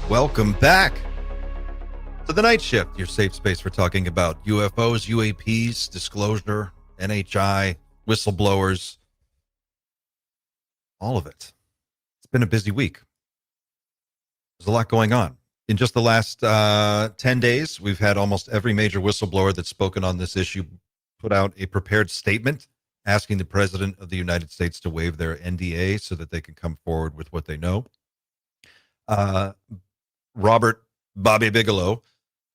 Welcome back to the Night Shift, your safe space for talking about UFOs, UAPs, disclosure, NHI, whistleblowers, all of it. It's been a busy week. There's a lot going on. In just the last 10 days, we've had almost every major whistleblower that's spoken on this issue put out a prepared statement asking the President of the United States to waive their NDA so that they can come forward with what they know. Robert Bobby Bigelow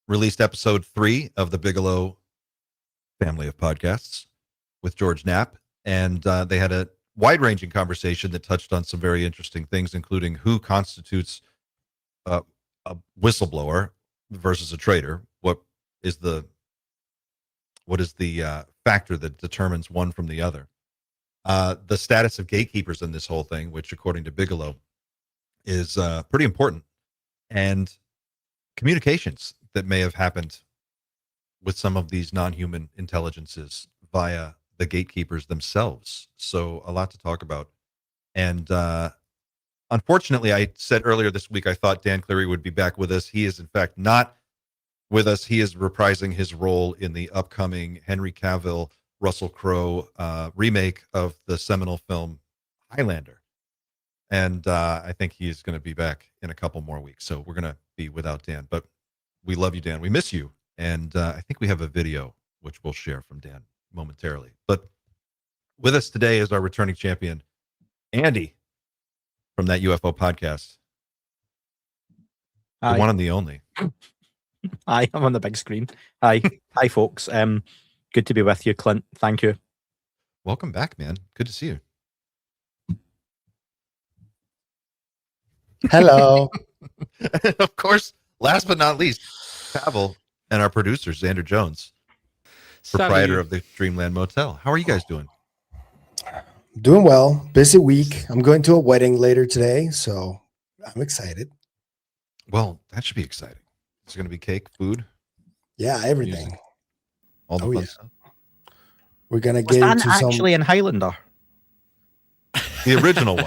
released episode 3 of the Bigelow family of podcasts with George Knapp, and they had a wide-ranging conversation that touched on some very interesting things, including who constitutes a whistleblower versus a traitor. What is the factor that determines one from the other? The status of gatekeepers in this whole thing, which according to Bigelow is pretty important, and communications that may have happened with some of these non-human intelligences via the gatekeepers themselves. So a lot to talk about. And unfortunately, I said earlier this week, I thought Dan Cleary would be back with us. He is in fact not with us. He is reprising his role in the upcoming Henry Cavill, Russell Crowe remake of the seminal film Highlander. And I think he's going to be back in a couple more weeks. So we're going to be without Dan. But we love you, Dan. We miss you. And I think we have a video, which we'll share from Dan momentarily. But with us today is our returning champion, Andy, from that UFO podcast. Hi. The one and the only. Hi, I'm on the big screen. Hi. Hi, folks. Good to be with you, Clint. Thank you. Welcome back, man. Good to see you. Hello. And of course, last but not least, Pavel and our producer, Xander Jones, proprietor of the Dreamland Motel. How are you guys doing? Doing well. Busy week. I'm going to a wedding later today, so I'm excited. Well, that should be exciting. It's going to be cake, food. Yeah, everything. Music, all the fun stuff. We're going to Was get Dan into actually in Highlander? The original one.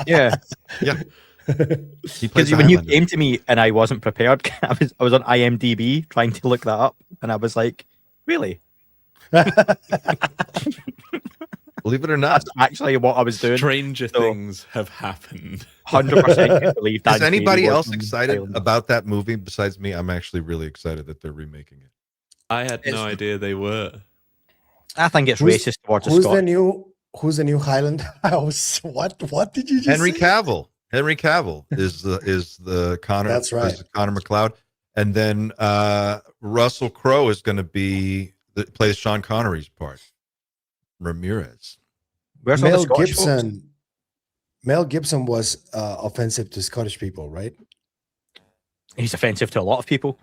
Yeah. Yeah. He plays Because the when you Highlander. came to me and I wasn't prepared, I was on IMDb trying to look that up, and I was like, really? Believe it or not. That's actually what I was doing. Stranger things have happened. 100% can believe that. Is anybody else excited about that movie besides me? I'm actually really excited that they're remaking it. I had no idea they were. I think it's racist towards who's Scott. the new Highlander? What did you just Henry say? Cavill. Henry Cavill is the Connor. That's right. is Connor McLeod, and then Russell Crowe is going to plays Sean Connery's part. Ramirez. Where's all the Mel Scottish Gibson. folks? Mel Gibson was offensive to Scottish people, right? He's offensive to a lot of people.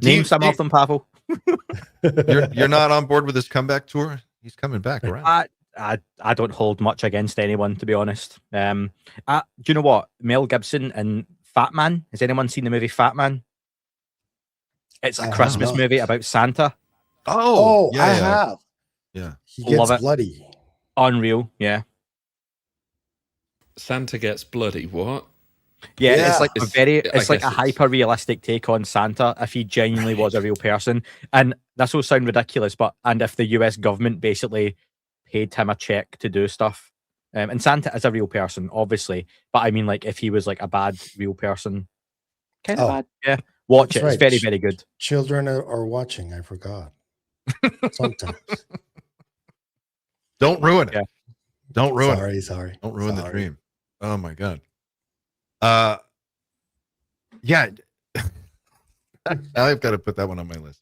Name some of them, Pavel. You're not on board with this comeback tour? He's coming back around. I don't hold much against anyone, to be honest. Do you know what? Mel Gibson and Fat Man. Has anyone seen the movie Fat Man? It's a Christmas movie about Santa. Oh, yeah, I yeah. have. Yeah. He gets Love it. bloody. Unreal, yeah. Santa gets bloody. What? Yeah, Yeah. it's like a very, I it's like guess a hyper realistic take on Santa if he genuinely was a real person. And this will sound ridiculous, and if the US government basically paid him a check to do stuff, and Santa is a real person, obviously, but I mean, like, if he was like a bad real person, kind of bad. Yeah, watch That's it. right. It's very, very good. Children are watching. I forgot. Sometimes. Don't ruin it. Yeah. Don't ruin it. Sorry. Don't ruin the Sorry. dream. Oh my God. Yeah. I've got to put that one on my list.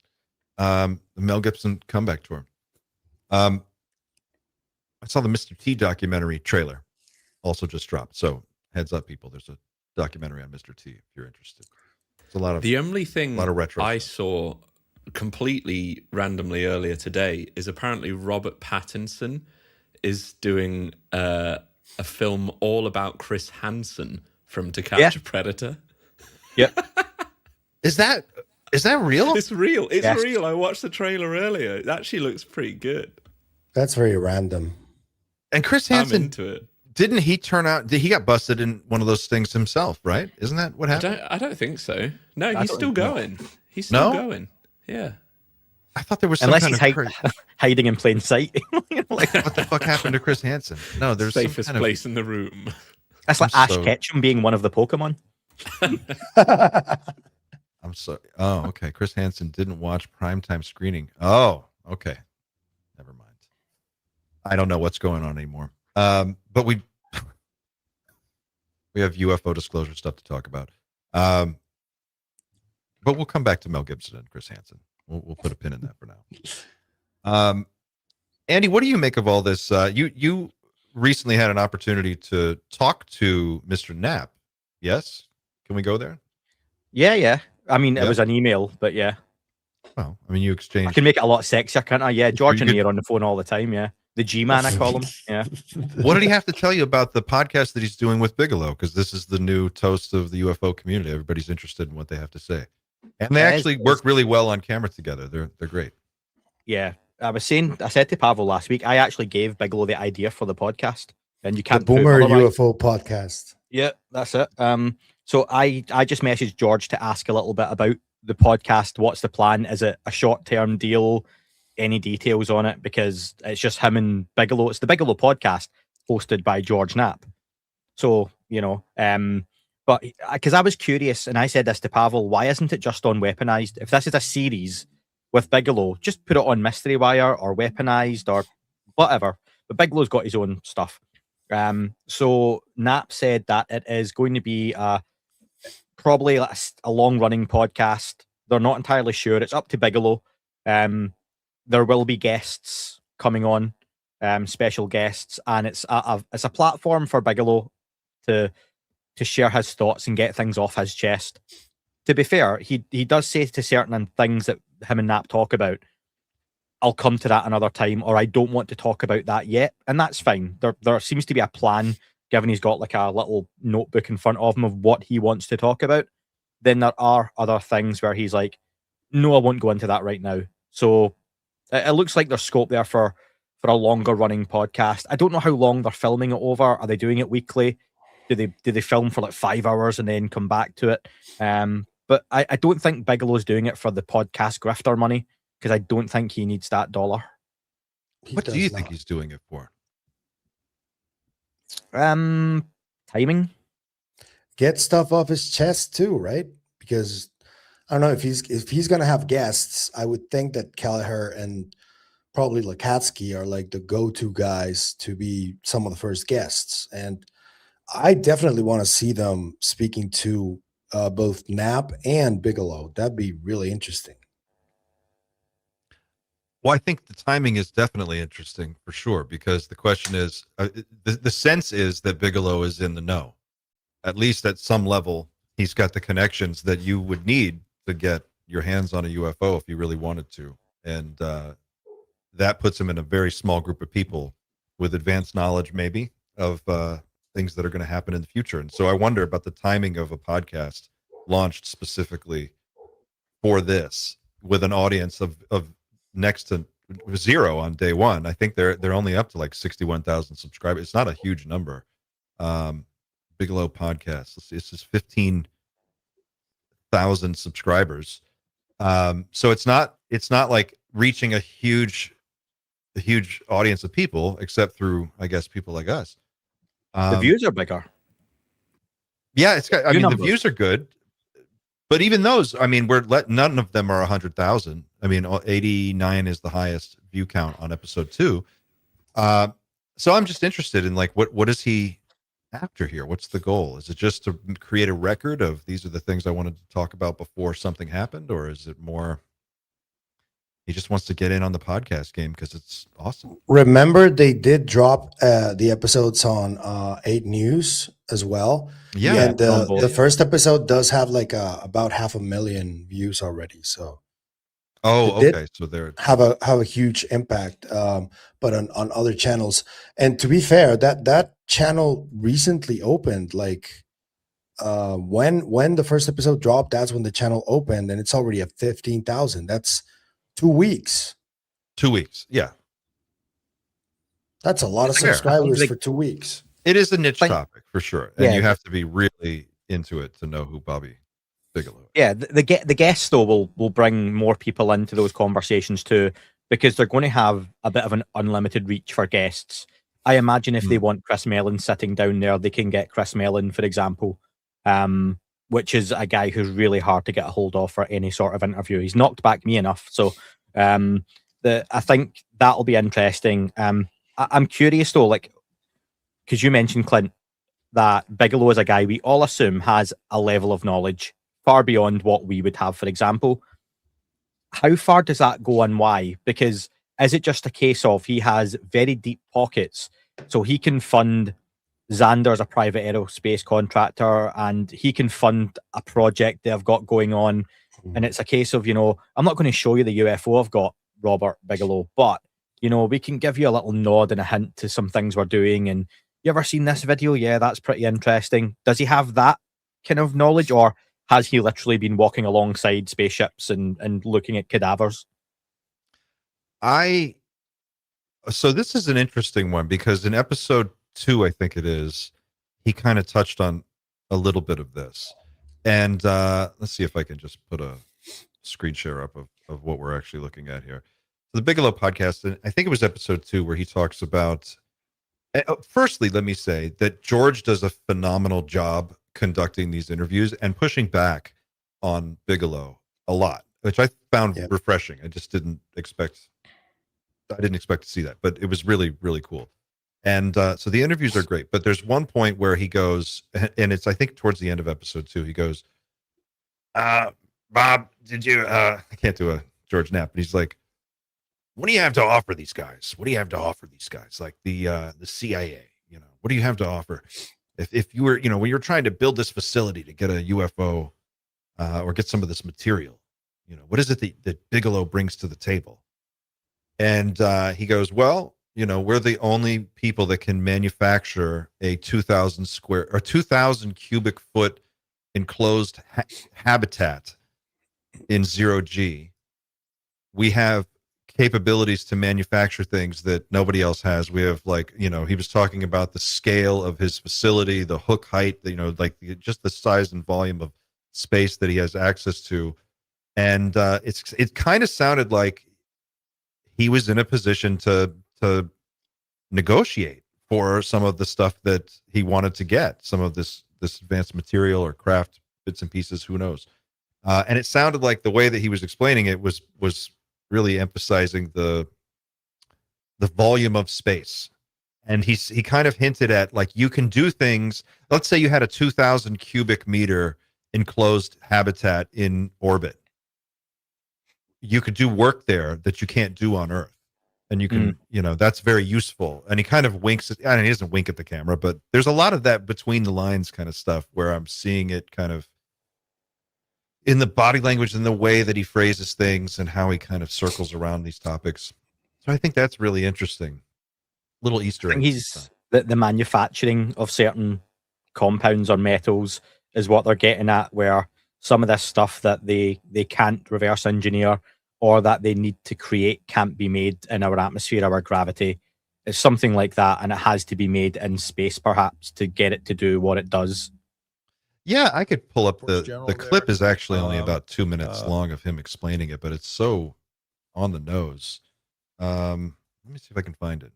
The Mel Gibson comeback tour. I saw the Mr. T documentary trailer also just dropped. So heads up, people. There's a documentary on Mr. T if you're interested. It's a lot of The only thing retro I stuff. saw completely randomly earlier today is apparently Robert Pattinson is doing a film all about Chris Hansen from To Catch a Predator. Yep. Is that real? It's real. It's Yes. real. I watched the trailer earlier. It actually looks pretty good. That's very random. And Chris I'm Hansen, into it. didn't he turn out? He got busted in one of those things himself, right? Isn't that what happened? I don't think so. No, I he's don't still think so. going. He's still No? going. Yeah. I thought there was some Unless kind he's of hiding in plain sight. Like, what the fuck happened to Chris Hansen? No, there's some Safest kind of, place in the room. that's like I'm Ash so- Ketchum being one of the Pokemon. I'm sorry. Oh, okay. Chris Hansen didn't watch primetime screening. Oh, okay. Never mind. I don't know what's going on anymore. But we have UFO disclosure stuff to talk about. But we'll come back to Mel Gibson and Chris Hansen. We'll put a pin in that for now. Andy, what do you make of all this? You recently had an opportunity to talk to Mr. Knapp. Yes? Can we go there? Yeah. I mean, Yeah. it was an email, but yeah. Well, I mean, you I exchanged. can make it a lot sexier, can't I? Yeah, George and could- me are on the phone all the time, yeah. The G-Man, I call him. Yeah. What did he have to tell you about the podcast that he's doing with Bigelow? Because this is the new toast of the UFO community. Everybody's interested in what they have to say, and they Yeah, actually work really well on camera together. They're great. Yeah. I said to Pavel last week, I actually gave Bigelow the idea for the podcast. And you The can't prove Boomer otherwise. UFO podcast. Yeah, that's it. So I just messaged George to ask a little bit about the podcast. What's the plan? Is it a short-term deal? Any details on it? Because it's just him and Bigelow. It's the Bigelow podcast hosted by George Knapp. So, but because I was curious and I said this to Pavel, why isn't it just on Weaponized? If this is a series with Bigelow, just put it on Mystery Wire or Weaponized or whatever. But Bigelow's got his own stuff. So Knapp said that it is going to be probably a long-running podcast. They're not entirely sure. It's up to Bigelow. There will be guests coming on, special guests, and it's a platform for Bigelow to share his thoughts and get things off his chest. To be fair, he does say to certain things that him and Knapp talk about, I'll come to that another time, or I don't want to talk about that yet, and that's fine. There seems to be a plan, given he's got like a little notebook in front of him of what he wants to talk about. Then there are other things where he's like, no, I won't go into that right now. So it looks like there's scope there for a longer running podcast. I don't know how long they're filming it over. Are they doing it weekly? Do they film for like 5 hours and then come back to it? But I don't think Bigelow's doing it for the podcast grifter money, because I don't think he needs that dollar. What do you think he's doing it for? Timing. Get stuff off his chest too, right? Because I don't know if he's gonna have guests. I would think that Kelleher and probably Lakatsky are like the go-to guys to be some of the first guests, and I definitely want to see them speaking to both Knapp and Bigelow. That'd be really interesting. Well, I think the timing is definitely interesting for sure, because the question is, the sense is that Bigelow is in the know. At least at some level, he's got the connections that you would need to get your hands on a UFO if you really wanted to. And that puts him in a very small group of people with advanced knowledge, maybe, of things that are going to happen in the future. And so I wonder about the timing of a podcast launched specifically for this, with an audience of next to zero on day one. I think they're only up to like 61,000 subscribers. It's not a huge number. Bigelow Podcast. It's just 15,000 subscribers. So it's not like reaching a huge audience of people, except through, I guess, people like us. The views are bigger. Yeah, it's got. I mean, numbers. the views are good, but even those, I mean, none of them are 100,000. I mean, 89 is the highest view count on episode 2. So I'm just interested in like what is he after here? What's the goal? Is it just to create a record of these are the things I wanted to talk about before something happened, or is it more he just wants to get in on the podcast game because it's awesome? Remember, they did drop the episodes on 8 News as well. Yeah, and on both. the first episode does have like about 500,000 views already. So Oh, It did okay. So they're have a huge impact, but on other channels. And to be fair, that channel recently opened. Like when the first episode dropped, that's when the channel opened, and it's already at 15,000. That's 2 weeks. 2 weeks. Yeah. That's a lot of Fair. subscribers Like- for 2 weeks. It is a niche Like- topic for sure, and Yeah. you have to be really into it to know who Bobby Bigelow is. Yeah, the guests though will bring more people into those conversations too, because they're going to have a bit of an unlimited reach for guests. I imagine if they want Chris Mellon sitting down there, they can get Chris Mellon, for example, which is a guy who's really hard to get a hold of for any sort of interview. He's knocked back me enough, so I think that'll be interesting. I'm curious though, like, because you mentioned, Clint, that Bigelow is a guy we all assume has a level of knowledge far beyond what we would have, for example. How far does that go and why? Because is it just a case of he has very deep pockets, so he can fund Xander's a private aerospace contractor and he can fund a project they've got going on, and it's a case of, I'm not going to show you the UFO I've got, Robert Bigelow, but we can give you a little nod and a hint to some things we're doing, and you ever seen this video? Yeah, that's pretty interesting. Does he have that kind of knowledge, or has he literally been walking alongside spaceships and looking at cadavers? So this is an interesting one, because in episode 2, I think it is, he kind of touched on a little bit of this. And let's see if I can just put a screen share up of what we're actually looking at here. The Bigelow Podcast, and I think it was episode 2, where he talks about, firstly, let me say that George does a phenomenal job conducting these interviews and pushing back on Bigelow a lot, which I found refreshing. I didn't expect to see that, but it was really, really cool. And so the interviews are great, but there's one point where he goes, and it's, I think, towards the end of episode 2, he goes, Bob, did you, I can't do a George Knapp, but he's like, what do you have to offer these guys? What do you have to offer these guys? Like the CIA, what do you have to offer? If you were, when you're trying to build this facility to get a UFO or get some of this material, what is it that Bigelow brings to the table? And he goes, well, we're the only people that can manufacture a 2,000 cubic foot enclosed habitat in 0G. We have capabilities to manufacture things that nobody else has. We have, he was talking about the scale of his facility, the hook height, just the size and volume of space that he has access to. And it kind of sounded like he was in a position to negotiate for some of the stuff that he wanted to get, some of this advanced material or craft bits and pieces, who knows. And it sounded like the way that he was explaining it was really emphasizing the volume of space. And he kind of hinted at, like, you can do things. Let's say you had a 2,000 cubic meter enclosed habitat in orbit. You could do work there that you can't do on Earth. And you can, that's very useful. And he kind of winks at, he doesn't wink at the camera, but there's a lot of that between the lines kind of stuff where I'm seeing it kind of in the body language and the way that he phrases things and how he kind of circles around these topics. So I think that's really interesting. Little Easter egg. He's the manufacturing of certain compounds or metals is what they're getting at, where some of this stuff that they can't reverse engineer or that they need to create can't be made in our atmosphere, our gravity. It's something like that, and it has to be made in space, perhaps, to get it to do what it does. Yeah, I could pull up the clip is actually only about 2 minutes long of him explaining it, but it's so on the nose. Let me see if I can find it.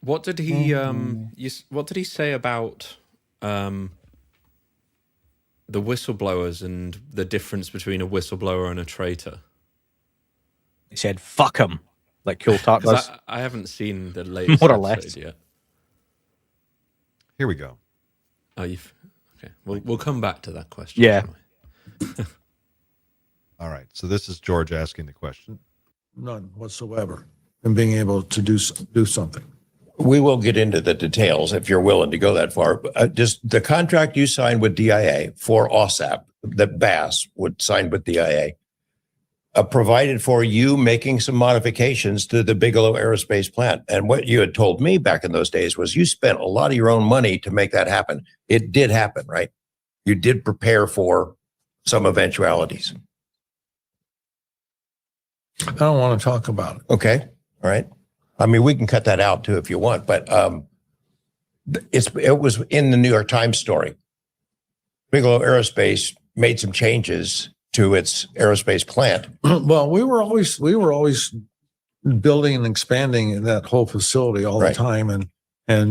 What did he what did he say about the whistleblowers and the difference between a whistleblower and a traitor? He said, fuck him, like Cool Talk does. I haven't seen the latest More or episode less yet. Here we go. Oh, okay. We'll come back to that question. Yeah. All right. So this is George asking the question. None whatsoever in being able to do something. We will get into the details if you're willing to go that far. Just the contract you signed with DIA for OSAP, that Bass would sign with DIA, provided for you making some modifications to the Bigelow Aerospace plant. And what you had told me back in those days was you spent a lot of your own money to make that happen. It did happen, right? You did prepare for some eventualities. I don't want to talk about it. Okay. All right. I mean, we can cut that out too if you want, but it was in the New York Times story. Bigelow Aerospace made some changes to its aerospace plant. Well, we were always building and expanding that whole facility all the Right. time, and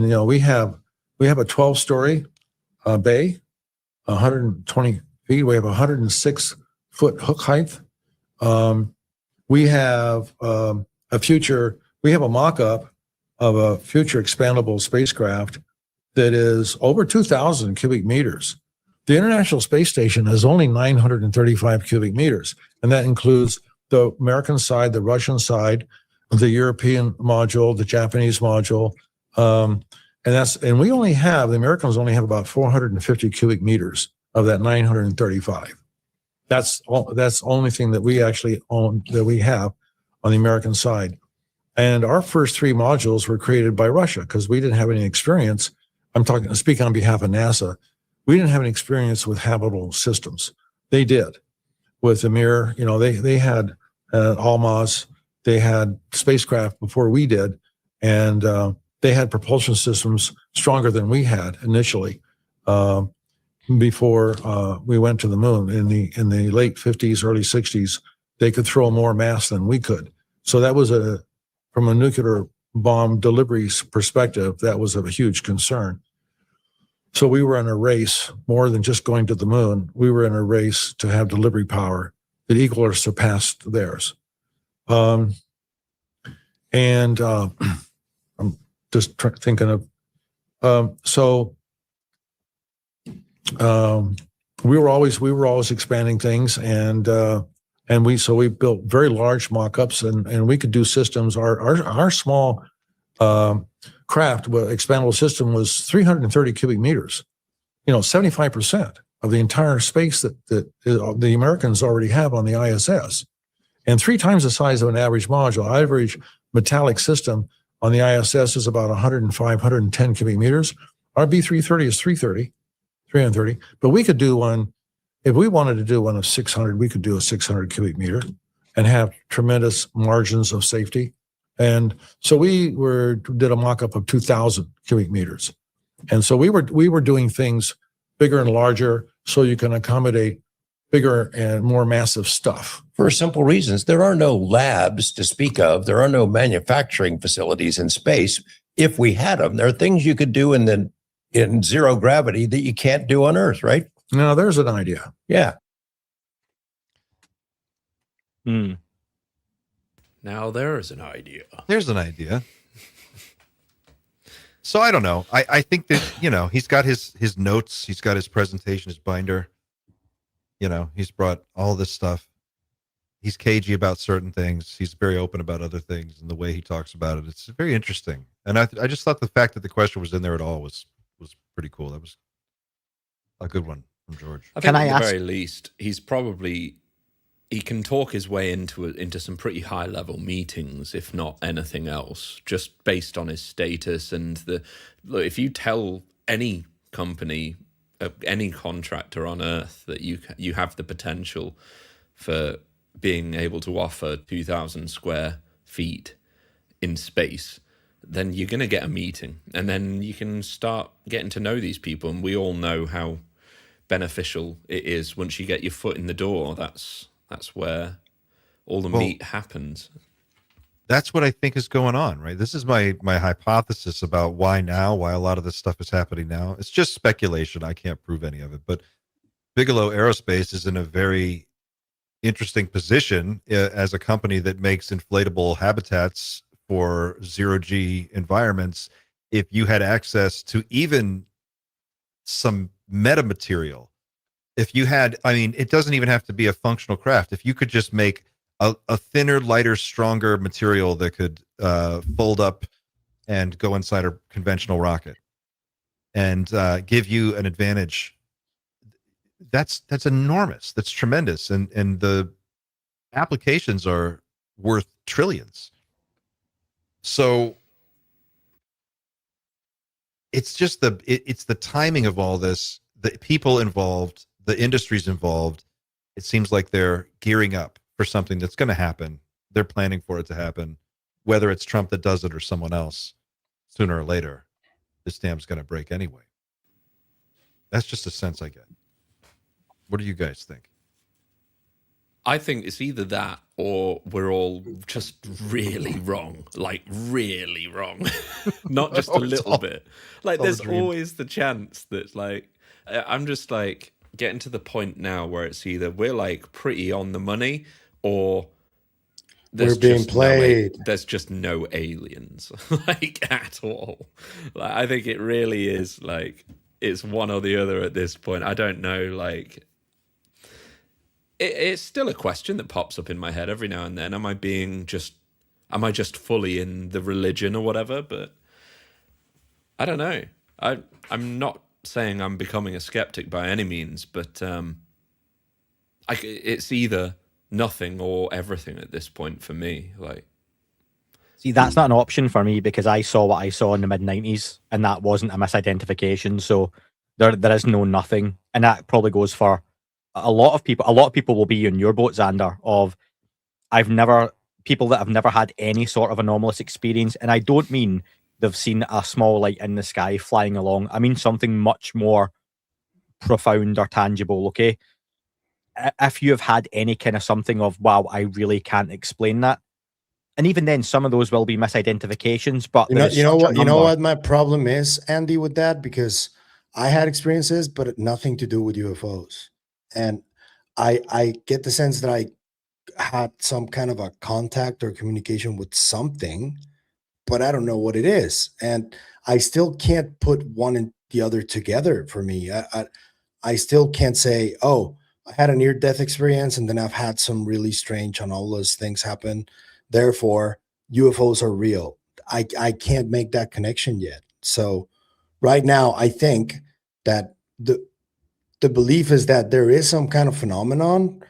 you know, we have a 12-story bay, 120 feet. We have 106-foot hook height. We have we have a mock-up of a future expandable spacecraft that is over 2,000 cubic meters. The International Space Station has only 935 cubic meters, and that includes the American side, the Russian side, the European module, the Japanese module, and the Americans only have about 450 cubic meters of that 935. That's the only thing that we actually own, that we have on the American side. And our first 3 modules were created by Russia because we didn't have any experience. Speaking on behalf of NASA. We didn't have any experience with habitable systems. They did with Mir. You know, they had Almaz. They had spacecraft before we did, and they had propulsion systems stronger than we had initially. Before we went to the moon in the late 50s, early 60s, they could throw more mass than we could. So that was from a nuclear bomb delivery perspective, that was a huge concern. So we were in a race more than just going to the moon. We were in a race to have delivery power that equal or surpassed theirs. I'm just thinking of, we were always expanding things, and we built very large mock-ups, and we could do systems. Our small craft expandable system was 330 cubic meters. You know, 75% of the entire space that the Americans already have on the ISS, and 3 times the size of an average module. Average metallic system on the ISS is about 105, 110 cubic meters. Our B330 is 330, but we could do one, if we wanted to do one of 600, we could do a 600 cubic meter and have tremendous margins of safety. And so we did a mock-up of 2,000 cubic meters. And so we were doing things bigger and larger so you can accommodate bigger and more massive stuff. For simple reasons, there are no labs to speak of. There are no manufacturing facilities in space. If we had them, there are things you could do in zero gravity that you can't do on Earth, right? Now, there's an idea. Yeah. Now there is an idea. There's an idea. So I don't know. I think that, you know, he's got his notes, he's got his presentation, his binder. You know, he's brought all this stuff. He's cagey about certain things. He's very open about other things, and the way he talks about it, it's very interesting. And I just thought the fact that the question was in there at all was pretty cool. That was a good one from George. I think at the very least, he can talk his way into some pretty high level meetings, if not anything else, just based on his status. And look, if you tell any company, any contractor on Earth that you have the potential for being able to offer 2,000 square feet in space, then you're going to get a meeting, and then you can start getting to know these people. And we all know how beneficial it is once you get your foot in the door. That's where all the meat happens. That's what I think is going on, right? This is my hypothesis about why a lot of this stuff is happening now. It's just speculation. I can't prove any of it, but Bigelow Aerospace is in a very interesting position as a company that makes inflatable habitats for zero-G environments. If you had access to even some metamaterial, if you had, I mean, it doesn't even have to be a functional craft. If you could just make a thinner, lighter, stronger material that could fold up and go inside a conventional rocket and give you an advantage, that's enormous. That's tremendous. And the applications are worth trillions. So it's just it's the timing of all this, the people involved, the industries involved. It seems like they're gearing up for something that's going to happen they're planning for it to happen, whether it's Trump that does it or someone else. Sooner or later, this dam's going to break anyway. That's just a sense I get. What do you guys think? I think it's either that or we're all just really wrong, like really wrong, not just a little bit. Like there's always the chance that like, I'm just like getting to the point now where it's either we're like pretty on the money or we're being played. There's just no aliens like at all. Like, I think it really is like, it's one or the other at this point. I don't know, like, it's still a question that pops up in my head every now and then. Am I just fully in the religion or whatever? But I don't know. I'm not saying I'm becoming a skeptic by any means, but it's either nothing or everything at this point for me. Like, see, that's not an option for me because I saw what I saw in the mid-90s, and that wasn't a misidentification. So there is no nothing, and that probably goes for a lot of people. A lot of people will be in your boat, Xander, of people that have never had any sort of anomalous experience. And I don't mean they've seen a small light in the sky flying along. I mean something much more profound or tangible, okay? If you have had any kind of something of, wow, I really can't explain that. And even then, some of those will be misidentifications, but you know what my problem is, Andy, with that, because I had experiences, but nothing to do with UFOs. And I get the sense that I had some kind of a contact or communication with something, but I don't know what it is. And I still can't put one and the other together for me. I still can't say, oh, I had a near-death experience and then I've had some really strange anomalous things happen. Therefore, UFOs are real. I can't make that connection yet. So right now, I think that the belief is that there is some kind of phenomenon,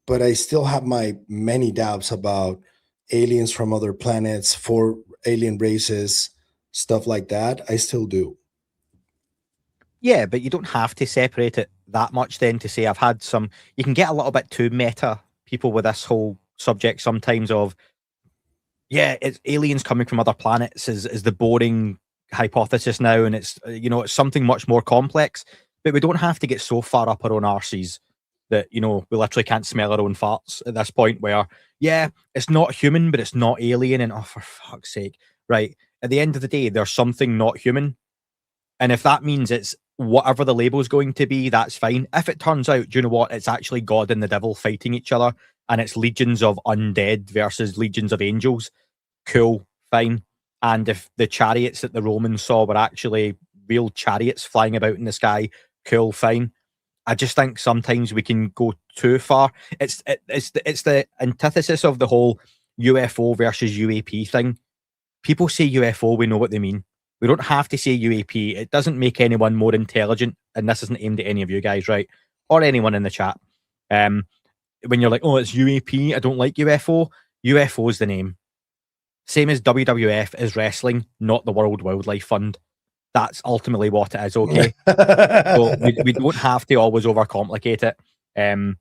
but I still have my many doubts about aliens from other planets, for alien races, stuff like that. I still do. Yeah, but you don't have to separate it that much then to say I've had some. You can get a little bit too meta, people, with this whole subject sometimes of, yeah, it's aliens coming from other planets is the boring hypothesis now, and it's it's something much more complex. But we don't have to get so far up our own arses that we literally can't smell our own farts at this point. Where it's not human, but it's not alien, and oh, for fuck's sake, right? At the end of the day, there's something not human, and if that means it's whatever the label is going to be, that's fine. If it turns out, do you know what? It's actually God and the devil fighting each other, and it's legions of undead versus legions of angels. Cool, fine. And if the chariots that the Romans saw were actually real chariots flying about in the sky, cool, fine. I just think sometimes we can go too far. It's the antithesis of the whole UFO versus UAP thing. People say UFO, we know what they mean. We don't have to say UAP. It doesn't make anyone more intelligent, and this isn't aimed at any of you guys, right? Or anyone in the chat. When you're like, oh, it's UAP, I don't like UFO. UFO is the name. Same as WWF is wrestling, not the World Wildlife Fund. That's ultimately what it is, okay? So we don't have to always overcomplicate it.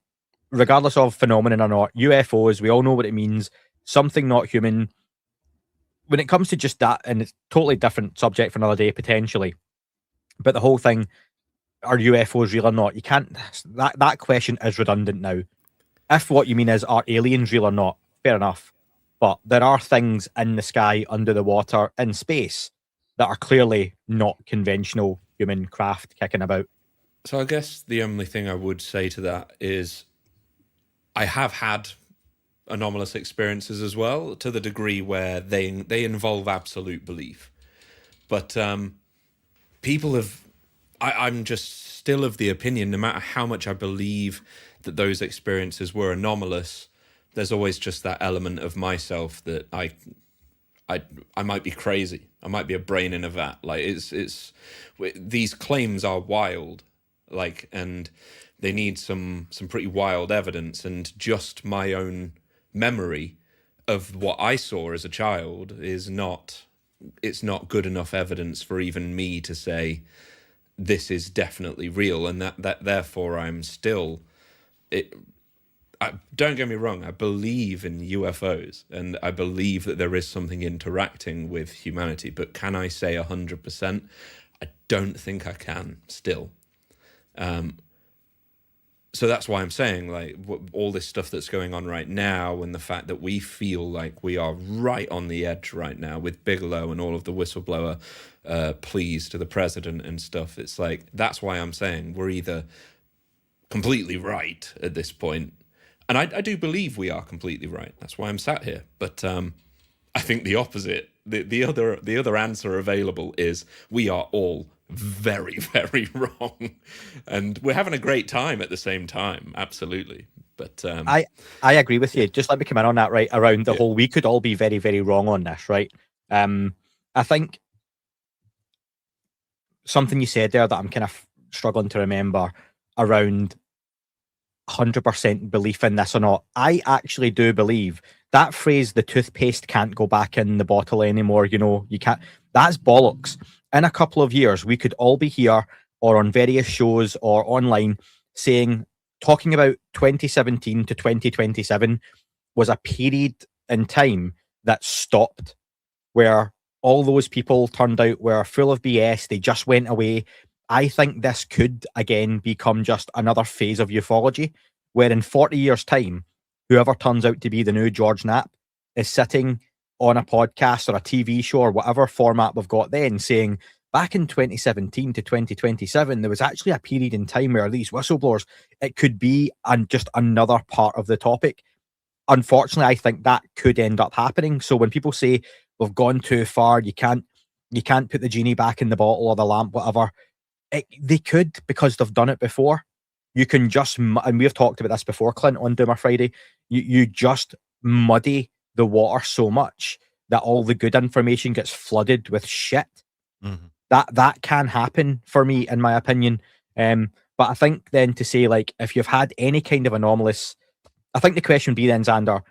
Regardless of phenomenon or not, UFOs, we all know what it means. Something not human. When it comes to just that, and it's totally different subject for another day, potentially. But the whole thing, are UFOs real or not? You can't, that question is redundant now. If what you mean is, are aliens real or not? Fair enough. But there are things in the sky, under the water, in space that are clearly not conventional human craft kicking about. So I guess the only thing I would say to that is I have had anomalous experiences as well, to the degree where they involve absolute belief. But people have... I'm just still of the opinion, no matter how much I believe that those experiences were anomalous, there's always just that element of myself that I might be crazy. I might be a brain in a vat. Like these claims are wild, like, and they need some pretty wild evidence. And just my own memory of what I saw as a child it's not good enough evidence for even me to say this is definitely real, and that therefore I'm still don't get me wrong, I believe in UFOs and I believe that there is something interacting with humanity, but can I say 100%? I don't think I can still. So that's why I'm saying, like, all this stuff that's going on right now, and the fact that we feel like we are right on the edge right now with Bigelow and all of the whistleblower pleas to the president and stuff. It's like, that's why I'm saying we're either completely right at this point, and I do believe we are completely right. That's why I'm sat here. But I think the opposite, the other answer available is we are all very, very wrong, and we're having a great time at the same time. Absolutely. But I agree with you. Just let me come in on that, right, around the whole, we could all be very, very wrong on this, right? I think something you said there that I'm kind of struggling to remember around 100% belief in this or not. I actually do believe that phrase, the toothpaste can't go back in the bottle anymore, you know, you can't, that's bollocks. In a couple of years, we could all be here or on various shows or online talking about 2017 to 2027 was a period in time that stopped, where all those people turned out were full of BS, they just went away. I think this could again become just another phase of ufology, where in 40 years' time, whoever turns out to be the new George Knapp is sitting on a podcast or a TV show or whatever format we've got then, saying back in 2017 to 2027, there was actually a period in time where these whistleblowers, it could be just another part of the topic. Unfortunately, I think that could end up happening. So when people say we've gone too far, you can't put the genie back in the bottle or the lamp, whatever, they could, because they've done it before. You can just, and we've talked about this before, Clint, on Doomer Friday, you just muddy the water so much that all the good information gets flooded with shit. Mm-hmm. That can happen for me, in my opinion. But I think then to say, like, if you've had any kind of anomalous, I think the question would be then, Xander,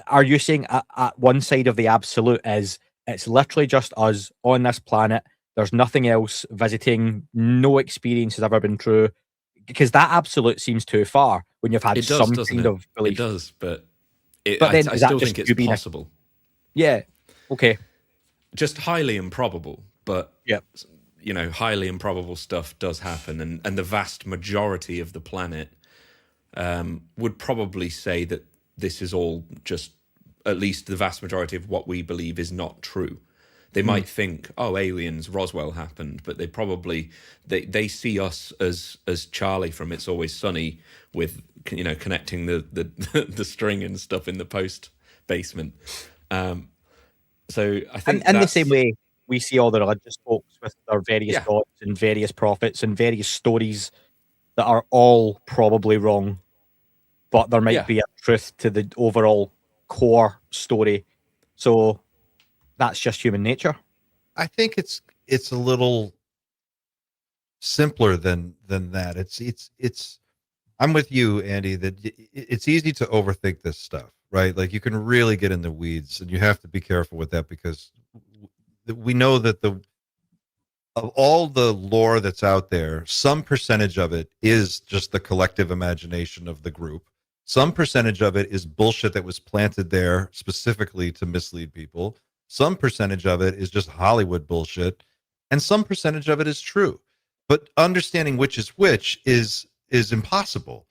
are you saying at one side of the absolute is it's literally just us on this planet, there's nothing else visiting, no experience has ever been true? Because that absolute seems too far when you've had some kind of belief. It does, but then I still think it's possible. Yeah, okay. Just highly improbable, but yeah, you know, highly improbable stuff does happen, and the vast majority of the planet would probably say that this is all just, at least the vast majority of what we believe is not true. They might think, oh, aliens, Roswell happened, but they probably they see us as Charlie from It's Always Sunny with, you know, connecting the string and stuff in the post basement. So I think in the same way we see all the religious folks with their various Yeah. gods and various prophets and various stories that are all probably wrong, but there might be a truth to the overall core story. So that's just human nature. I think it's a little simpler than that. It's I'm with you, Andy, that it's easy to overthink this stuff, right? Like, you can really get in the weeds, and you have to be careful with that, because we know that of all the lore that's out there, some percentage of it is just the collective imagination of the group. Some percentage of it is bullshit that was planted there specifically to mislead people. Some percentage of it is just Hollywood bullshit, and some percentage of it is true. But understanding which is impossible.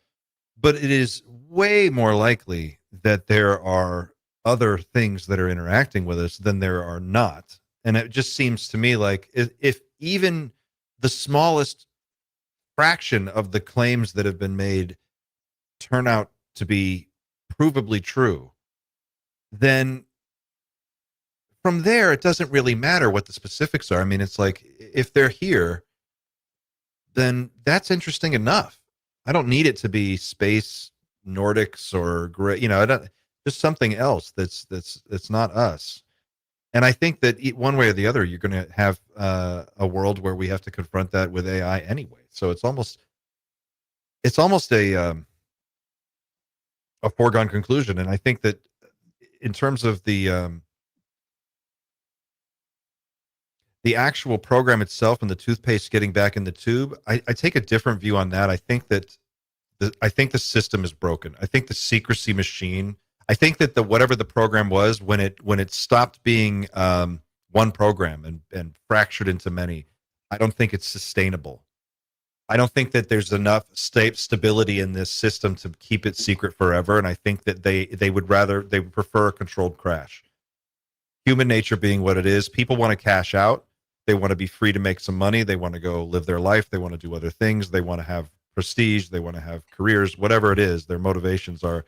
But it is way more likely that there are other things that are interacting with us than there are not. And it just seems to me like if even the smallest fraction of the claims that have been made turn out to be provably true, then from there, it doesn't really matter what the specifics are. I mean, it's like, if they're here, then that's interesting enough. I don't need it to be space, Nordics, or gray, you know, just something else that's not us. And I think that one way or the other, you're going to have a world where we have to confront that with AI anyway. So it's almost a foregone conclusion. And I think that in terms of the actual program itself and the toothpaste getting back in the tube, I take a different view on that. I think that I think the system is broken. I think the secrecy machine. I think that whatever the program was, when it stopped being one program and fractured into many, I don't think it's sustainable. I don't think that there's enough stability in this system to keep it secret forever. And I think that they would prefer a controlled crash. Human nature being what it is, people want to cash out. They want to be free to make some money. They want to go live their life. They want to do other things. They want to have prestige. They want to have careers, whatever it is. Their motivations are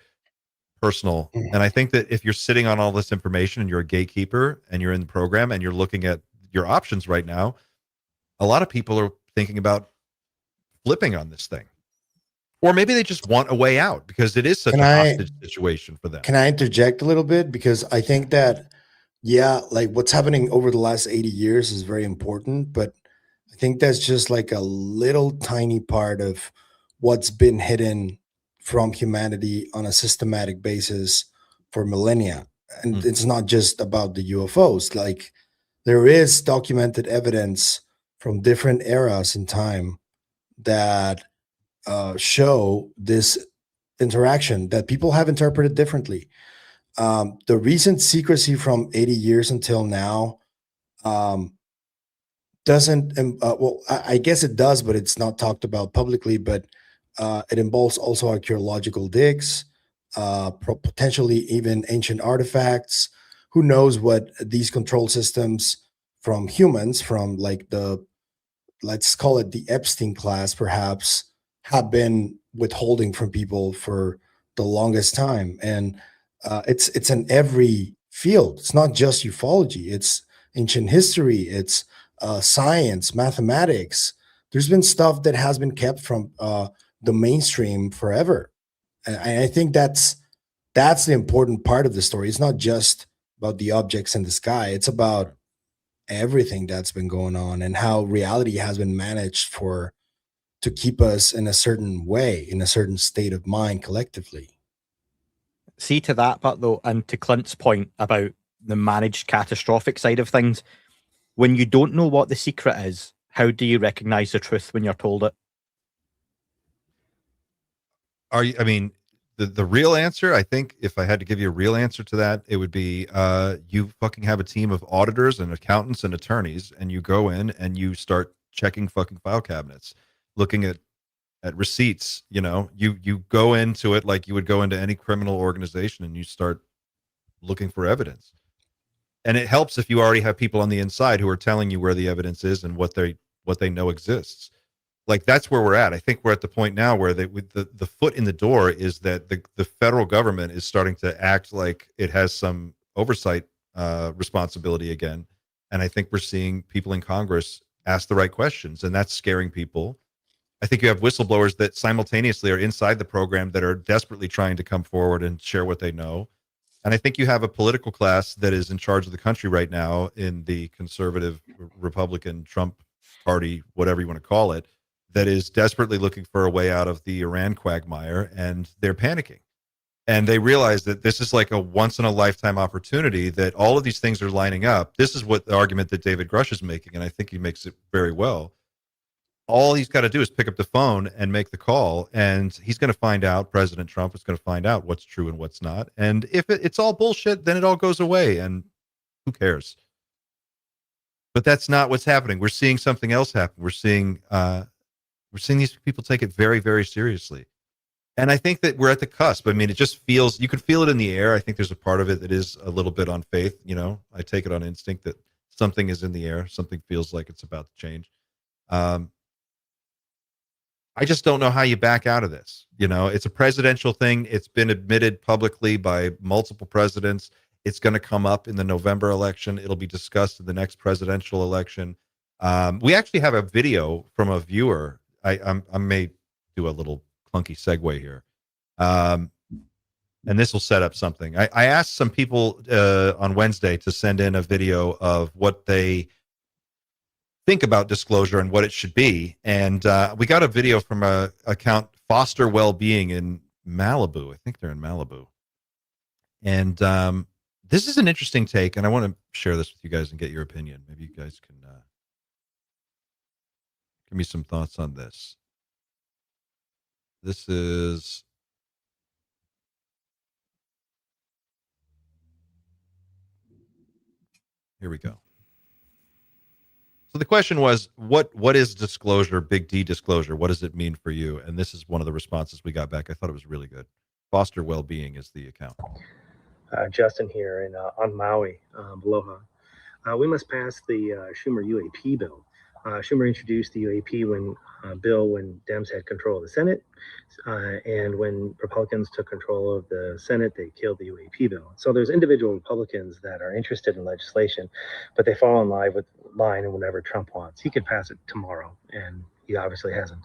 personal. And I think that if you're sitting on all this information and you're a gatekeeper and you're in the program and you're looking at your options right now, a lot of people are thinking about flipping on this thing. Or maybe they just want a way out because it is such a hostage situation for them. Can I interject a little bit? Because I think that, yeah, like what's happening over the last 80 years is very important, but I think that's just like a little tiny part of what's been hidden from humanity on a systematic basis for millennia. And it's not just about the UFOs. Like there is documented evidence from different eras in time that show this interaction that people have interpreted differently. The recent secrecy from 80 years until now doesn't, well, I guess it does, but it's not talked about publicly, but it involves also archaeological digs, potentially even ancient artifacts. Who knows what these control systems from humans, from like let's call it the Epstein class, perhaps, have been withholding from people for the longest time. And it's in every field. It's not just ufology. It's ancient history. It's science, mathematics. There's been stuff that has been kept from the mainstream forever. And I think that's the important part of the story. It's not just about the objects in the sky. It's about everything that's been going on and how reality has been managed to keep us in a certain way, in a certain state of mind collectively. See, to that part though, and to Clint's point about the managed catastrophic side of things, when you don't know what the secret is, how do you recognize the truth when you're told it? The real answer, I think, if I had to give you a real answer to that, it would be you fucking have a team of auditors and accountants and attorneys, and you go in and you start checking fucking file cabinets, looking at receipts. You know, you go into it like you would go into any criminal organization, and you start looking for evidence. And it helps if you already have people on the inside who are telling you where the evidence is and what they know exists. Like that's where we're at. I think we're at the point now where the foot in the door is that the federal government is starting to act like it has some oversight responsibility again. And I think we're seeing people in Congress ask the right questions, and that's scaring people. I think you have whistleblowers that simultaneously are inside the program that are desperately trying to come forward and share what they know. And I think you have a political class that is in charge of the country right now in the conservative Republican Trump party, whatever you want to call it, that is desperately looking for a way out of the Iran quagmire, and they're panicking. And they realize that this is like a once-in-a-lifetime opportunity, that all of these things are lining up. This is what the argument that David Grusch is making, and I think he makes it very well. All he's got to do is pick up the phone and make the call, and he's going to find out, President Trump is going to find out what's true and what's not. And if it's all bullshit, then it all goes away, and who cares? But that's not what's happening. We're seeing something else happen. We're seeing these people take it very, very seriously. And I think that we're at the cusp. I mean, it just feels, you could feel it in the air. I think there's a part of it that is a little bit on faith. You know, I take it on instinct that something is in the air. Something feels like it's about to change. I just don't know how you back out of this. You know, it's a presidential thing. It's been admitted publicly by multiple presidents. It's going to come up in the November election. It'll be discussed in the next presidential election. We actually have a video from a viewer. I may do a little clunky segue here. And this will set up something. I asked some people on Wednesday to send in a video of what they think about disclosure and what it should be. And we got a video from a account, Foster Wellbeing in Malibu. I think they're in Malibu. And this is an interesting take, and I want to share this with you guys and get your opinion. Maybe you guys can give me some thoughts on this. This is here we go. So the question was, what is disclosure, big D disclosure? What does it mean for you? And this is one of the responses we got back. I thought it was really good. Foster Wellbeing is the account. Justin here in on Maui, Aloha. We must pass the Schumer UAP bill. Schumer introduced the UAP bill when Dems had control of the Senate, and when Republicans took control of the Senate, they killed the UAP bill. So there's individual Republicans that are interested in legislation, but they fall in line with whatever Trump wants. He could pass it tomorrow, and he obviously hasn't.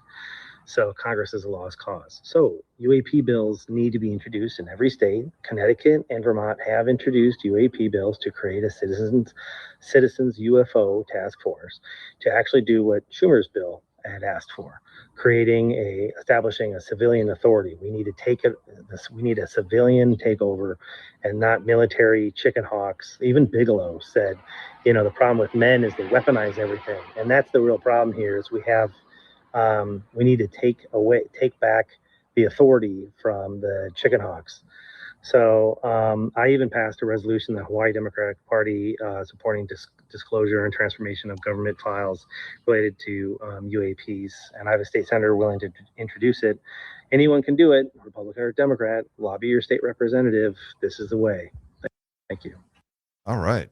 So Congress is a lost cause. So UAP bills need to be introduced in every state. Connecticut and Vermont have introduced UAP bills to create a citizens UFO task force to actually do what Schumer's bill had asked for, establishing a civilian authority. We need to we need a civilian takeover and not military chicken hawks. Even Bigelow said, the problem with men is they weaponize everything. And that's the real problem here is we need to take back the authority from the chicken hawks. So I even passed a resolution, the Hawaii Democratic Party supporting disclosure and transformation of government files related to UAPs. And I have a state senator willing to introduce it. Anyone can do it, Republican or Democrat. Lobby your state representative. This is the way. Thank you. All right.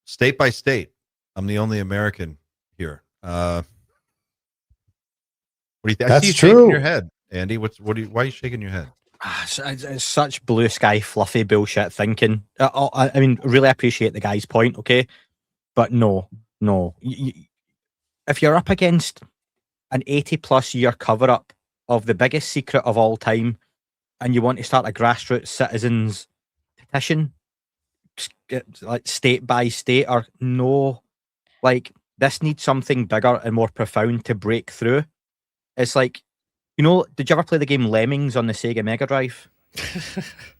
State by state. I'm the only American here. What do you think? I see you shaking your head, Andy. Why are you shaking your head? It's such blue sky, fluffy bullshit thinking. I mean, really appreciate the guy's point, okay? But no. If you're up against an 80-plus year cover-up of the biggest secret of all time, and you want to start a grassroots citizens petition, like state by state, or no, like this needs something bigger and more profound to break through. It's like, did you ever play the game Lemmings on the Sega Mega Drive?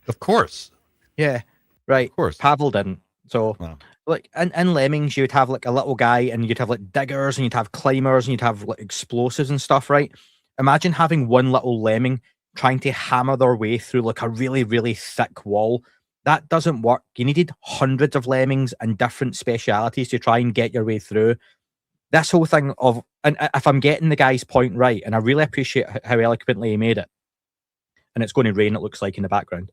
Of course. Yeah, right. Of course. Pavel didn't. So, like, in Lemmings, you'd have like a little guy, and you'd have like diggers, and you'd have climbers, and you'd have like explosives and stuff, right? Imagine having one little lemming trying to hammer their way through like a really, really thick wall. That doesn't work. You needed hundreds of lemmings and different specialities to try and get your way through. This whole thing of, and if I'm getting the guy's point right, and I really appreciate how eloquently he made it, and it's going to rain, it looks like, in the background.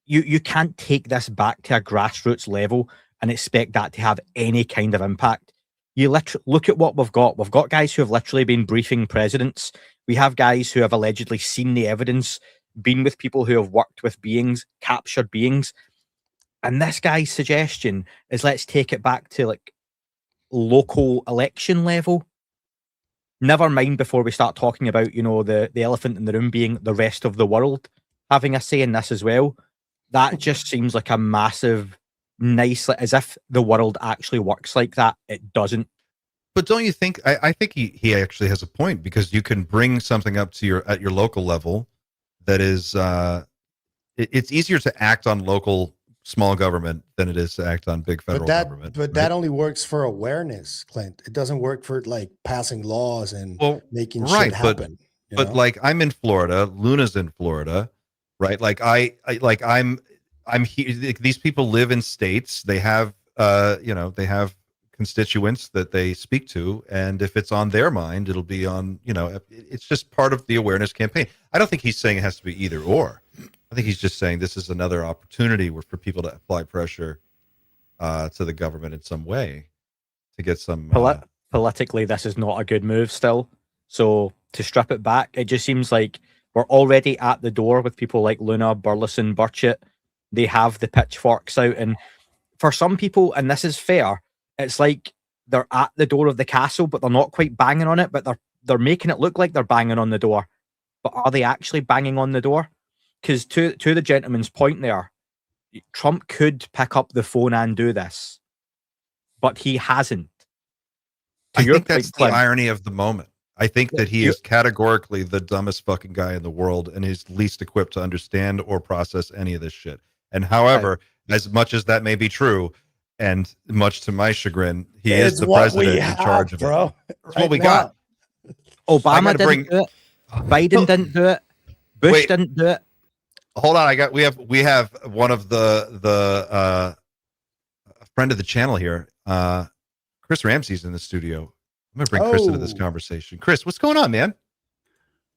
You can't take this back to a grassroots level and expect that to have any kind of impact. You look at what we've got. We've got guys who have literally been briefing presidents. We have guys who have allegedly seen the evidence, been with people who have worked with beings, captured beings. And this guy's suggestion is, let's take it back to like local election level. Never mind before we start talking about, the elephant in the room being the rest of the world having a say in this as well. That just seems like a massive, nice, as if the world actually works like that. It doesn't. But don't you think, I think he actually has a point, because you can bring something up to at your local level that is, it's easier to act on local small government than it is to act on big federal government. But that only works for awareness, Clint. It doesn't work for like passing laws and making shit happen. But like, I'm in Florida, Luna's in Florida, right? Like I'm here. These people live in states. They have, they have constituents that they speak to, and if it's on their mind, it'll be on. It's just part of the awareness campaign. I don't think he's saying it has to be either or. I think he's just saying this is another opportunity for people to apply pressure to the government in some way to get some. Politically, this is not a good move still. So to strip it back, it just seems like we're already at the door with people like Luna, Burleson, Burchett. They have the pitchforks out. And for some people, and this is fair, it's like they're at the door of the castle, but they're not quite banging on it, but they're making it look like they're banging on the door. But are they actually banging on the door? Because to the gentleman's point there, Trump could pick up the phone and do this, but he hasn't. I think that's the irony of the moment. I think that he is categorically the dumbest fucking guy in the world, and he's least equipped to understand or process any of this shit. And however, as much as that may be true, and much to my chagrin, he is the president in charge of it. Bro. That's what we got. Obama gotta didn't do it. Biden didn't do it. Bush Wait. didn't do it. Hold on, we have one of the friend of the channel here. Chris Ramsey's in the studio. I'm gonna bring Chris into this conversation. Chris, what's going on, man?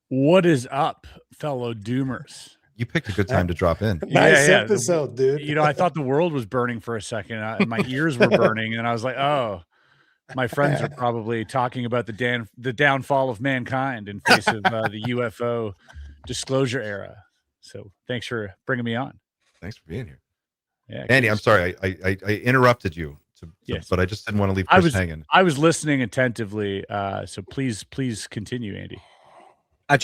What is up, fellow doomers? You picked a good time to drop in. Nice Yeah. episode, dude. You know, I thought the world was burning for a second. My ears were burning, and I was like, "Oh, my friends are probably talking about the downfall of mankind in face of the UFO disclosure era." So, thanks for bringing me on. Thanks for being here. Yeah, Andy, I'm sorry I interrupted you, Yes. but I just didn't want to leave Chris hanging. I was listening attentively, so please continue, Andy. I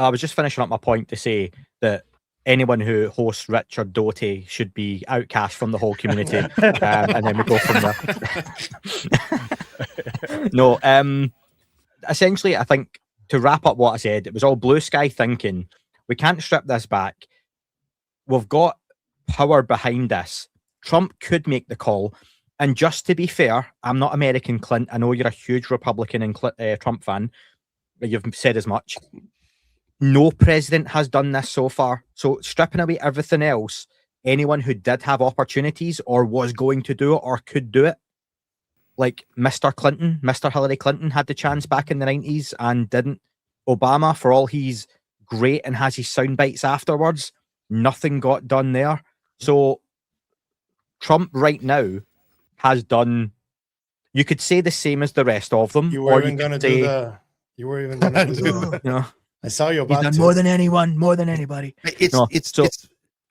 was just finishing up my point to say that anyone who hosts Richard Doty should be outcast from the whole community, and then we go from there. No, essentially, I think to wrap up what I said, it was all blue sky thinking. We can't strip this back. We've got power behind this. Trump could make the call. And just to be fair, I'm not American, Clint. I know you're a huge Republican and Trump fan. You've said as much. No president has done this so far. So stripping away everything else, anyone who did have opportunities or was going to do it or could do it, like Mr. Clinton, Mr. Hillary Clinton had the chance back in the 90s and didn't. Obama, for all he's great and has his sound bites afterwards, nothing got done there. So Trump right now has done, you could say the same as the rest of them. You were even going to do the. You were even going to do the. You know, I saw you he's about done to. more than anyone, more than anybody. It's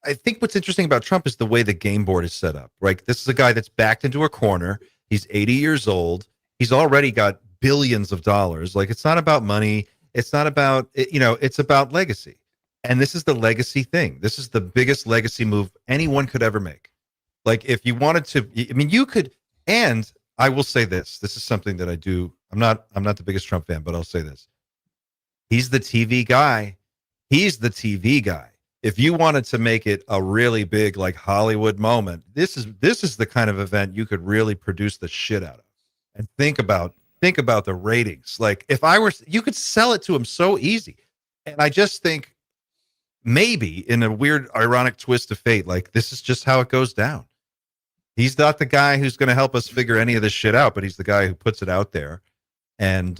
I think what's interesting about Trump is the way the game board is set up. Right, this is a guy that's backed into a corner. He's 80 years old. He's already got billions of dollars. Like, it's not about money. It's not about, it's about legacy. And this is the legacy thing. This is the biggest legacy move anyone could ever make. Like, if you wanted to, I mean, you could, and I will say this. This is something that I do. I'm not the biggest Trump fan, but I'll say this. He's the TV guy. He's the TV guy. If you wanted to make it a really big, like, Hollywood moment, this is the kind of event you could really produce the shit out of. And think about the ratings. Like, if I were, you could sell it to him so easy. And I just think maybe in a weird, ironic twist of fate, like, this is just how it goes down. He's not the guy who's going to help us figure any of this shit out, but he's the guy who puts it out there and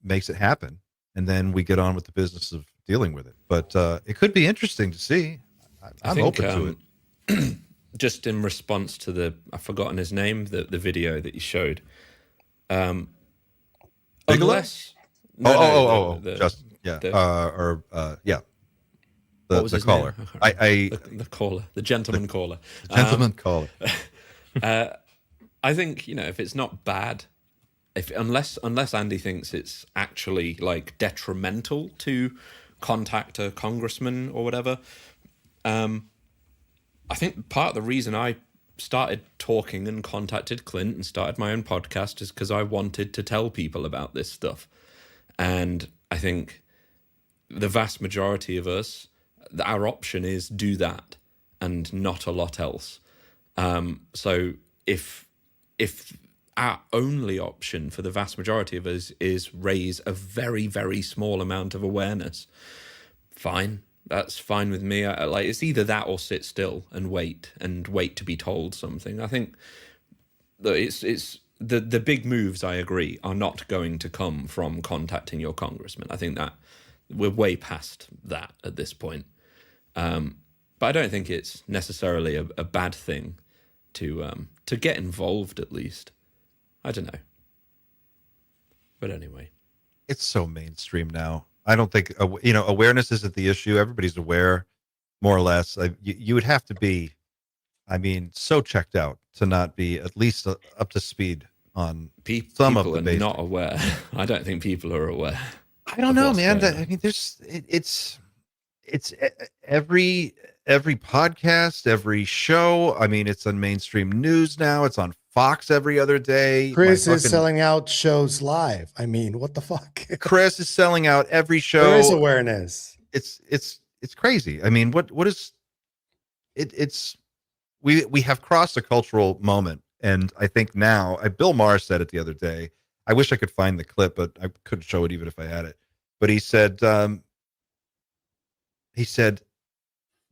makes it happen. And then we get on with the business of dealing with it. But it could be interesting to see. I'm open to it. Just in response to I've forgotten his name, the video that you showed. Bigelow? Unless, just yeah, what was the his caller. name? The caller, the gentleman caller. Gentleman caller. I think, if it's not bad, unless Andy thinks it's actually, like, detrimental to contact a congressman or whatever, I think part of the reason I started talking and contacted Clint and started my own podcast is because I wanted to tell people about this stuff. And I think the vast majority of us, our option is do that and not a lot else. So if our only option for the vast majority of us is raise a very, very small amount of awareness, fine. That's fine with me. Like, it's either that or sit still and wait to be told something. I think that it's the big moves, I agree, are not going to come from contacting your congressman. I think that we're way past that at this point. But I don't think it's necessarily a bad thing to get involved, at least. I don't know. But anyway. It's so mainstream now. I don't think, awareness isn't the issue. Everybody's aware, more or less. You would have to be, so checked out to not be at least up to speed on some of the people are not aware. I don't think people are aware. I don't know, man. It's every podcast, every show. It's on mainstream news now. It's on Fox every other day. Chris is selling out shows live. What the fuck? Chris is selling out every show. There is awareness. It's crazy. What is it? We have crossed a cultural moment, and I think now, Bill Maher said it the other day. I wish I could find the clip, but I couldn't show it even if I had it. but he said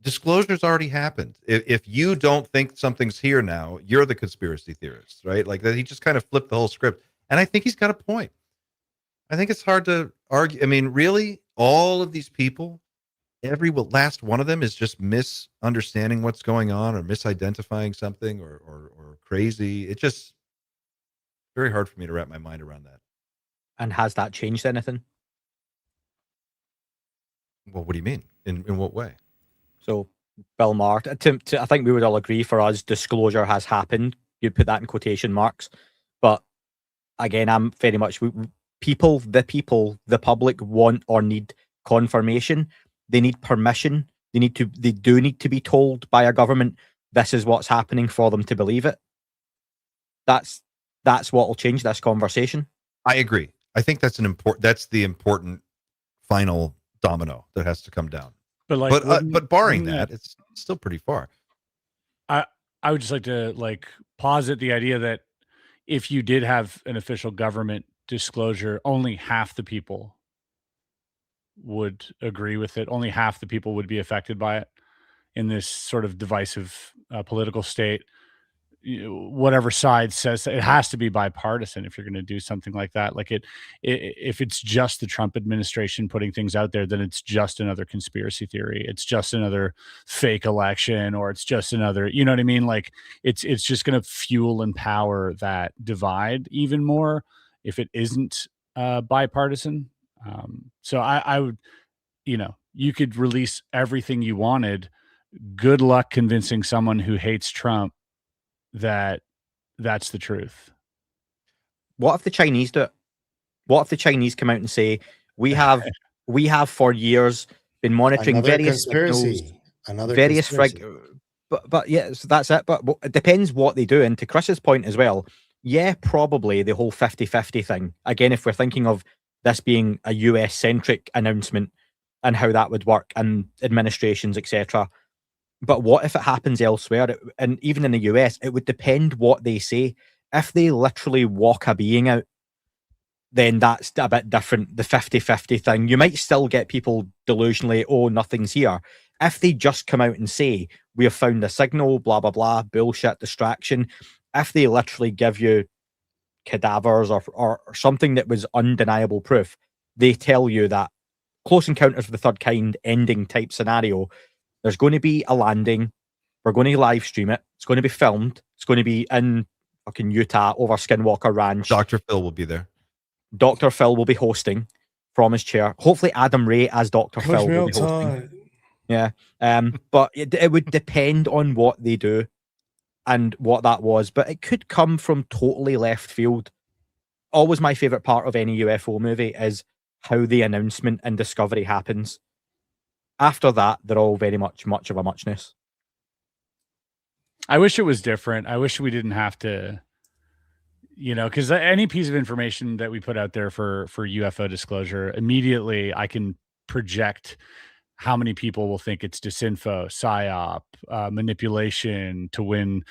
disclosure's already happened. If you don't think something's here now, you're the conspiracy theorist, right? Like that. He just kind of flipped the whole script, and I think he's got a point. I think it's hard to argue. I mean, really, all of these people, every last one of them is just misunderstanding what's going on or misidentifying something or crazy. It's just very hard for me to wrap my mind around that. And has that changed anything? Well, what do you mean? In what way? So, Bill Maher, I think we would all agree, for us, disclosure has happened. You'd put that in quotation marks. But again, I'm very much, the public want or need confirmation. They need permission. They do need to be told by a government this is what's happening for them to believe it. That's what will change this conversation. I agree. I think that's the important final domino that has to come down. But barring that, it's still pretty far. I would just like to posit the idea that if you did have an official government disclosure, only half the people would agree with it. Only half the people would be affected by it in this sort of divisive political state. Whatever side says, it has to be bipartisan if you're going to do something like that. If it's just the Trump administration putting things out there, then it's just another conspiracy theory. It's just another fake election, or it's just another, you know what I mean? It's just going to fuel and power that divide even more if it isn't bipartisan. So I would, you could release everything you wanted. Good luck convincing someone who hates Trump that that's the truth. What if the Chinese do it? What if the Chinese come out and say, we have for years been monitoring Another various conspiracy. signals, Another various conspiracy. but yeah, so that's it. But it depends what they do. And to Chris's point as well, yeah, probably the whole 50-50 thing. Again, if we're thinking of this being a US-centric announcement and how that would work and administrations, etc. But what if it happens elsewhere? And even in the US, it would depend what they say. If they literally walk a being out, then that's a bit different. The 50-50 thing, you might still get people delusionally, oh, nothing's here. If they just come out and say, we have found a signal, blah, blah, blah, bullshit, distraction. If they literally give you cadavers or something that was undeniable proof, they tell you that Close Encounters of the Third Kind ending type scenario, there's going to be a landing. We're going to live stream it. It's going to be filmed. It's going to be in fucking Utah over Skinwalker Ranch. Dr. Phil will be there. Dr. Phil will be hosting from his chair. Hopefully Adam Ray as Dr. Phil will be hosting. Yeah. But it would depend on what they do and what that was. But it could come from totally left field. Always my favorite part of any UFO movie is how the announcement and discovery happens. After that, they're all very much of a muchness. I wish it was different. I wish we didn't have to, because any piece of information that we put out there for UFO disclosure, immediately I can project how many people will think it's disinfo, psyop, manipulation to win,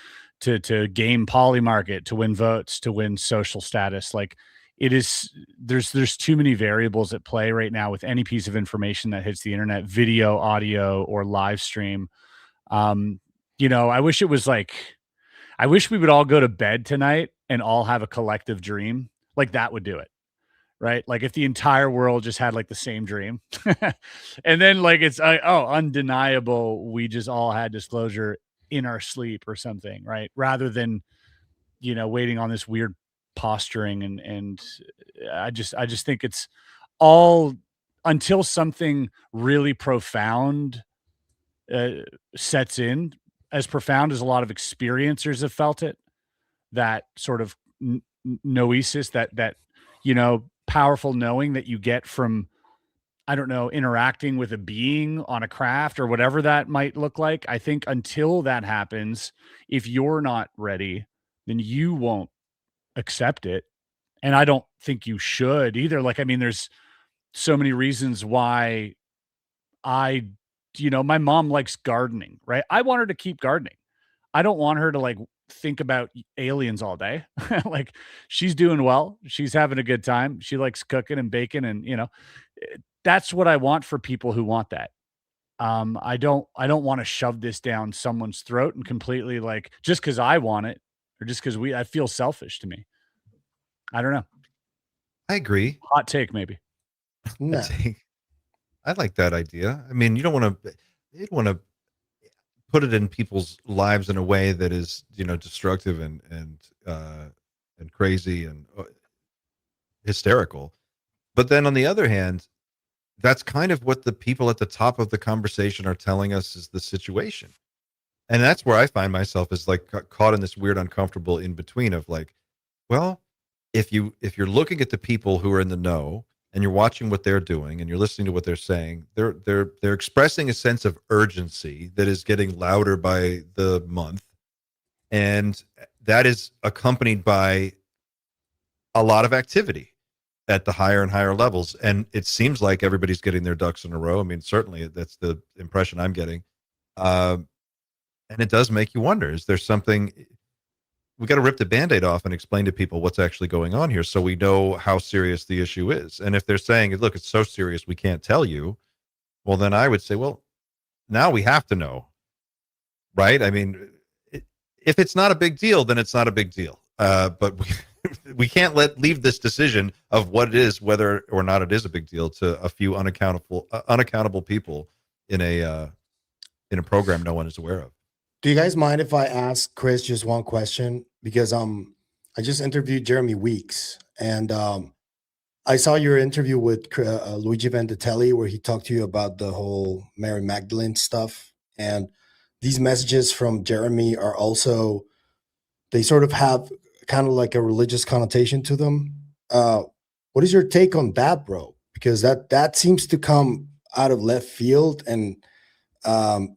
to game polymarket, to win votes, to win social status. It is, there's too many variables at play right now with any piece of information that hits the internet, video, audio, or live stream. I wish it was I wish we would all go to bed tonight and all have a collective dream. That would do it, right? If the entire world just had the same dream, and then it's undeniable, we just all had disclosure in our sleep or something, right? Rather than waiting on this weird posturing and I just think it's all until something really profound sets in, as profound as a lot of experiencers have felt it, that sort of noesis, that powerful knowing that you get from, I don't know, interacting with a being on a craft or whatever that might look like. I think until that happens, if you're not ready, then you won't accept it. And I don't think you should either. There's so many reasons why my mom likes gardening, right? I want her to keep gardening. I don't want her to think about aliens all day. She's doing well. She's having a good time. She likes cooking and baking and, that's what I want for people who want that. I don't want to shove this down someone's throat and completely like just because I want it or just because I feel selfish to me. I don't know. I agree. Hot take, maybe. No. I like that idea. I mean, you don't want to put it in people's lives in a way that is, destructive and crazy and hysterical. But then on the other hand, that's kind of what the people at the top of the conversation are telling us is the situation. And that's where I find myself is like caught in this weird, uncomfortable in between of like, well, if you're looking at the people who are in the know and you're watching what they're doing and you're listening to what they're saying, they're expressing a sense of urgency that is getting louder by the month. And that is accompanied by a lot of activity at the higher and higher levels. And it seems like everybody's getting their ducks in a row. I mean, certainly that's the impression I'm getting. And it does make you wonder, is there something, we got to rip the Band-Aid off and explain to people what's actually going on here so we know how serious the issue is. And if they're saying, look, it's so serious, we can't tell you. Well, then I would say, well, now we have to know, right? I mean, if it's not a big deal, then it's not a big deal. But we can't leave this decision of what it is, whether or not it is a big deal, to a few unaccountable people in a program no one is aware of. Do you guys mind if I ask Chris just one question? Because I just interviewed Jeremy Weeks, and I saw your interview with Luigi Venditelli where he talked to you about the whole Mary Magdalene stuff. And these messages from Jeremy are also, they sort of have kind of like a religious connotation to them. What is your take on that, bro? Because that seems to come out of left field, and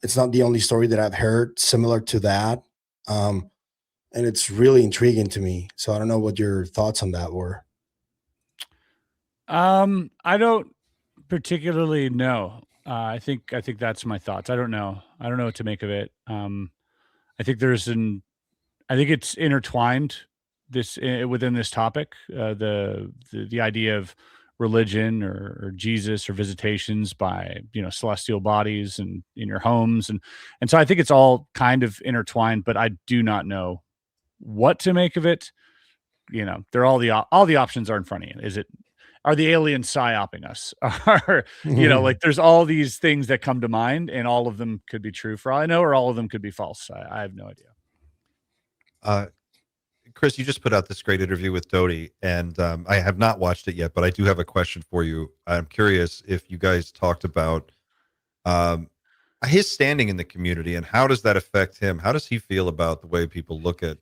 it's not the only story that I've heard similar to that. And it's really intriguing to me. So I don't know what your thoughts on that were. I don't particularly know. I think that's my thoughts. I don't know what to make of it. I think I think it's intertwined within this topic, the idea of religion or Jesus or visitations by celestial bodies and in your homes, and so I think it's all kind of intertwined. But I do not know what to make of it. They're all the options are in front of you. Are the aliens psyoping us? Like there's all these things that come to mind, and all of them could be true for all I know, or all of them could be false. I have no idea. Chris, you just put out this great interview with Doty, and I have not watched it yet, but I do have a question for you. I'm curious if you guys talked about his standing in the community and how does that affect him? How does he feel about the way people look at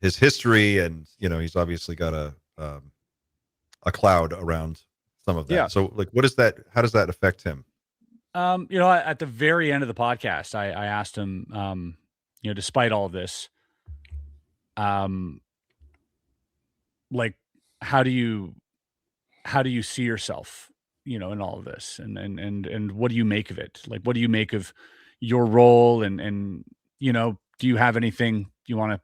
his history? And he's obviously got a cloud around some of that. Yeah. So, like, what is that? How does that affect him? At the very end of the podcast, I asked him, despite all of this, like, how do you see yourself, in all of this, and what do you make of it? Like, what do you make of your role? And do you have anything you want to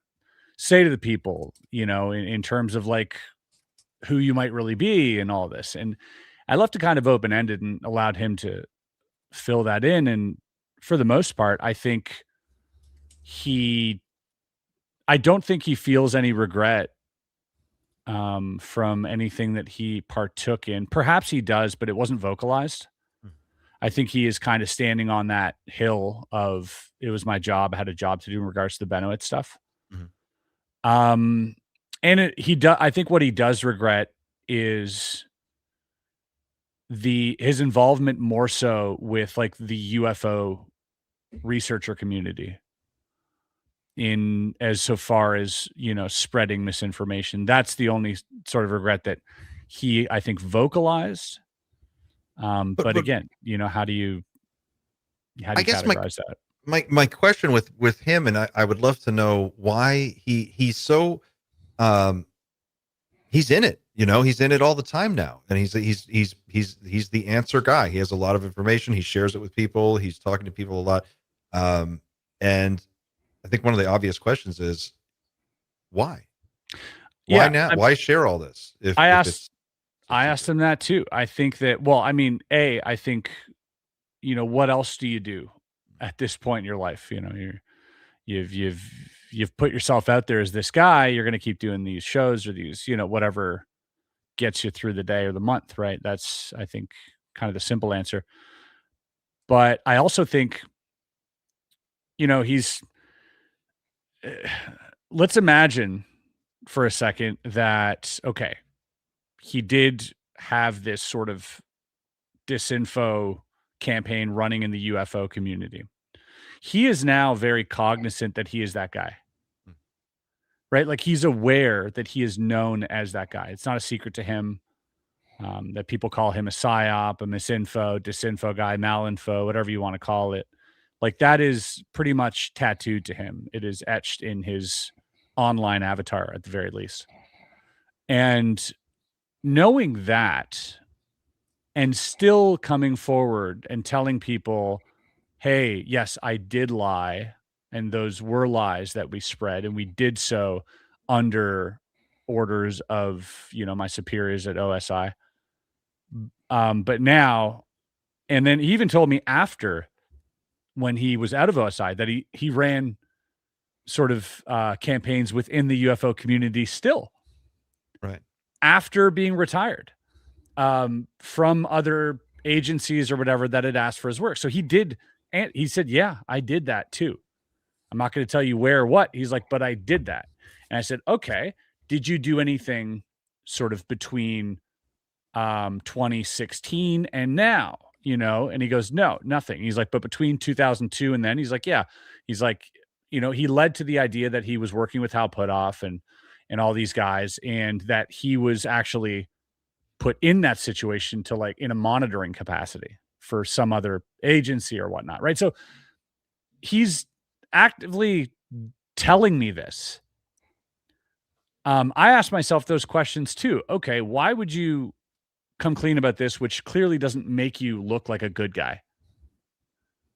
say to the people, in terms of like who you might really be and all this? And I left it kind of open-ended and allowed him to fill that in. And for the most part, I think I don't think he feels any regret from anything that he partook in. Perhaps he does, but it wasn't vocalized. I think he is kind of standing on that hill of, it was my job. I had a job to do in regards to the Benoit stuff. Mm-hmm. I think what he does regret is his involvement more so with like the UFO researcher community so far as, spreading misinformation. That's the only sort of regret that he, I think, vocalized. But again, how do you categorize that? My question with him, and I would love to know why he's so he's in it. He's in it all the time now, and he's the answer guy. He has a lot of information. He shares it with people. He's talking to people a lot, and I think one of the obvious questions is why? Why now? Why share all this? I I asked him that too. I think that, well, I mean, I think, what else do you do at this point in your life? You've put yourself out there as this guy. You're going to keep doing these shows or these, whatever gets you through the day or the month, right? That's, I think, kind of the simple answer. But I also think, let's imagine for a second that, okay, he did have this sort of disinfo campaign running in the UFO community. He is now very cognizant that he is that guy, right? Like, he's aware that he is known as that guy. It's not a secret to him that people call him a psyop, a misinfo, disinfo guy, malinfo, whatever you want to call it. Like, that is pretty much tattooed to him. It is etched in his online avatar at the very least. And knowing that, and still coming forward and telling people, hey, yes, I did lie, and those were lies that we spread, and we did so under orders of, my superiors at OSI. But now, and then he even told me after, when he was out of OSI, that he ran sort of campaigns within the UFO community still. Right. After being retired from other agencies or whatever that had asked for his work. So he did, and he said, yeah, I did that too. I'm not going to tell you where or what. He's like, but I did that. And I said, okay, did you do anything sort of between 2016 and now, and he goes, no, nothing. He's like, but between 2002 and then, he's like, yeah. He's like, he led to the idea that he was working with Hal Puthoff and all these guys, and that he was actually put in that situation to, like, in a monitoring capacity for some other agency or whatnot. Right. So he's actively telling me this. I asked myself those questions too. Okay, why would you come clean about this, which clearly doesn't make you look like a good guy?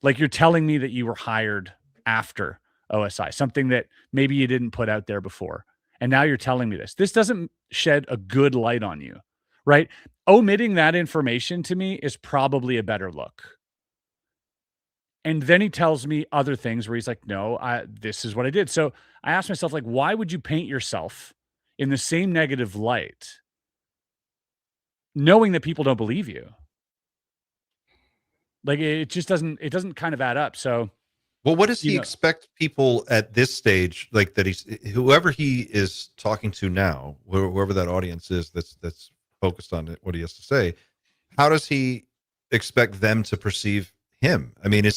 Like, you're telling me that you were hired after OSI, something that maybe you didn't put out there before. And now you're telling me this. This doesn't shed a good light on you, right? Omitting that information to me is probably a better look. And then he tells me other things where he's like, no, this is what I did. So I asked myself, like, why would you paint yourself in the same negative light, knowing that people don't believe you? Like, it doesn't kind of add up. So, well, what does he expect people at this stage, like, that whoever he is talking to now, whoever that audience is that's focused on it, what he has to say, how does he expect them to perceive him? I mean,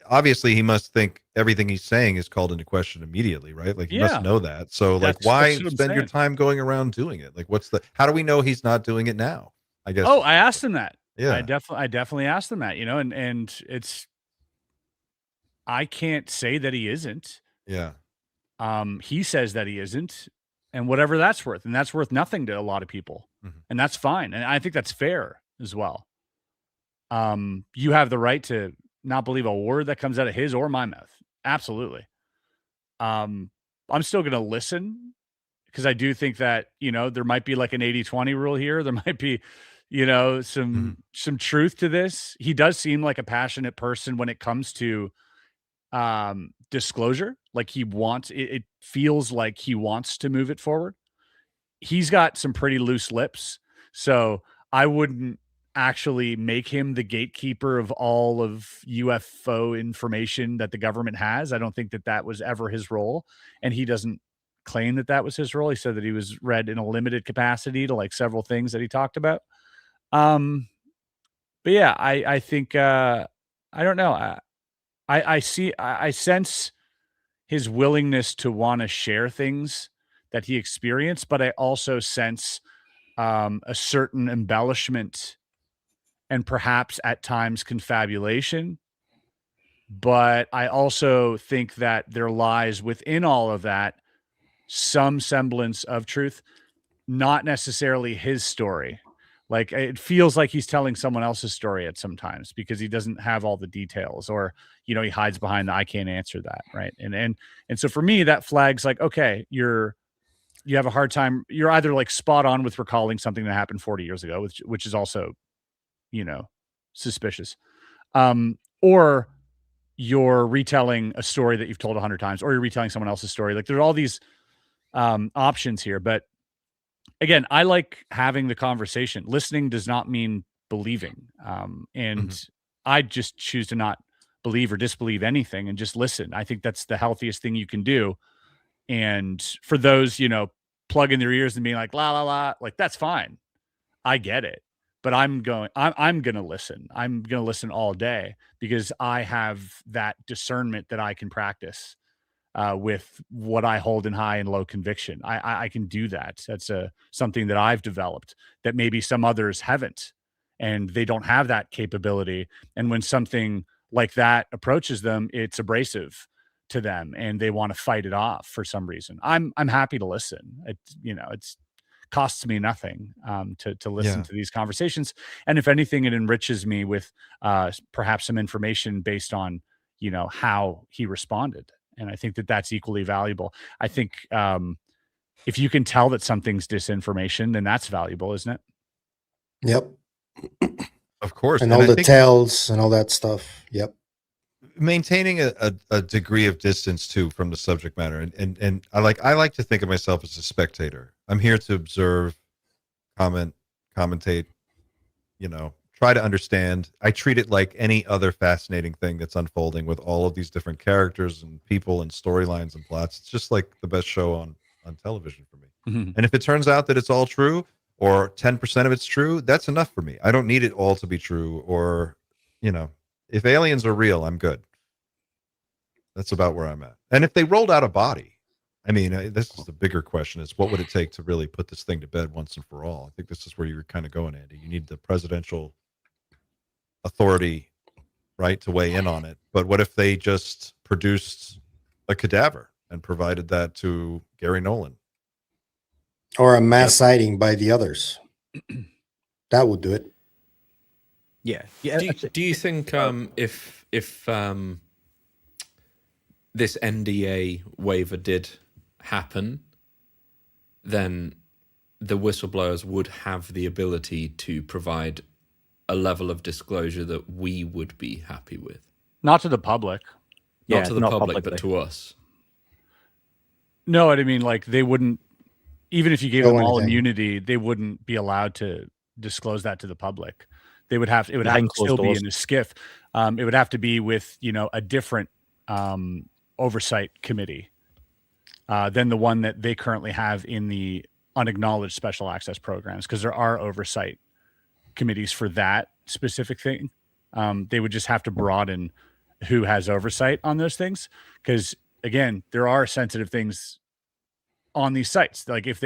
obviously he must think everything he's saying is called into question immediately, right? Like, he must know that. So, like, why spend your time going around doing it? Like, how do we know he's not doing it now? I guess. Oh, I asked him that. Yeah, I definitely asked him that, and it's, I can't say that he isn't. Yeah. He says that he isn't, and whatever that's worth, and that's worth nothing to a lot of people. Mm-hmm. And that's fine. And I think that's fair as well. You have the right to not believe a word that comes out of his or my mouth. Absolutely. I'm still going to listen, because I do think that, there might be like an 80-20 rule here. There might be, some truth to this. He does seem like a passionate person when it comes to disclosure. Like, it feels like he wants to move it forward. He's got some pretty loose lips. So I wouldn't actually make him the gatekeeper of all of UFO information that the government has. I don't think that was ever his role. And he doesn't claim that was his role. He said that he was read in a limited capacity to, like, several things that he talked about. But yeah, I think, I don't know. I sense his willingness to want to share things that he experienced, but I also sense a certain embellishment and perhaps at times confabulation. But I also think that there lies within all of that some semblance of truth, not necessarily his story. Like, it feels like he's telling someone else's story at sometimes, because he doesn't have all the details, or, he hides behind the, I can't answer that. Right. And so for me, that flags like, okay, you're have a hard time. You're either like spot on with recalling something that happened 40 years ago, which is also, suspicious. Or you're retelling a story that you've told 100 times, or you're retelling someone else's story. Like there are all these options here. But again, I like having the conversation. Listening does not mean believing. And I just choose to not believe or disbelieve anything and just listen. I think that's the healthiest thing you can do. And for ththose, plugging their ears and being like, la, la, la, like, that's fine. I get it. But I'm going to listen. I'm going to listen all day because I have that discernment that I can practice with what I hold in high and low conviction. I can do that. That's something that I've developed that maybe some others haven't, and they don't have that capability. And when something like that approaches them, it's abrasive to them and they want to fight it off for some reason. I'm happy to listen. It's costs me nothing to listen to these conversations. And if anything, it enriches me with perhaps some information based on, how he responded. And I think that that's equally valuable. I think if you can tell that something's disinformation, then that's valuable, isn't it? Yep. Of course. And all the tales and all that stuff. Yep. Maintaining a degree of distance too from the subject matter. And I like to think of myself as a spectator. I'm here to observe, commentate, try to understand. I treat it like any other fascinating thing that's unfolding with all of these different characters and people and storylines and plots. It's just like the best show on television for me. Mm-hmm. And if it turns out that it's all true or 10% of it's true, that's enough for me. I don't need it all to be true, or, if aliens are real, I'm good. That's about where I'm at. And if they rolled out a body, this is the bigger question, is what would it take to really put this thing to bed once and for all? I think this is where you're kind of going, Andy. You need the presidential authority, right, to weigh in on it. But what if they just produced a cadaver and provided that to Gary Nolan? Or a mass sighting by the others. That would do it. Yeah. Do you think if this NDA waiver did happen, then the whistleblowers would have the ability to provide a level of disclosure that we would be happy with? Not to the public. Not to the public, publicly. but to us. No, I mean, like, they wouldn't, even if you gave No them all anything. immunity, they wouldn't be allowed to disclose that to the public. It would have to Behind still closed be doors. in a skiff. It would have to be with, a different oversight committee than the one that they currently have in the unacknowledged special access programs, because there are oversight committees for that specific thing. They would just have to broaden who has oversight on those things, because again, there are sensitive things on these sites. Like if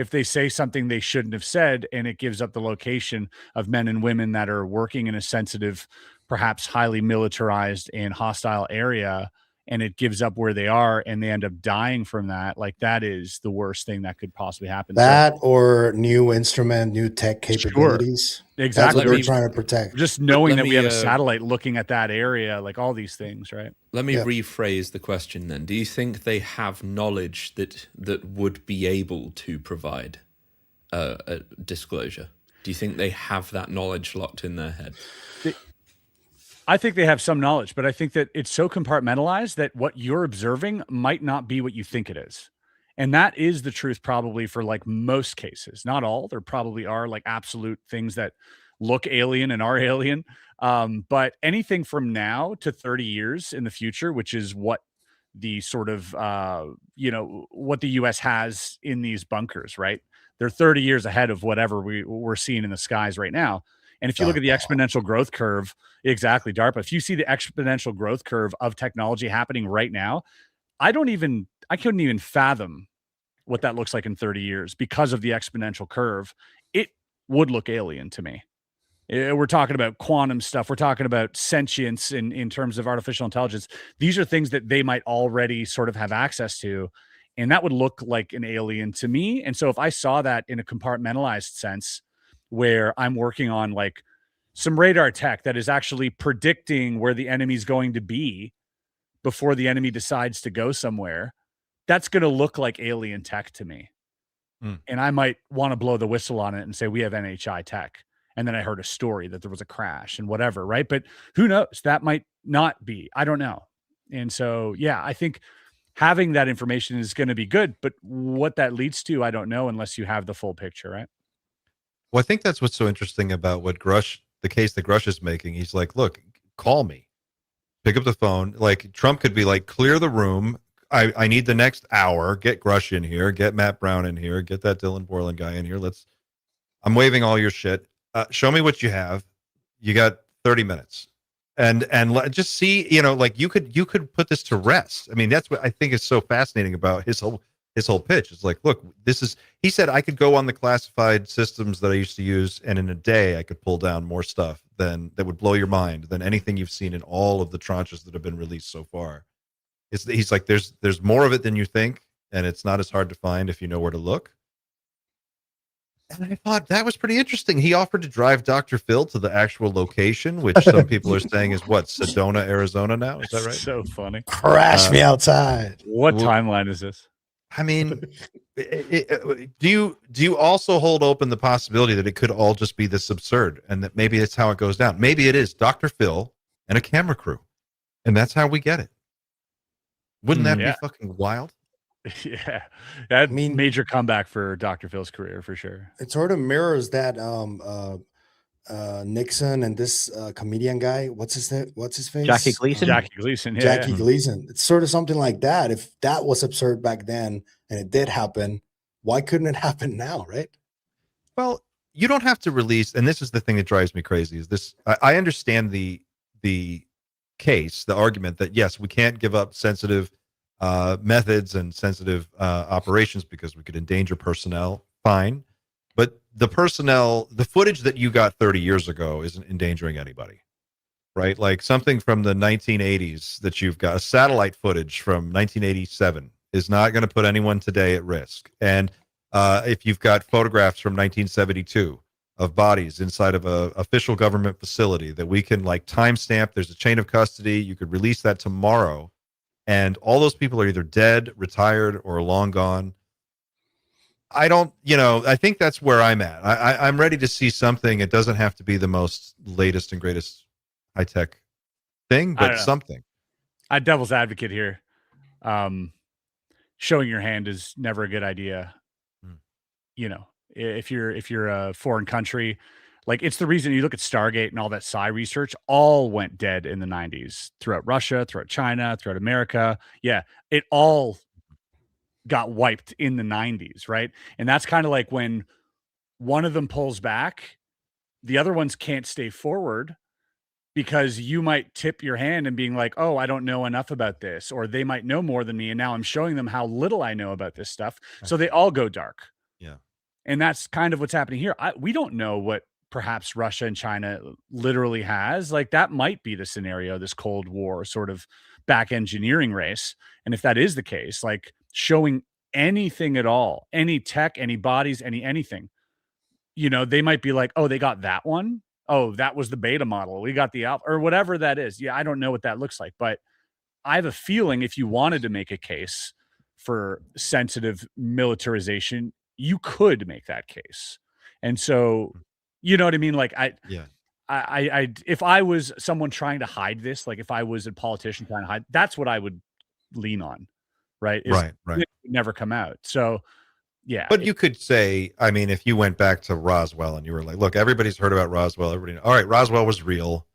they say something they shouldn't have said, and it gives up the location of men and women that are working in a sensitive, perhaps highly militarized and hostile area, and it gives up where they are and they end up dying from that, like, that is the worst thing that could possibly happen. That or new instrument, new tech capabilities. Exactly. That's what Let they're me- trying to protect. Just knowing Let that me, we have a satellite looking at that area, like all these things, right? Let me Yeah. rephrase the question then. Do you think they have knowledge that would be able to provide a disclosure? Do you think they have that knowledge locked in their head? I think they have some knowledge, but I think that it's so compartmentalized that what you're observing might not be what you think it is. And that is the truth probably for like most cases, not all. There probably are like absolute things that look alien and are alien. But anything from now to 30 years in the future, which is what the sort of, what the US has in these bunkers, right? They're 30 years ahead of whatever we're seeing in the skies right now. And if you look at the exponential growth curve, exactly, DARPA, if you see the exponential growth curve of technology happening right now, I couldn't even fathom what that looks like in 30 years because of the exponential curve. It would look alien to me. We're talking about quantum stuff. We're talking about sentience in terms of artificial intelligence. These are things that they might already sort of have access to. And that would look like an alien to me. And so if I saw that in a compartmentalized sense, where I'm working on like some radar tech that is actually predicting where the enemy's going to be before the enemy decides to go somewhere, that's going to look like alien tech to me. And I might want to blow the whistle on it and say, we have NHI tech. And then I heard a story that there was a crash and whatever, right? But who knows? That might not be. I don't know. And so, yeah, I think having that information is going to be good. But what that leads to, I don't know unless you have the full picture, right? Well, I think that's what's so interesting about what Grusch, the case that Grusch is making. He's like, look, call me. Pick up the phone. Like, Trump could be like, clear the room. I need the next hour. Get Grusch in here. Get Matt Brown in here. Get that Dylan Borland guy in here. I'm waiving all your shit. Show me what you have. You got 30 minutes, and just see. Like you could put this to rest. I mean, that's what I think is so fascinating about his whole pitch. It's like, look, he said I could go on the classified systems that I used to use, and in a day I could pull down more stuff that would blow your mind than anything you've seen in all of the tranches that have been released so far. He's like, there's more of it than you think, and it's not as hard to find if you know where to look. And I thought that was pretty interesting. He offered to drive Dr. Phil to the actual location, which some people are saying is what, Sedona, Arizona now? Is that right? So funny. Crash me outside. What timeline is this? I mean, do you also hold open the possibility that it could all just be this absurd, and that maybe it's how it goes down? Maybe it is Dr. Phil and a camera crew, and that's how we get it. Wouldn't that be fucking wild? Yeah, that major comeback for Dr. Phil's career for sure. It sort of mirrors that Nixon and this comedian guy. What's his face? Jackie Gleason. Jackie Gleason. Yeah, Jackie Gleason. It's sort of something like that. If that was absurd back then and it did happen, why couldn't it happen now, right? Well, you don't have to release, and this is the thing that drives me crazy. Is this? I understand the case, the argument that yes, we can't give up sensitive methods and sensitive operations because we could endanger personnel. Fine. But the footage that you got 30 years ago isn't endangering anybody, right? Like something from the 1980s that you've got, satellite footage from 1987 is not going to put anyone today at risk. And if you've got photographs from 1972 of bodies inside of a official government facility that we can like timestamp, there's a chain of custody, you could release that tomorrow. And all those people are either dead, retired, or long gone. I think that's where I'm at. I'm ready to see something. It doesn't have to be the most latest and greatest high-tech thing, but something. I'm devil's advocate here. Showing your hand is never a good idea. If you're a foreign country, like it's the reason you look at Stargate and all that psi research all went dead in the 90s throughout Russia, throughout China, throughout America. Yeah, it all got wiped in the 90s, right? And that's kind of like when one of them pulls back, the other ones can't stay forward because you might tip your hand and being like, oh, I don't know enough about this, or they might know more than me, and now I'm showing them how little I know about this stuff. So they all go dark. Yeah. And that's kind of what's happening here. We don't know what perhaps Russia and China literally has. Like that might be the scenario, this Cold War sort of back engineering race. And if that is the case, like showing anything at all, any tech, any bodies, anything, they might be like, oh, they got that one. Oh, that was the beta model. We got the alpha or whatever that is. Yeah, I don't know what that looks like, but I have a feeling if you wanted to make a case for sensitive militarization, you could make that case. And so, you know what I mean? Like I if I was someone trying to hide this, like if I was a politician trying to hide, that's what I would lean on. Right. Right. It would never come out. So yeah. But you could say, I mean, if you went back to Roswell and you were like, look, everybody's heard about Roswell. All right, Roswell was real.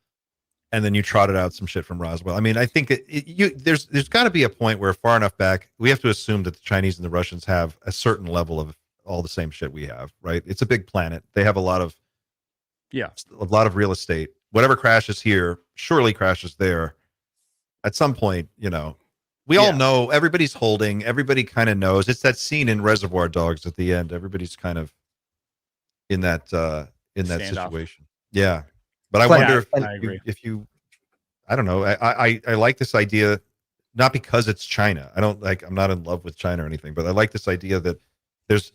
And then you trotted out some shit from Roswell. I mean, I think there's got to be a point where far enough back, we have to assume that the Chinese and the Russians have a certain level of all the same shit we have, right? It's a big planet. They have a lot of real estate. Whatever crashes here surely crashes there. At some point, we all know, everybody's holding, everybody kind of knows. It's that scene in Reservoir Dogs at the end. Everybody's kind of in that situation. Yeah. But I wonder if you I don't know. I like this idea, not because it's China. I'm not in love with China or anything, but I like this idea that there's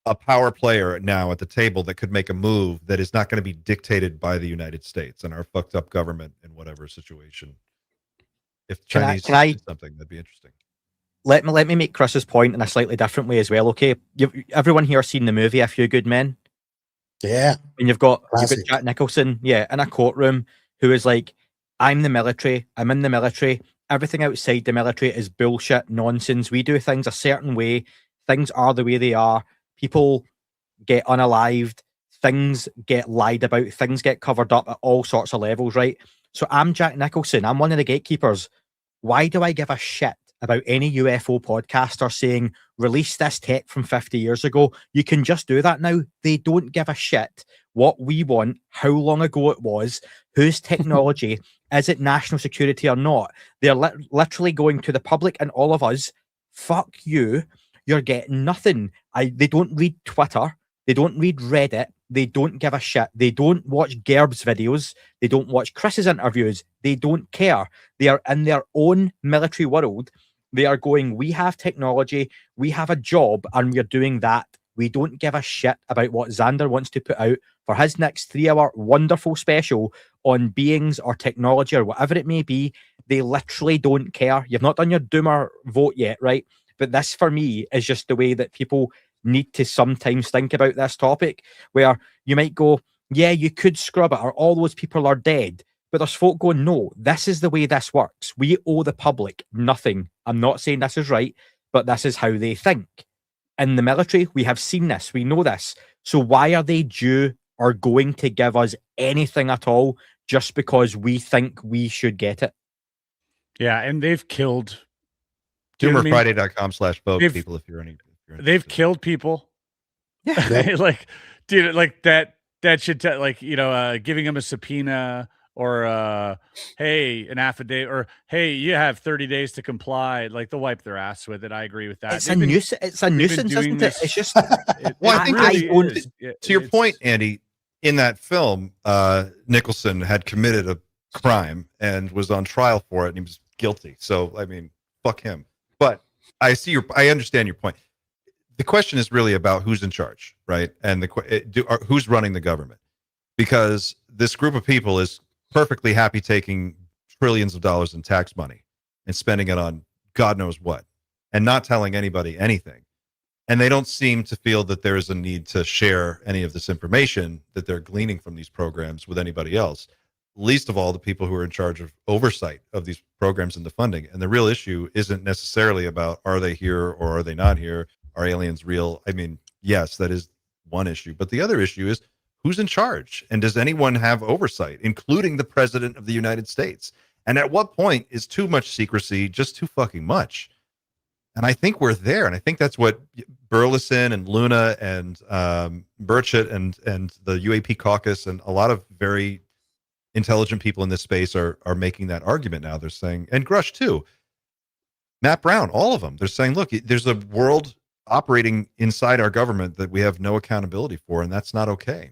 a power player now at the table that could make a move that is not going to be dictated by the United States and our fucked up government in whatever situation. If Chinese did something, that'd be interesting. let me make Chris's point in a slightly different way as well. Okay, everyone here seen the movie A Few Good Men, Yeah. and you've got Classic. Jack Nicholson, yeah, in a courtroom, who is like, I'm the military, I'm in the military. Everything outside the military is bullshit, nonsense. We do things a certain way. Things are the way they are. People get unalived. Things get lied about. Things get covered up at all sorts of levels, right? So I'm Jack Nicholson. I'm one of the gatekeepers. Why do I give a shit about any UFO podcaster saying, release this tech from 50 years ago? You can just do that now. They don't give a shit what we want, how long ago it was, whose technology, is it national security or not? They're literally going to the public and all of us, fuck you, you're getting nothing. They don't read Twitter. They don't read Reddit. They don't give a shit. They don't watch Gerb's videos. They don't watch Chris's interviews. They don't care. They are in their own military world. They are going, we have technology, we have a job, and we're doing that. We don't give a shit about what Xander wants to put out for his next 3-hour wonderful special on beings or technology or whatever it may be. They literally don't care. You've not done your doomer vote yet, right? But this, for me, is just the way that people need to sometimes think about this topic, where you might go, yeah, you could scrub it, or all those people are dead. But there's folk going, no, this is the way this works. We owe the public nothing. I'm not saying this is right, but this is how they think. In the military, we have seen this. We know this. So why are they due or going to give us anything at all just because we think we should get it? Yeah, and they've killed... DoomerFriday.com/vote, people, if you're any... They've killed people. Yeah. Like, dude, like that should giving them a subpoena or hey, an affidavit, or hey, you have 30 days to comply. Like, they'll wipe their ass with it. I agree with that. It's a nuisance, isn't it? It's just well, I think really to your point, Andy, in that film, Nicholson had committed a crime and was on trial for it, and he was guilty. So, I mean, fuck him. But I understand your point. The question is really about who's in charge, right? And who's running the government? Because this group of people is perfectly happy taking trillions of dollars in tax money and spending it on God knows what, and not telling anybody anything. And they don't seem to feel that there is a need to share any of this information that they're gleaning from these programs with anybody else. Least of all, the people who are in charge of oversight of these programs and the funding. And the real issue isn't necessarily about, are they here or are they not here? Are aliens real? I mean, yes, that is one issue. But the other issue is, who's in charge? And does anyone have oversight, including the president of the United States? And at what point is too much secrecy just too fucking much? And I think we're there. And I think that's what Burleson and Luna and Burchett and the UAP caucus and a lot of very intelligent people in this space are making that argument now. They're saying, and Grusch too, Matt Brown, all of them, they're saying, look, there's a world operating inside our government that we have no accountability for, and that's not okay.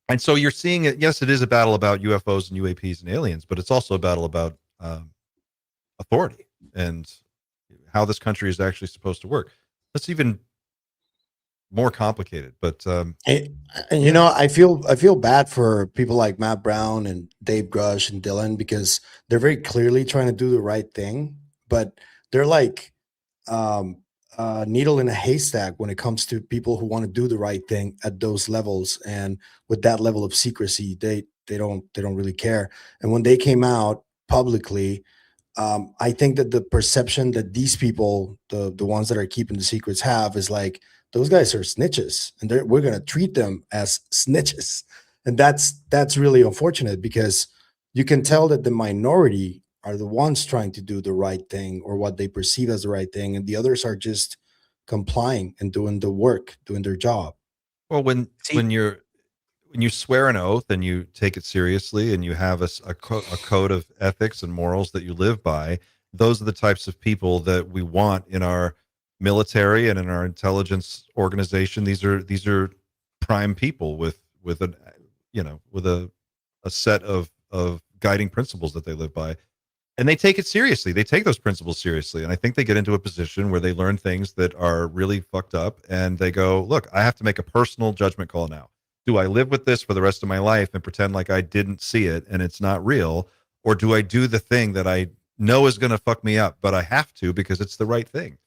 And so you're seeing it. Yes, it is a battle about UFOs and UAPs and aliens, but it's also a battle about authority and how this country is actually supposed to work. That's even more complicated. But you know, I feel bad for people like Matt Brown and Dave Grusch and Dylan, because they're very clearly trying to do the right thing, but they're like needle in a haystack when it comes to people who want to do the right thing at those levels, and with that level of secrecy, they don't really care. And when they came out publicly, I think that the perception that these people, the ones that are keeping the secrets, have is like, those guys are snitches, and we're going to treat them as snitches. And that's really unfortunate, because you can tell that the minority are the ones trying to do the right thing, or what they perceive as the right thing, and the others are just complying and doing the work, doing their job. Well, when you swear an oath and you take it seriously, and you have a code of ethics and morals that you live by, those are the types of people that we want in our military and in our intelligence organization. These are prime people with a set of guiding principles that they live by, and they take it seriously. They take those principles seriously, and I think they get into a position where they learn things that are really fucked up, and they go, look, I have to make a personal judgment call now. Do I live with this for the rest of my life and pretend like I didn't see it and it's not real, or do I do the thing that I know is going to fuck me up, but I have to because it's the right thing.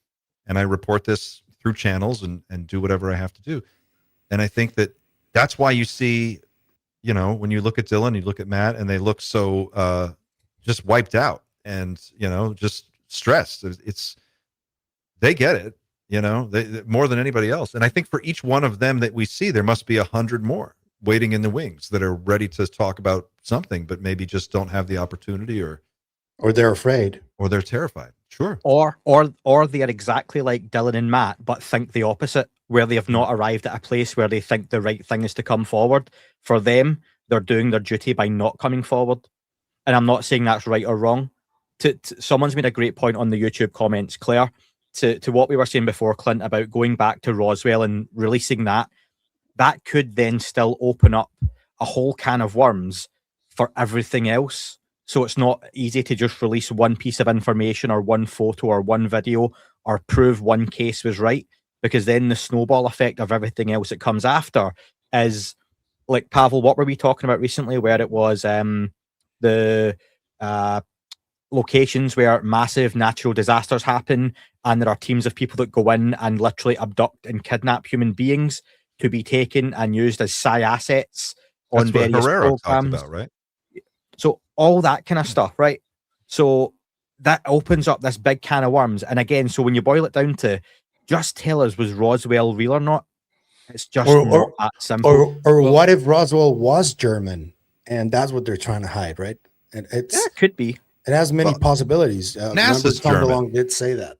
And I report this through channels and do whatever I have to do. And I think that's why you see, you know, when you look at Dylan, you look at Matt, and they look so just wiped out and, you know, just stressed. They get it, you know, they more than anybody else. And I think for each one of them that we see, there must be 100 more waiting in the wings that are ready to talk about something, but maybe just don't have the opportunity, or they're afraid, or they're terrified. Sure. Or they are exactly like Dylan and Matt, but think the opposite, where they have not arrived at a place where they think the right thing is to come forward. For them, they're doing their duty by not coming forward. And I'm not saying that's right or wrong. Someone's made a great point on the YouTube comments, Claire, to what we were saying before, Clint, about going back to Roswell and releasing that could then still open up a whole can of worms for everything else. So it's not easy to just release one piece of information or one photo or one video or prove one case was right, because then the snowball effect of everything else that comes after is, like, Pavel, what were we talking about recently, where it was the locations where massive natural disasters happen and there are teams of people that go in and literally abduct and kidnap human beings to be taken and used as psi assets on That's what various Herrera talked programs. about, right? So all that kind of stuff, right? So that opens up this big can of worms. And again, so when you boil it down to just tell us, was Roswell real or not? It's just not that simple. Or what if Roswell was German and that's what they're trying to hide, right? And it could be. It has many possibilities. NASA's Tom German. DeLonge did say that.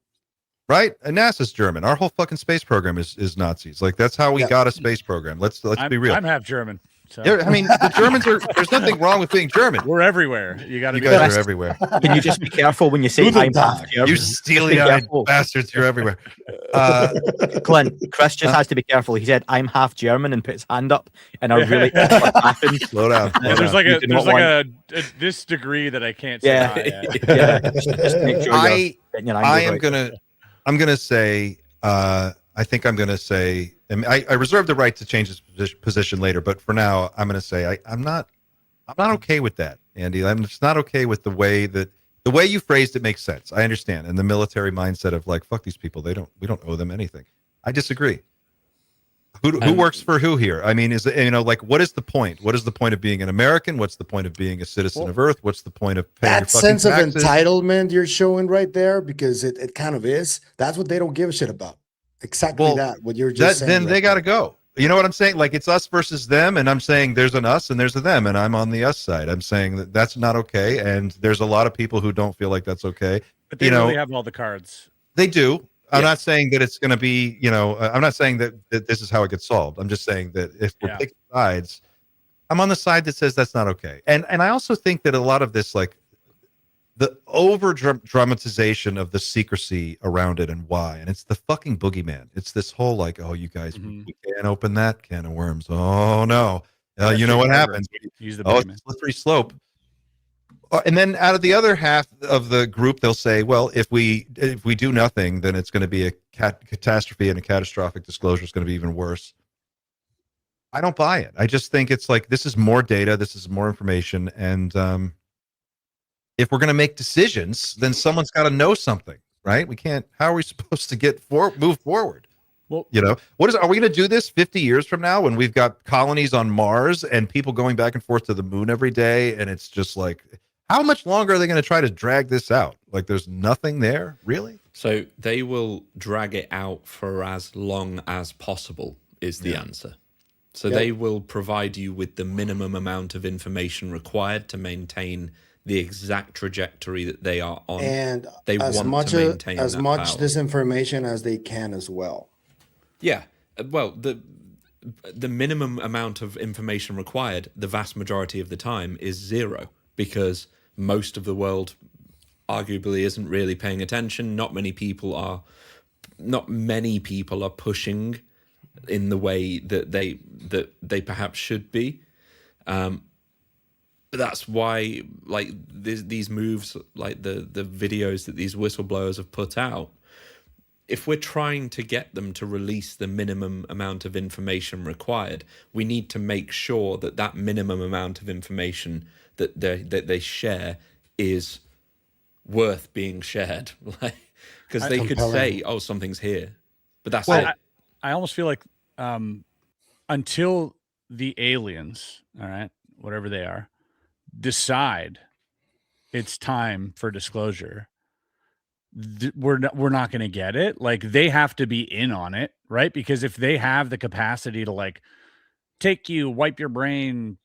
Right? And NASA's German. Our whole fucking space program is Nazis. Like, that's how we got a space program. Let's be real. I'm half German. So. I mean, the Germans are. There's nothing wrong with being German. We're everywhere. You got to. You guys are everywhere. Can you just be careful when you say I'm half German? You steely-eyed bastards! You're everywhere. Clint, Chris just has to be careful. He said I'm half German and put his hand up, and I really laughing. Slow down. There's like a this degree that I can't say. Yeah. Just make sure I'm gonna say. I think I'm gonna say. I reserve the right to change this position later, but for now, I'm going to say I'm not okay with that, Andy. I'm just not okay with the way you phrased it makes sense. I understand, and the military mindset of like, fuck these people. We don't owe them anything. I disagree. Who works for who here? I mean, is it, you know, like, what is the point? What is the point of being an American? What's the point of being a citizen of Earth? What's the point of paying that your sense of taxes? entitlement you're showing right there? Because it kind of is. That's what they don't give a shit about. Exactly that. What you're just saying. Then they got to go. You know what I'm saying? Like, it's us versus them, and I'm saying there's an us and there's a them, and I'm on the us side. I'm saying that that's not okay, and there's a lot of people who don't feel like that's okay. But they really have all the cards. They do. I'm not saying that it's going to be, you know, I'm not saying that this is how it gets solved. I'm just saying that if we're picking sides, I'm on the side that says that's not okay. And I also think that a lot of this, like, the over dramatization of the secrecy around it and why, and it's the fucking boogeyman. It's this whole like, oh, you guys, we can't open that can of worms. Oh no, you know what happens? Use the it's a slippery slope. And then out of the other half of the group, they'll say, well, if we do nothing, then it's going to be a catastrophe, and a catastrophic disclosure is going to be even worse. I don't buy it. I just think it's like, this is more data, this is more information, and if we're going to make decisions, then someone's got to know something, right? We can't. How are we supposed to move forward? Well, you know, are we going to do this 50 years from now when we've got colonies on Mars and people going back and forth to the moon every day? And it's just like, how much longer are they going to try to drag this out? Like, there's nothing there, really? So they will drag it out for as long as possible is the answer. So they will provide you with the minimum amount of information required to maintain the exact trajectory that they are on, and they as want much to maintain as that much power. disinformation as they can as well. Yeah, well, the minimum amount of information required, the vast majority of the time, is zero, because most of the world arguably isn't really paying attention. Not many people are pushing in the way that they perhaps should be. That's why, like, these moves, like the videos that these whistleblowers have put out, if we're trying to get them to release the minimum amount of information required, we need to make sure that that minimum amount of information that they share is worth being shared. Like, because they could Compelling. say, "Oh, something's here," but that's Well, it. I almost feel like until the aliens, all right, whatever they are, decide it's time for disclosure, we're not going to get it. Like, they have to be in on it, right? Because if they have the capacity to like take you, wipe your brain,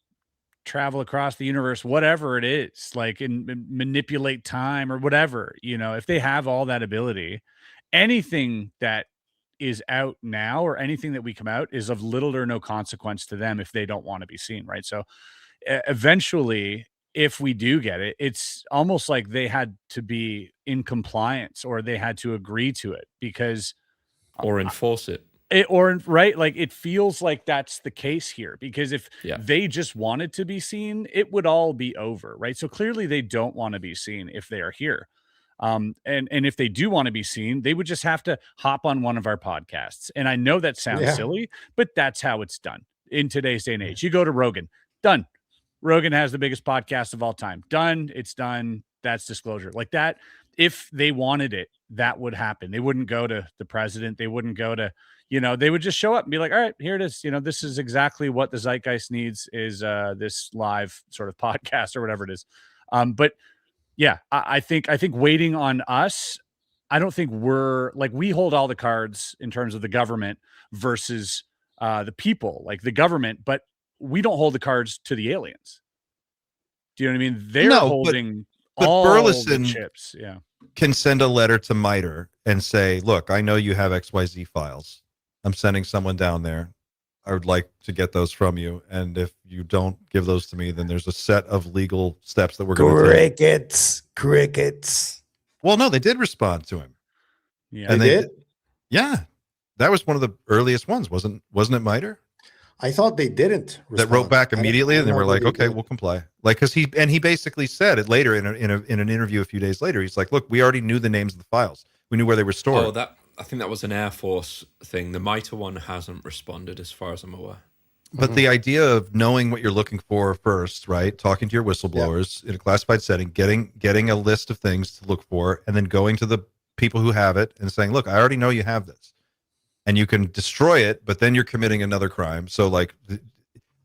travel across the universe, whatever it is, like, and manipulate time or whatever, if they have all that ability, anything that is out now or anything that we come out is of little or no consequence to them if they don't want to be seen, right? So eventually, if we do get it, it's almost like they had to be in compliance or they had to agree to it because Or enforce it. right, like it feels like that's the case here, because if Yeah. they just wanted to be seen, it would all be over, right? So clearly they don't want to be seen if they are here. And if they do want to be seen, they would just have to hop on one of our podcasts. And I know that sounds Yeah. silly, but that's how it's done in today's day and age. You go to Rogan, done. Rogan has the biggest podcast of all time. Done. It's done. That's disclosure. Like that. If they wanted it, that would happen. They wouldn't go to the president. They wouldn't go to, they would just show up and be like, all right, here it is. This is exactly what the zeitgeist needs, is this live sort of podcast or whatever it is. But yeah, I think waiting on us, I don't think we hold all the cards in terms of the government versus the people, like the government, but we don't hold the cards to the aliens. Do you know what I mean? They're holding but all Burleson the chips. Yeah. can send a letter to MITRE and say, look, I know you have XYZ files. I'm sending someone down there. I would like to get those from you. And if you don't give those to me, then there's a set of legal steps that we're going to take. Crickets. Well, no, they did respond to him. Yeah. And They did? Yeah. That was one of the earliest ones, wasn't it MITRE? I thought they didn't That wrote respond. back I don't- immediately, I and they don't were know like, if okay, did. we'll comply. Like, because he basically said it later in an interview a few days later. He's like, look, we already knew the names of the files. We knew where they were stored. Oh, I think that was an Air Force thing. The MITRE one hasn't responded, as far as I'm aware. But the idea of knowing what you're looking for first, right? Talking to your whistleblowers in a classified setting, getting a list of things to look for, and then going to the people who have it and saying, look, I already know you have this. And you can destroy it, but then you're committing another crime. So like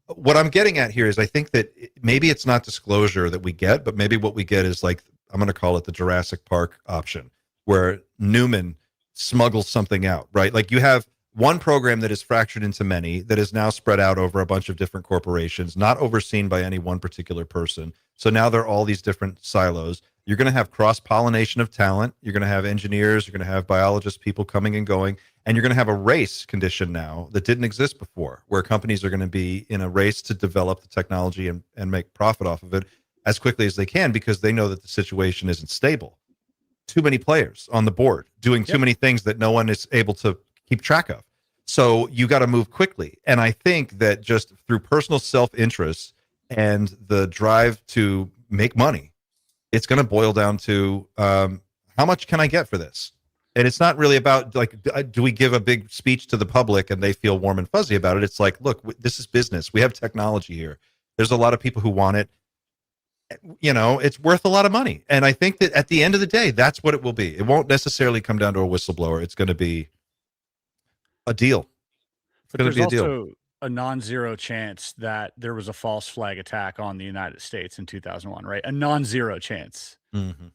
what I'm getting at here is I think that maybe it's not disclosure that we get, but maybe what we get is like, I'm going to call it the Jurassic Park option, where Newman smuggles something out, right? Like you have one program that is fractured into many, that is now spread out over a bunch of different corporations, not overseen by any one particular person. So now there are all these different silos. You're going to have cross-pollination of talent. You're going to have engineers. You're going to have biologists, people coming and going. And you're going to have a race condition now that didn't exist before, where companies are going to be in a race to develop the technology and make profit off of it as quickly as they can, because they know that the situation isn't stable. Too many players on the board doing too many things that no one is able to keep track of. So you got to move quickly. And I think that just through personal self-interest and the drive to make money, it's going to boil down to how much can I get for this? And it's not really about like, do we give a big speech to the public and they feel warm and fuzzy about it? It's like, look, this is business. We have technology here. There's a lot of people who want it. It's worth a lot of money. And I think that at the end of the day, that's what it will be. It won't necessarily come down to a whistleblower. It's going to be a deal. But there's also a non-zero chance that there was a false flag attack on the United States in 2001, right? A non-zero chance. Mm-hmm.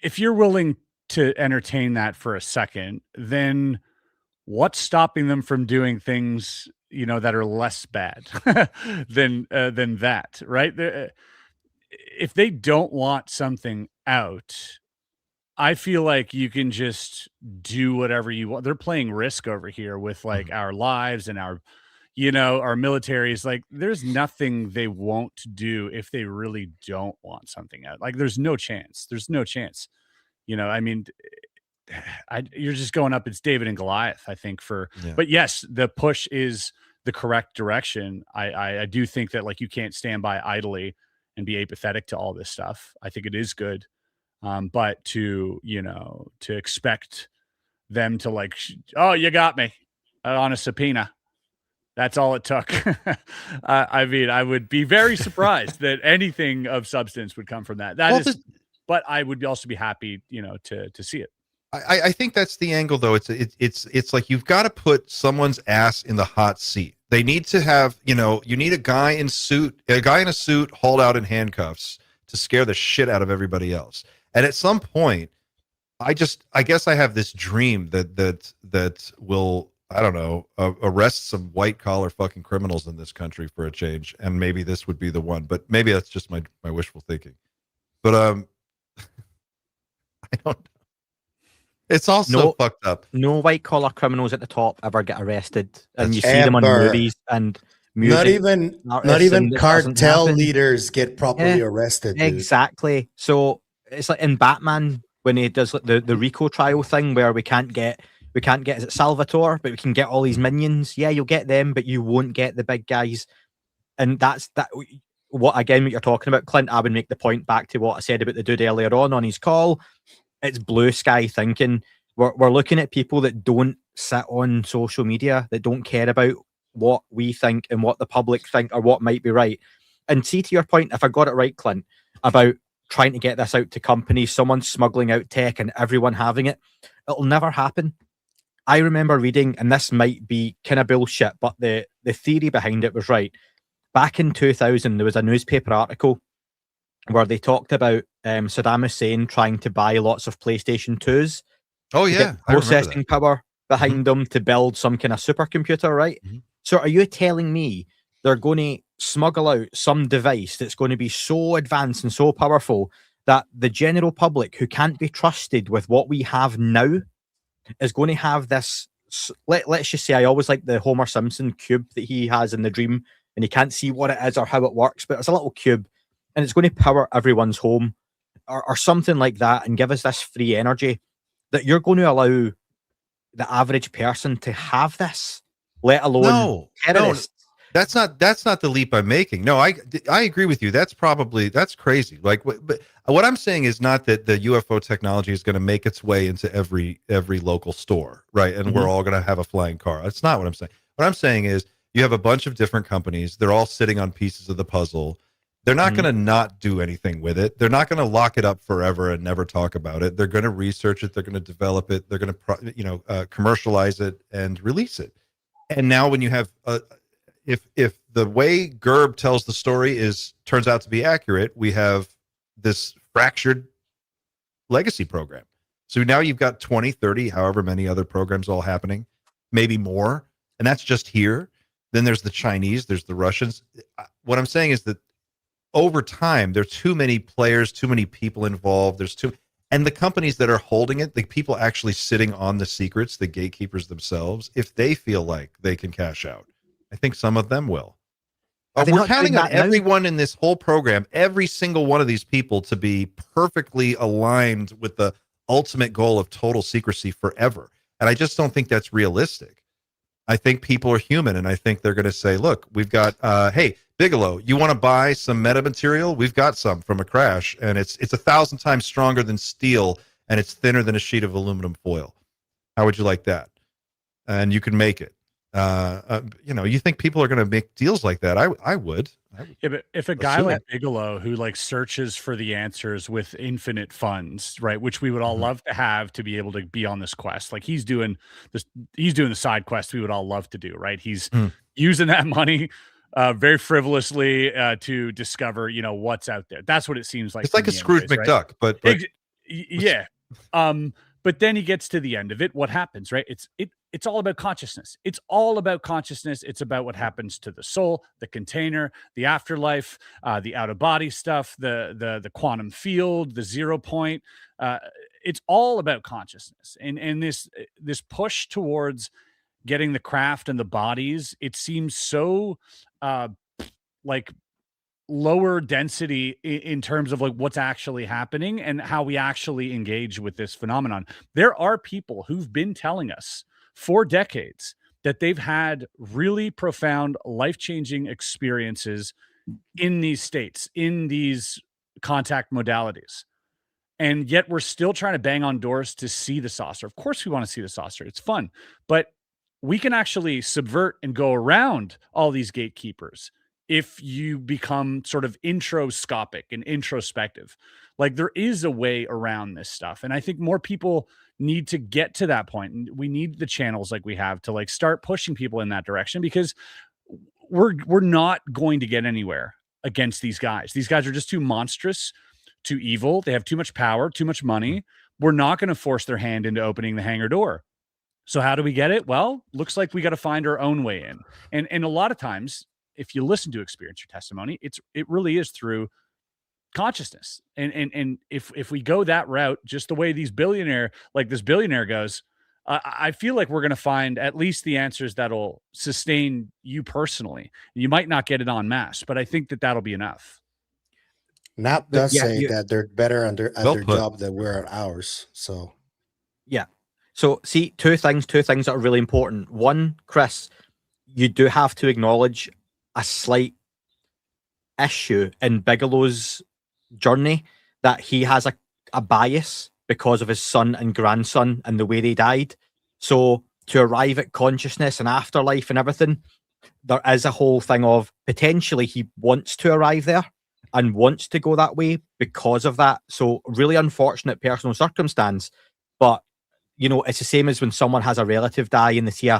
If you're willing to entertain that for a second, then what's stopping them from doing things, that are less bad than that, right? If they don't want something out, I feel like you can just do whatever you want. They're playing Risk over here with like our lives and our militaries. Like there's nothing they won't do if they really don't want something out. Like there's no chance. I mean, you're just going up. It's David and Goliath, I think but yes, the push is the correct direction. I do think that like you can't stand by idly and be apathetic to all this stuff. I think it is good. But to expect them to like, oh, you got me on a subpoena. That's all it took. I mean, I would be very surprised that anything of substance would come from that. but I would also be happy, to see it. I think that's the angle, though. It's like you've got to put someone's ass in the hot seat. They need to have, you need a guy in a suit hauled out in handcuffs to scare the shit out of everybody else. And at some point, I guess I have this dream that will, I don't know, arrest some white collar fucking criminals in this country for a change, and maybe this would be the one. But maybe that's just my wishful thinking. But I don't know. It's all so fucked up. No white collar criminals at the top ever get arrested, and you see them on movies and music. Not even cartel leaders get properly arrested. Dude. Exactly. So it's like in Batman when he does the RICO trial thing where we can't get is it Salvatore, but we can get all these minions. Yeah, you'll get them, but you won't get the big guys. And that's what you're talking about, Clint. I would make the point back to what I said about the dude earlier on his call. It's blue sky thinking. We're looking at people that don't sit on social media, that don't care about what we think and what the public think or what might be right. And see, to your point, if I got it right, Clint, about trying to get this out to companies, someone smuggling out tech and everyone having it, it'll never happen. I remember reading, and this might be kind of bullshit, but the theory behind it was right. Back in 2000, there was a newspaper article where they talked about Saddam Hussein trying to buy lots of PlayStation 2s. Oh, yeah. Processing power behind them to build some kind of supercomputer, right? Mm-hmm. So are you telling me they're going to smuggle out some device that's going to be so advanced and so powerful that the general public who can't be trusted with what we have now is going to have this, let's just say, I always like the Homer Simpson cube that he has in the dream, and he can't see what it is or how it works, but it's a little cube, and it's going to power everyone's home or something like that and give us this free energy that you're going to allow the average person to have this, let alone terrorists. That's not the leap I'm making. No, I agree with you. That's crazy. Like, but what I'm saying is not that the UFO technology is going to make its way into every local store, right? And we're all going to have a flying car. That's not what I'm saying. What I'm saying is you have a bunch of different companies. They're all sitting on pieces of the puzzle. They're not going to not do anything with it. They're not going to lock it up forever and never talk about it. They're going to research it. They're going to develop it. They're going to, commercialize it and release it. And now when you have if the way Gerb tells the story turns out to be accurate, we have this fractured legacy program. So now you've got 20, 30, however many other programs all happening, maybe more. And that's just here. Then there's the Chinese, there's the Russians. What I'm saying is that over time, there are too many players, too many people involved. And the companies that are holding it, the people actually sitting on the secrets, the gatekeepers themselves, if they feel like they can cash out, I think some of them will. We're counting on everyone in this whole program, every single one of these people, to be perfectly aligned with the ultimate goal of total secrecy forever. And I just don't think that's realistic. I think people are human, and I think they're going to say, look, we've got, hey, Bigelow, you want to buy some metamaterial? We've got some from a crash, and it's 1,000 times stronger than steel, and it's thinner than a sheet of aluminum foil. How would you like that? And you can make it. You think people are going to make deals like that? I would. Yeah, but if a guy like Bigelow, who searches for the answers with infinite funds, right, which we would all love to have to be able to be on this quest, like he's doing the side quest we would all love to do, right? He's using that money very frivolously to discover, what's out there. That's what it seems like. It's like a Scrooge McDuck, right? but yeah. But then he gets to the end of it. What happens, right? It's all about consciousness. It's all about consciousness. It's about what happens to the soul, the container, the afterlife, the out of body stuff, the quantum field, the 0 point. It's all about consciousness, and this push towards getting the craft and the bodies. It seems so lower density in terms of what's actually happening and how we actually engage with this phenomenon. There are people who've been telling us for decades that they've had really profound, life-changing experiences in these states, in these contact modalities. And yet we're still trying to bang on doors to see the saucer. Of course we want to see the saucer. It's fun. But we can actually subvert and go around all these gatekeepers if you become sort of introscopic and introspective. Like there is a way around this stuff. And I think more people need to get to that point. And we need the channels like we have to like start pushing people in that direction, because we're not going to get anywhere against these guys. These guys are just too monstrous, too evil. They have too much power, too much money. We're not going to force their hand into opening the hangar door. So how do we get it? Well, looks like we got to find our own way in. And a lot of times, if you listen to experience or testimony, it really is through consciousness. And if we go that route, just the way this billionaire goes, I feel like we're going to find at least the answers that'll sustain you personally. You might not get it en masse, but I think that'll be enough. Nat does say that they're better at their job than we're at ours. So, yeah. So, see, two things that are really important. One, Chris, you do have to acknowledge a slight issue in Bigelow's journey, that he has a bias because of his son and grandson and the way they died. So to arrive at consciousness and afterlife and everything, there is a whole thing of potentially he wants to arrive there and wants to go that way because of that. So really unfortunate personal circumstance. But, you know, it's the same as when someone has a relative die and they see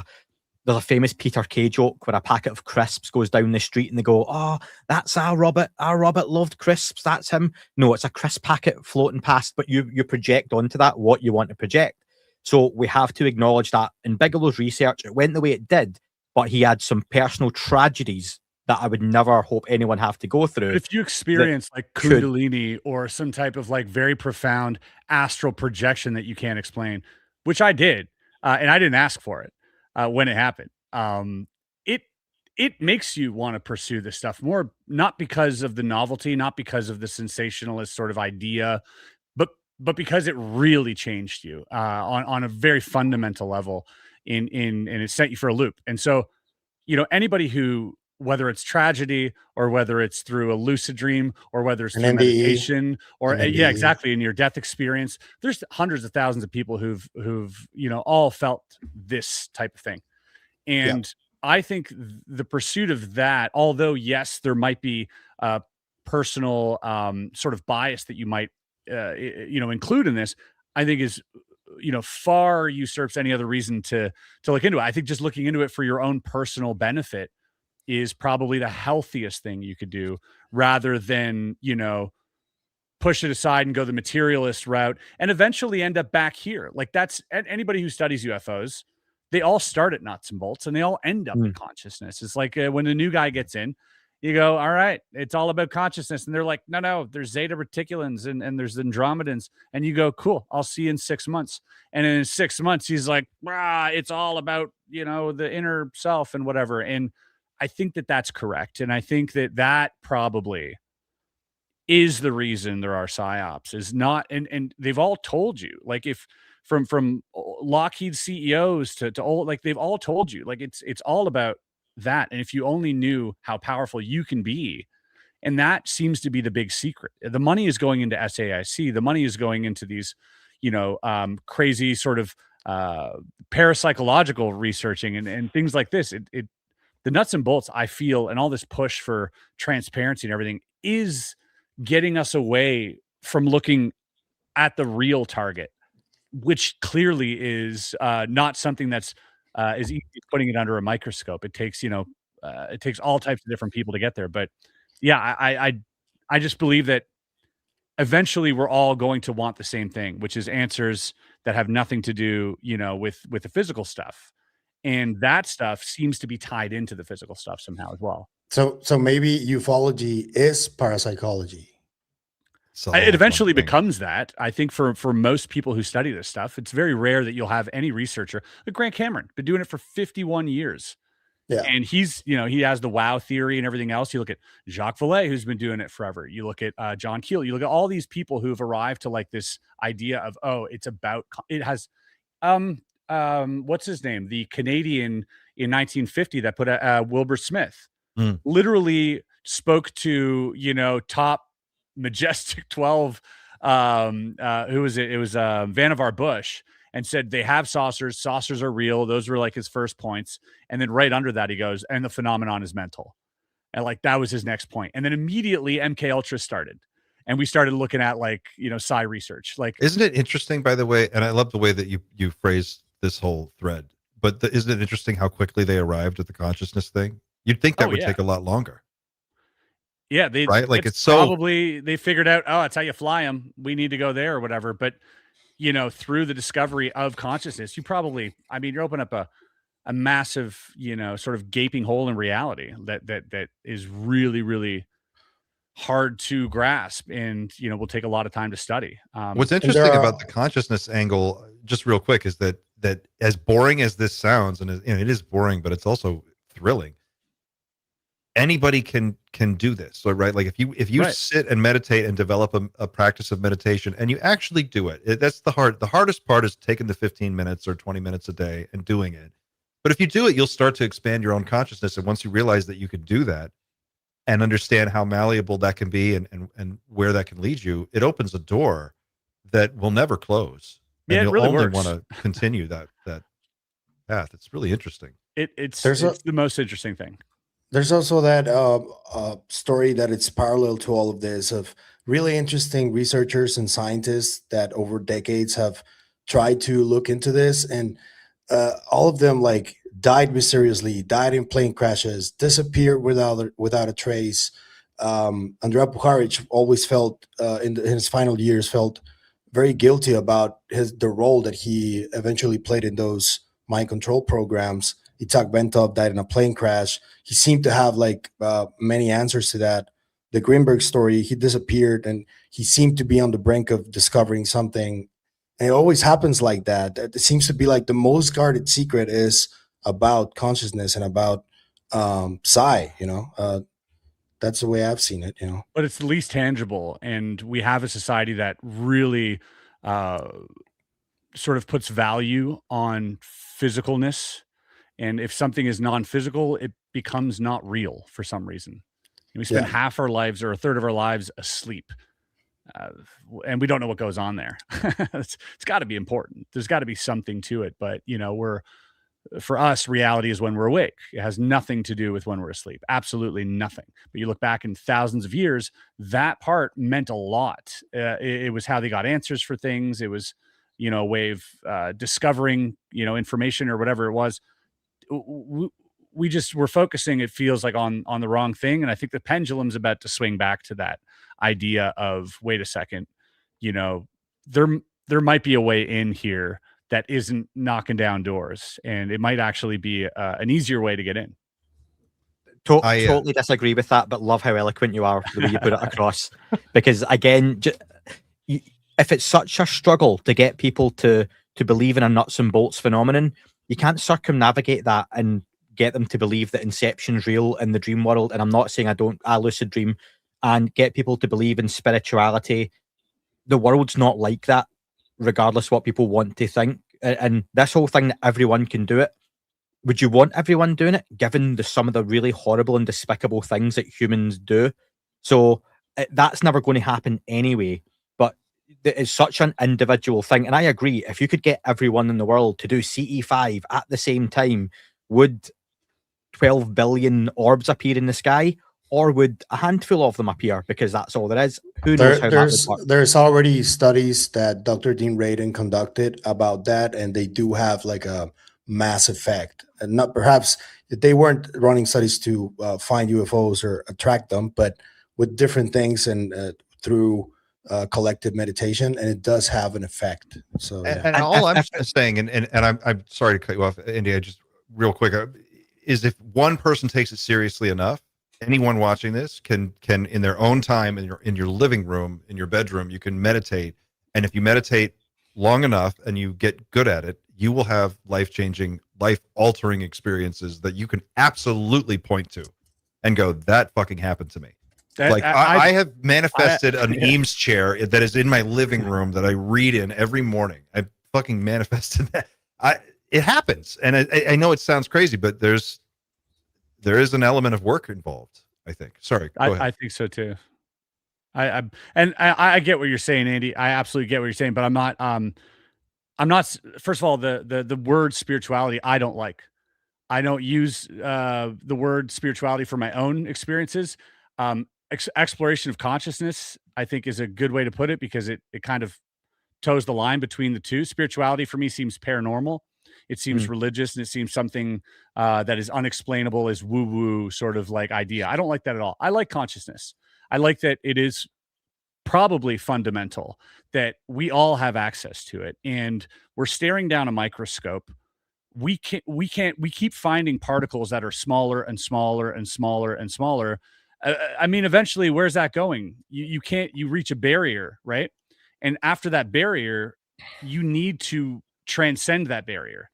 there's a famous Peter Kay joke where a packet of crisps goes down the street and they go, oh, that's our Robert. Our Robert loved crisps. That's him. No, it's a crisp packet floating past, but you project onto that what you want to project. So we have to acknowledge that in Bigelow's research, it went the way it did, but he had some personal tragedies that I would never hope anyone have to go through. But if you experience like Kundalini or some type of like very profound astral projection that you can't explain, which I did, and I didn't ask for it. When it happened, it makes you want to pursue this stuff more, not because of the novelty, not because of the sensationalist sort of idea, but because it really changed you on a very fundamental level and it set you for a loop. And so, you know, anybody who, whether it's tragedy or whether it's through a lucid dream or whether it's through meditation or yeah, exactly, in your death experience, there's hundreds of thousands of people who've you know all felt this type of thing. And I think the pursuit of that, although yes, there might be personal sort of bias that you might you know include in this, I think is you know far usurps any other reason to look into it. I think just looking into it for your own personal benefit is probably the healthiest thing you could do, rather than, you know, push it aside and go the materialist route and eventually end up back here. Like that's anybody who studies UFOs, they all start at nuts and bolts and they all end up in consciousness. It's like when a new guy gets in, you go, all right, it's all about consciousness. And they're like, no, there's Zeta Reticulans and there's Andromedans. And you go, cool, I'll see you in 6 months. And in 6 months, he's like, it's all about, you know, the inner self and whatever. And I think that's correct. And I think that probably is the reason there are psyops, is not, and they've all told you, like if from Lockheed CEOs to all, like they've all told you, like it's all about that. And if you only knew how powerful you can be, and that seems to be the big secret. The money is going into SAIC. The money is going into these, you know, crazy sort of parapsychological researching and things like this. The nuts and bolts, I feel, and all this push for transparency and everything is getting us away from looking at the real target, which clearly is not something that's as easy as putting it under a microscope. It takes, you know, it takes all types of different people to get there. But yeah, I just believe that eventually we're all going to want the same thing, which is answers that have nothing to do, you know, with the physical stuff. And that stuff seems to be tied into the physical stuff somehow as well. So maybe ufology is parapsychology. So It eventually becomes that. I think for most people who study this stuff, it's very rare that you'll have any researcher like Grant Cameron, been doing it for 51 years. Yeah. And he's, you know, he has the wow theory and everything else. You look at Jacques Vallée, who's been doing it forever. You look at John Keel. You look at all these people who have arrived to like this idea of, it's about, it has, what's his name? The Canadian in 1950 that put Wilbur Smith literally spoke to, you know, top Majestic 12. Who was it? It was Vannevar Bush, and said they have saucers. Saucers are real. Those were like his first points. And then right under that, he goes, and the phenomenon is mental. And like that was his next point. And then immediately MK Ultra started. and we started looking at psi research. Isn't it interesting, by the way? And I love the way that you phrase this whole thread. But isn't it interesting how quickly they arrived at the consciousness thing? You'd think that would take a lot longer. Yeah, right. Like it's probably they figured out. Oh, that's how you fly them. We need to go there or whatever. But through the discovery of consciousness, you open up a massive, sort of gaping hole in reality that is really, really hard to grasp, and will take a lot of time to study. What's interesting about the consciousness angle, just real quick, is that as boring as this sounds, and it is boring, but it's also thrilling. Anybody can do this, so right? Like if you right. sit and meditate and develop a practice of meditation, and you actually do it, that's the hardest part is taking the 15 minutes or 20 minutes a day and doing it. But if you do it, you'll start to expand your own consciousness, and once you realize that you can do that and understand how malleable that can be and where that can lead you, it opens a door that will never close. And it really works. Want to continue that path. It's really interesting. It's the most interesting thing. There's also that story that it's parallel to all of this, of really interesting researchers and scientists that over decades have tried to look into this, and all of them died mysteriously, died in plane crashes, disappeared without a trace. Andrija Puharich always felt in his final years felt very guilty about the role that he eventually played in those mind control programs. Itzhak Bentov died in a plane crash. He seemed to have many answers to that. The Greenberg story, he disappeared and he seemed to be on the brink of discovering something. And it always happens like that. It seems to be the most guarded secret is about consciousness and about psi, that's the way I've seen it, But it's the least tangible. And we have a society that really sort of puts value on physicalness. And if something is non-physical, it becomes not real for some reason. And we spend half our lives or a third of our lives asleep. And we don't know what goes on there. It's got to be important. There's got to be something to it. But, for us, reality is when we're awake. It has nothing to do with when we're asleep. Absolutely nothing. But you look back in thousands of years, that part meant a lot. It was how they got answers for things. It was, a way of discovering, information or whatever it was. We just were focusing, it feels like, on the wrong thing. And I think the pendulum's about to swing back to that idea of, wait a second, there might be a way in here that isn't knocking down doors, and it might actually be an easier way to get in. Totally disagree with that, but love how eloquent you are the way you put it across. Because again, if it's such a struggle to get people to believe in a nuts and bolts phenomenon, you can't circumnavigate that and get them to believe that inception's real in the dream world. And I'm not saying I lucid dream, and get people to believe in spirituality. The world's not like that, regardless what people want to think. And this whole thing that everyone can do it, would you want everyone doing it, given some of the really horrible and despicable things that humans do? So that's never going to happen anyway. But it's such an individual thing. And I agree, if you could get everyone in the world to do CE5 at the same time, would 12 billion orbs appear in the sky? Or would a handful of them appear because that's all there is? Who knows how that would work? There's already studies that Dr. Dean Radin conducted about that, and they do have a mass effect. And not perhaps they weren't running studies to find UFOs or attract them, but with different things and through collective meditation, and it does have an effect. So, and all I'm saying, and I'm sorry to cut you off, Andy, I just real quick, is if one person takes it seriously enough, anyone watching this can in their own time, in your living room, in your bedroom, you can meditate. And if you meditate long enough and you get good at it, you will have life-changing, life-altering experiences that you can absolutely point to and go, that fucking happened to me. I have manifested an Eames chair that is in my living room that I read in every morning. I fucking manifested that. It happens. And I know it sounds crazy, but there is an element of work involved, I think. Sorry, go ahead. I think so too. I get what you're saying, Andy. I absolutely get what you're saying, but I'm not. First of all, the word spirituality I don't like. I don't use the word spirituality for my own experiences. Exploration of consciousness I think is a good way to put it, because it kind of toes the line between the two. Spirituality for me seems paranormal. It seems religious, and it seems something that is unexplainable, as woo-woo sort of like idea. I don't like that at all. I like consciousness. I like that it is probably fundamental, that we all have access to it, and we're staring down a microscope. We keep finding particles that are smaller and smaller and smaller and smaller. I mean, eventually, where's that going? You reach a barrier, right? And after that barrier, you need to transcend that barrier.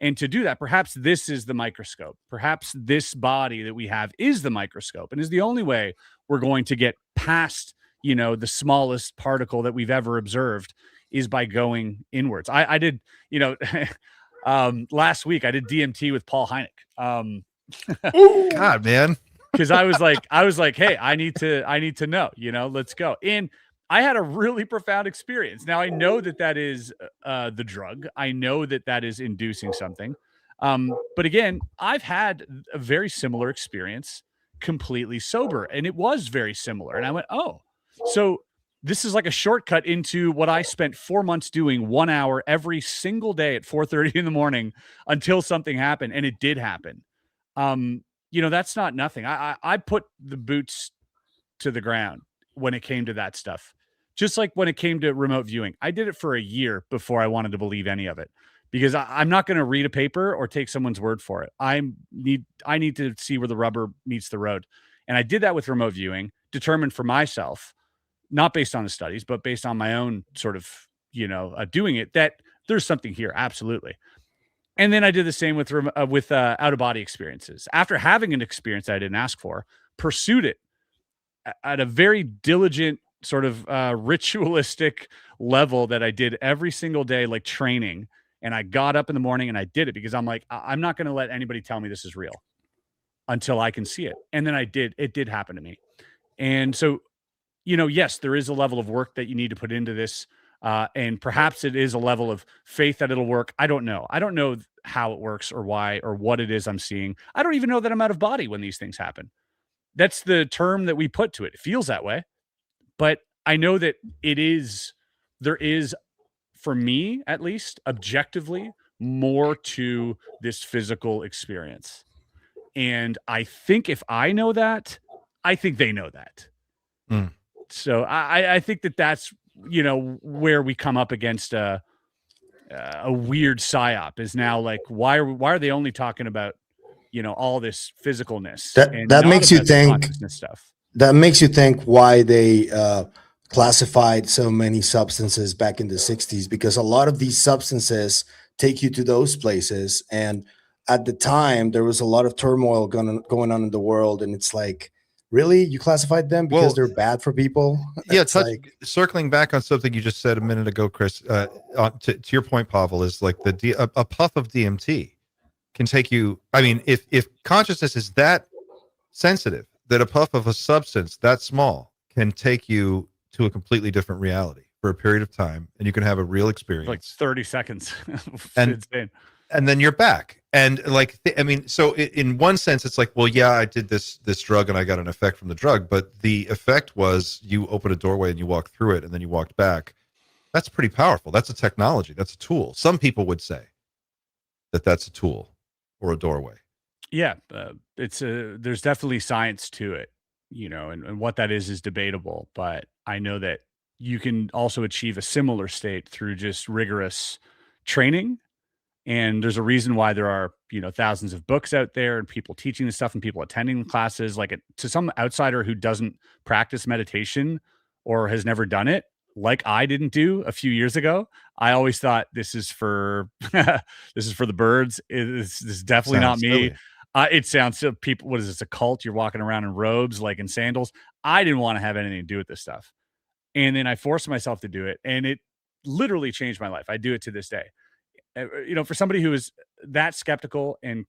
And to do that, perhaps this is the microscope. Perhaps this body that we have is the microscope, and is the only way we're going to get past, the smallest particle that we've ever observed, is by going inwards. I did, last week I did DMT with Paul Hynek. God, man. Because I was like, hey, I need to know, let's go. And I had a really profound experience. Now I know that is the drug. I know that is inducing something. But again, I've had a very similar experience completely sober, and it was very similar. And I went, oh, so this is like a shortcut into what I spent 4 months doing, 1 hour every single day at 4:30 in the morning until something happened. And it did happen. That's not nothing. I put the boots to the ground when it came to that stuff. Just like when it came to remote viewing, I did it for a year before I wanted to believe any of it, because I'm not going to read a paper or take someone's word for it. I need to see where the rubber meets the road. And I did that with remote viewing, determined for myself, not based on the studies, but based on my own sort of, doing it, that there's something here. Absolutely. And then I did the same with out of body experiences. After having an experience I didn't ask for, pursued it at a very diligent sort of ritualistic level that I did every single day, like training. And I got up in the morning and I did it, because I'm like, I'm not going to let anybody tell me this is real until I can see it. And then it did happen to me. And so, yes, there is a level of work that you need to put into this. And perhaps it is a level of faith that it'll work. I don't know. I don't know how it works or why or what it is I'm seeing. I don't even know that I'm out of body when these things happen. That's the term that we put to it. It feels that way. But I know that there is, for me at least, objectively, more to this physical experience. And I think if I know that, I think they know that. So I think that's, where we come up against a weird psyop, is now like, why are they only talking about, all this physicalness? That makes you think stuff. That makes you think why they classified so many substances back in the 60s, because a lot of these substances take you to those places. And at the time, there was a lot of turmoil going on in the world. And it's like, really? You classified them because they're bad for people? Yeah, circling back on something you just said a minute ago, Chris, to your point, Pavel, is like a puff of DMT can take you. I mean, if consciousness is that sensitive, that a puff of a substance that small can take you to a completely different reality for a period of time, and you can have a real experience, like 30 seconds, and then you're back. And so in one sense, it's like, well, yeah, I did this drug and I got an effect from the drug, but the effect was you opened a doorway and you walked through it and then you walked back. That's pretty powerful. That's a technology. That's a tool. Some people would say that that's a tool or a doorway. Yeah, there's definitely science to it, and what that is debatable. But I know that you can also achieve a similar state through just rigorous training. And there's a reason why there are, thousands of books out there and people teaching this stuff and people attending classes. Like to some outsider who doesn't practice meditation or has never done it, like I didn't do a few years ago, I always thought this is for the birds. This is definitely not me. Silly. It sounds to people, what is this, a cult? You're walking around in robes, like in sandals. I didn't want to have anything to do with this stuff. And then I forced myself to do it. And it literally changed my life. I do it to this day. For somebody who is that skeptical and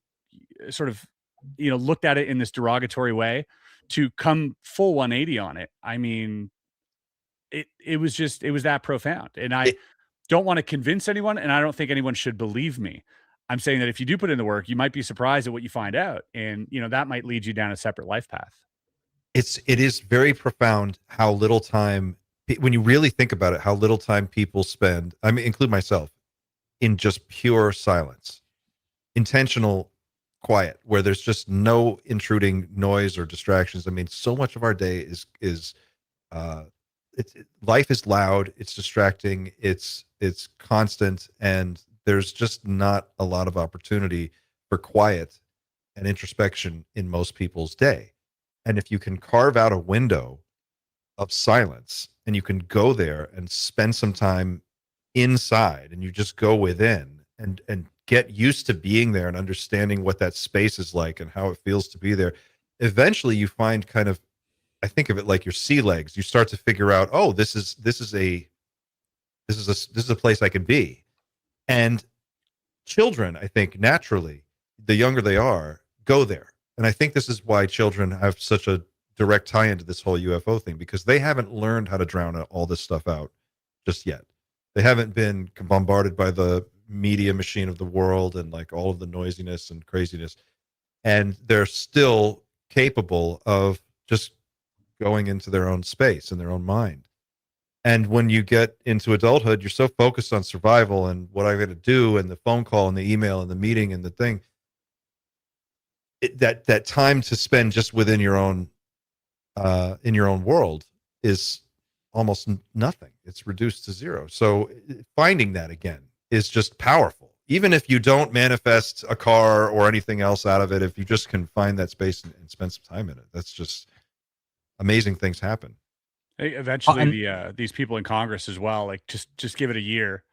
sort of, looked at it in this derogatory way, to come full 180 on it. I mean, it was that profound. And I don't want to convince anyone, and I don't think anyone should believe me. I'm saying that if you do put in the work, you might be surprised at what you find out. And, that might lead you down a separate life path. it is very profound how little time, when you really think about it, how little time people spend, I mean, include myself, in just pure silence, intentional quiet, where there's just no intruding noise or distractions. I mean, so much of our day is life is loud, it's distracting, it's constant, and there's just not a lot of opportunity for quiet and introspection in most people's day. And if you can carve out a window of silence and you can go there and spend some time inside, and you just go within and get used to being there and understanding what that space is like and how it feels to be there, eventually you find kind of, I think of it like your sea legs. You start to figure out, oh, this is a place I can be. And children, I think, naturally, the younger they are, go there. And I think this is why children have such a direct tie into this whole UFO thing, because they haven't learned how to drown all this stuff out just yet. They haven't been bombarded by the media machine of the world and like all of the noisiness and craziness. And they're still capable of just going into their own space and their own mind. And when you get into adulthood, you're so focused on survival and what I'm going to do and the phone call and the email and the meeting and the thing, that time to spend just within your own in your own world is almost nothing. It's reduced to zero. So finding that again is just powerful. Even if you don't manifest a car or anything else out of it, if you just can find that space and spend some time in it, that's just amazing things happen. Eventually, these people in Congress as well, like just give it a year,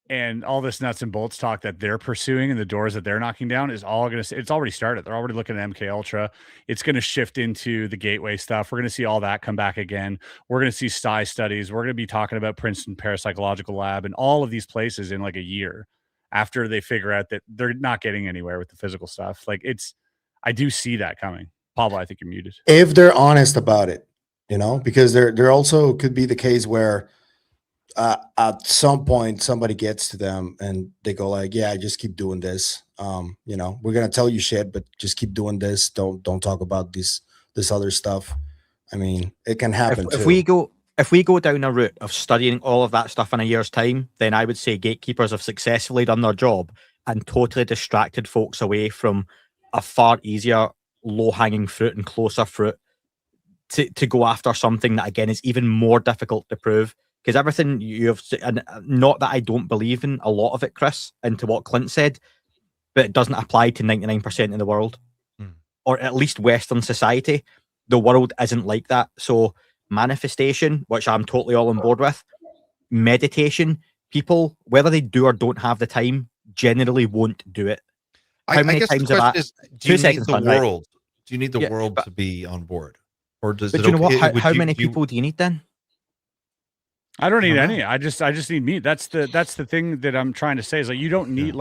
and all this nuts and bolts talk that they're pursuing and the doors that they're knocking down is all going to. It's already started. They're already looking at MK Ultra. It's going to shift into the gateway stuff. We're going to see all that come back again. We're going to see STI studies. We're going to be talking about Princeton Parapsychological Lab and all of these places in like a year after they figure out that they're not getting anywhere with the physical stuff. Like I do see that coming. Pablo, I think you're muted. If they're honest about it, because there also could be the case where at some point somebody gets to them and they go like, yeah, just keep doing this. We're going to tell you shit, but just keep doing this. Don't talk about this other stuff. I mean, it can happen if we go down a route of studying all of that stuff in a year's time, then I would say gatekeepers have successfully done their job and totally distracted folks away from a far easier low-hanging fruit and closer fruit to go after something that, again, is even more difficult to prove. Because everything you've, and not that I don't believe in a lot of it, Chris, into what Clint said, but it doesn't apply to 99% of the world, or at least Western society. The world isn't like that. So manifestation, which I'm totally all on board with, meditation, people, whether they do or don't have the time, generally won't do it. How many times have I? Do you need the world? Do you need the world to be on board, or does? But you know what? How many people do you need then? I don't need any. I just need me. That's the thing that I'm trying to say is like, you don't need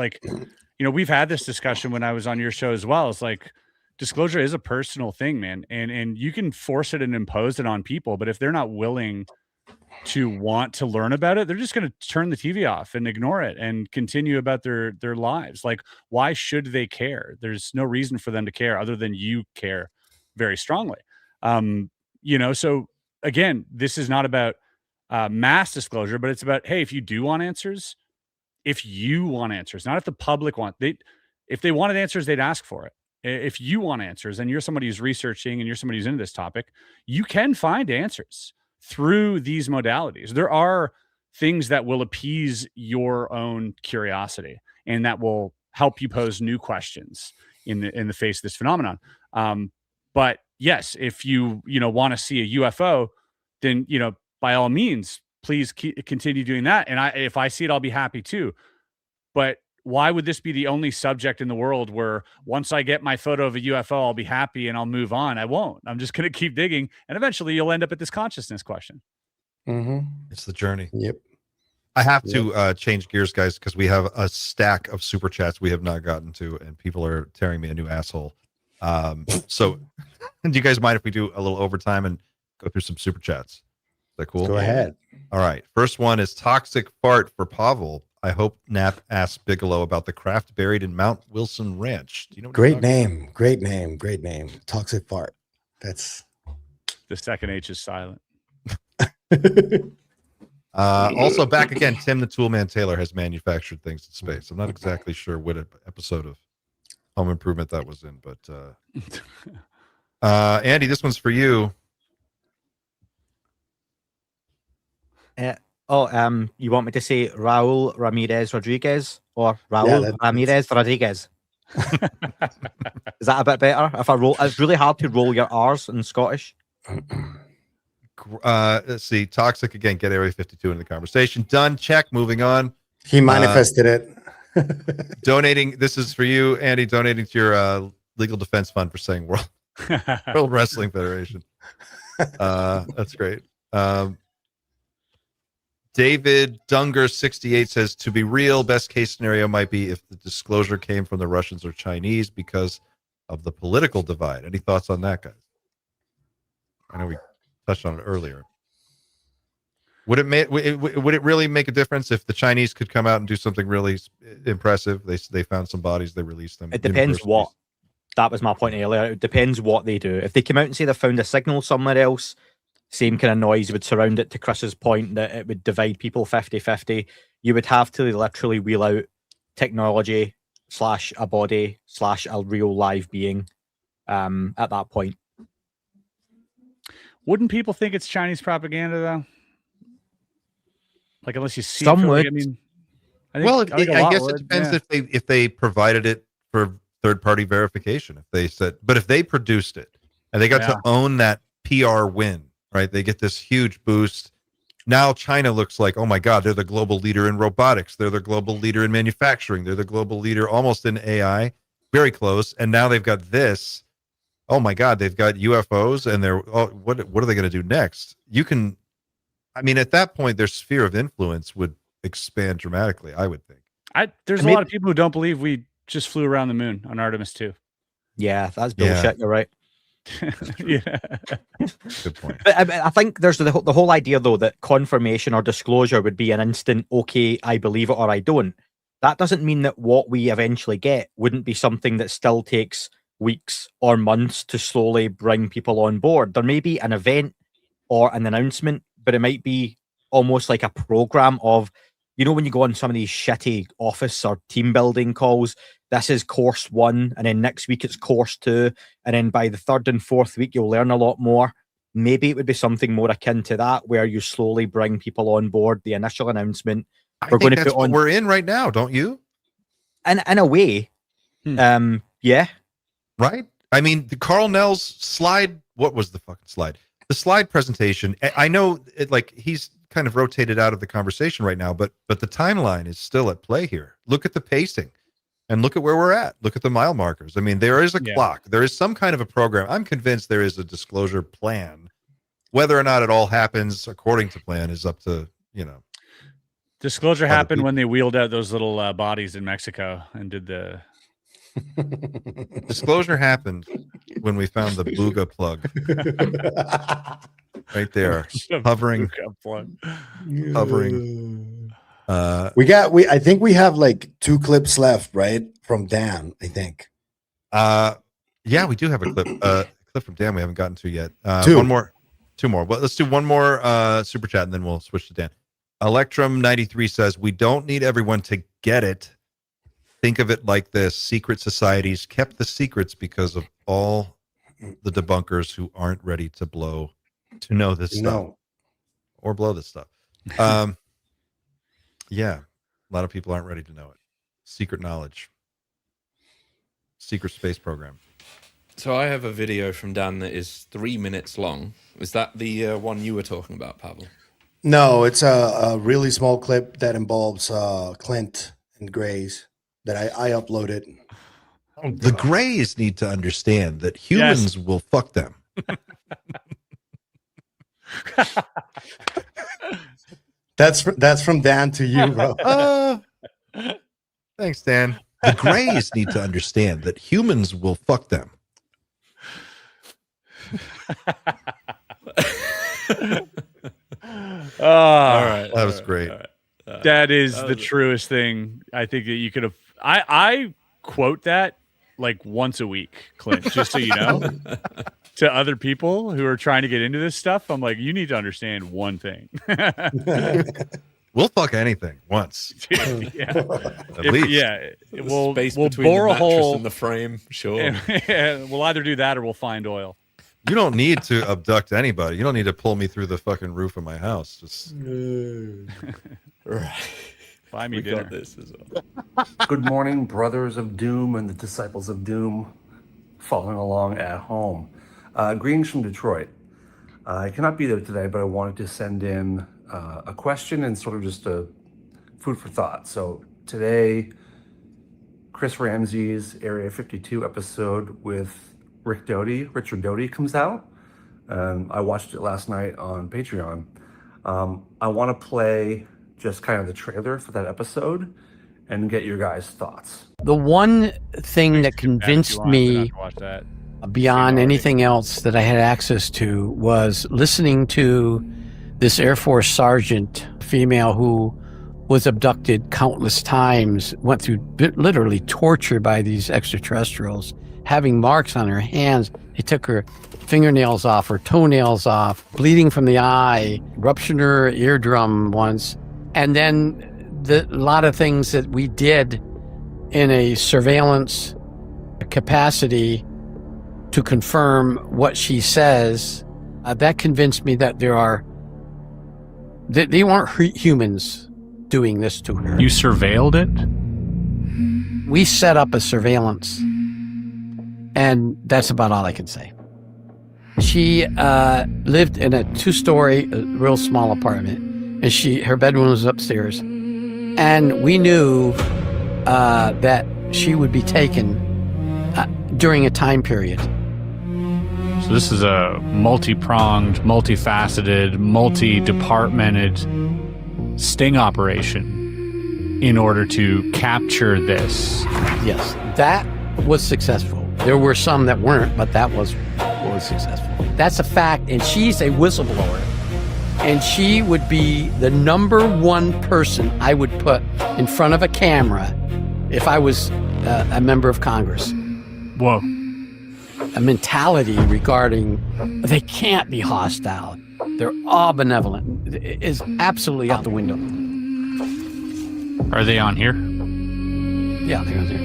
we've had this discussion when I was on your show as well. It's like disclosure is a personal thing, man. And you can force it and impose it on people, but if they're not willing to want to learn about it, they're just going to turn the TV off and ignore it and continue about their lives. Like, why should they care? There's no reason for them to care other than you care very strongly. So again, this is not about mass disclosure, but it's about, hey, if you do want answers, if you want answers, not if the public if they wanted answers, they'd ask for it. If you want answers and you're somebody who's researching and you're somebody who's into this topic, you can find answers through these modalities. There are things that will appease your own curiosity and that will help you pose new questions in the face of this phenomenon. But yes, if you want to see a UFO, then by all means, please continue doing that. And if I see it, I'll be happy too. But why would this be the only subject in the world where once I get my photo of a UFO, I'll be happy and I'll move on? I won't. I'm just going to keep digging. And eventually you'll end up at this consciousness question. It's the journey. Yep. I have to change gears, guys, because we have a stack of super chats we have not gotten to, and people are tearing me a new asshole. So do you guys mind if we do a little overtime and go through some super chats? Is that cool? Go ahead. All right. First one is Toxic Fart for Pavel. I hope Knapp asks Bigelow about the craft buried in Mount Wilson Ranch. Do you know what Great name. Toxic Fart. That's The second H is silent. Also, back again, Tim the Toolman Taylor has manufactured things in space. I'm not exactly sure what episode of Home Improvement that was in, but Andy, this one's for you. You want me to say Raul Ramirez Rodriguez or Raul Ramirez Rodriguez? Is that a bit better? If I roll, it's really hard to roll your R's in Scottish. Let's see. Toxic again. Get Area 52 in the conversation. Done. Check. Moving on. He manifested it. Donating. This is for you, Andy. Donating to your legal defense fund for saying World Wrestling Federation. That's great. David Dunger 68 says, to be real, best case scenario might be if the disclosure came from the Russians or Chinese because of the political divide. Any thoughts on that, guys? I know we touched on it earlier. Would it really make a difference if the Chinese could come out and do something really impressive? They found some bodies, they released them. It depends what. That was my point earlier. It depends what they do. If they come out and say they found a signal somewhere else, same kind of noise would surround it, to Chris's point that it would divide people 50-50. You would have to literally wheel out technology / a body / a real live being at that point. Wouldn't people think it's Chinese propaganda though? Like, unless you see Some it, would. I mean, I guess it depends if they provided it for third-party verification. If they said, but if they produced it and they got to own that PR win, right? They get this huge boost. Now China looks like, oh my God, they're the global leader in robotics. They're the global leader in manufacturing. They're the global leader almost in AI, very close. And now they've got this. Oh my God, they've got UFOs, and what are they going to do next? At that point, their sphere of influence would expand dramatically, I would think. There's a lot of people who don't believe we just flew around the moon on Artemis 2. Yeah, that's bullshit. Yeah. You're right. Yeah. Good point. But I think there's the whole idea, though, that confirmation or disclosure would be an instant, okay, I believe it or I don't. That doesn't mean that what we eventually get wouldn't be something that still takes weeks or months to slowly bring people on board. There may be an event or an announcement, but it might be almost like a program of, when you go on some of these shitty office or team building calls, this is course 1, and then next week it's course 2, and then by the 3rd and 4th week you'll learn a lot more. Maybe it would be something more akin to that, where you slowly bring people on board. The initial announcement, we're going to put on. We're in right now, don't you? And in a way, yeah. Right? I mean, the Carl Nell's slide, what was the fucking slide? The slide presentation, I know he's kind of rotated out of the conversation right now, but the timeline is still at play here. Look at the pacing and look at where we're at. Look at the mile markers. I mean, there is a clock. There is some kind of a program. I'm convinced there is a disclosure plan. Whether or not it all happens according to plan is up to, Disclosure happened when they wheeled out those little bodies in Mexico and did the... Disclosure happened when we found the booga plug right there, hovering. I think we have like 2 clips left, right, from Dan. I think. Yeah, we do have a clip. Clip from Dan we haven't gotten to yet. 2 more. Well, let's do one more super chat and then we'll switch to Dan. Electrum 93 says, we don't need everyone to get it. Think of it like this: secret societies kept the secrets because of all the debunkers who aren't ready to know this stuff or blow this stuff. Yeah, a lot of people aren't ready to know it. Secret knowledge, secret space program. So I have a video from Dan that is 3 minutes long. Is that the one you were talking about, Pavel? No, it's a really small clip that involves Clint and Grays. That I uploaded. The Greys need to understand that humans will fuck them. That's from Dan to you, bro. Thanks, Dan. The Greys need to understand that humans will fuck them. All right. That was great. That is the truest thing I think that you could have. I quote that like once a week, Clint, just so you know. To other people who are trying to get into this stuff, I'm like, you need to understand one thing. We'll fuck anything once. Yeah. At least. Yeah. We'll Space bore between the a mattress hole and the frame. Sure. and we'll either do that or we'll find oil. You don't need to abduct anybody. You don't need to pull me through the fucking roof of my house. Just Right. Buy me We dinner. got this as well. Good morning, brothers of doom and the disciples of doom following along at home. Greetings from Detroit. I cannot be there today, but I wanted to send in a question and sort of just a food for thought. So today, Chris Ramsey's Area 52 episode with Richard Doty comes out. I watched it last night on Patreon. I want to play just kind of the trailer for that episode and get your guys' thoughts. The one thing that convinced me Watch that. beyond anything else that I had access to was listening to this Air Force sergeant, female who was abducted countless times, went through literally torture by these extraterrestrials, having marks on her hands. They took her fingernails off, her toenails off, bleeding from the eye, ruptured her eardrum once. And then a lot of things that we did in a surveillance capacity to confirm what she says, that convinced me that they weren't humans doing this to her. You surveilled it? We set up a surveillance, and that's about all I can say. She lived in a 2-story, real small apartment, and her bedroom was upstairs. And we knew that she would be taken during a time period. So this is a multi-pronged, multifaceted, multi-departmented sting operation in order to capture this. Yes, that was successful. There were some that weren't, but that was successful. That's a fact, and she's a whistleblower. And she would be the number one person I would put in front of a camera if I was a member of Congress. Whoa. A mentality regarding they can't be hostile. They're all benevolent. It is absolutely out the window. Are they on here? Yeah, they're there.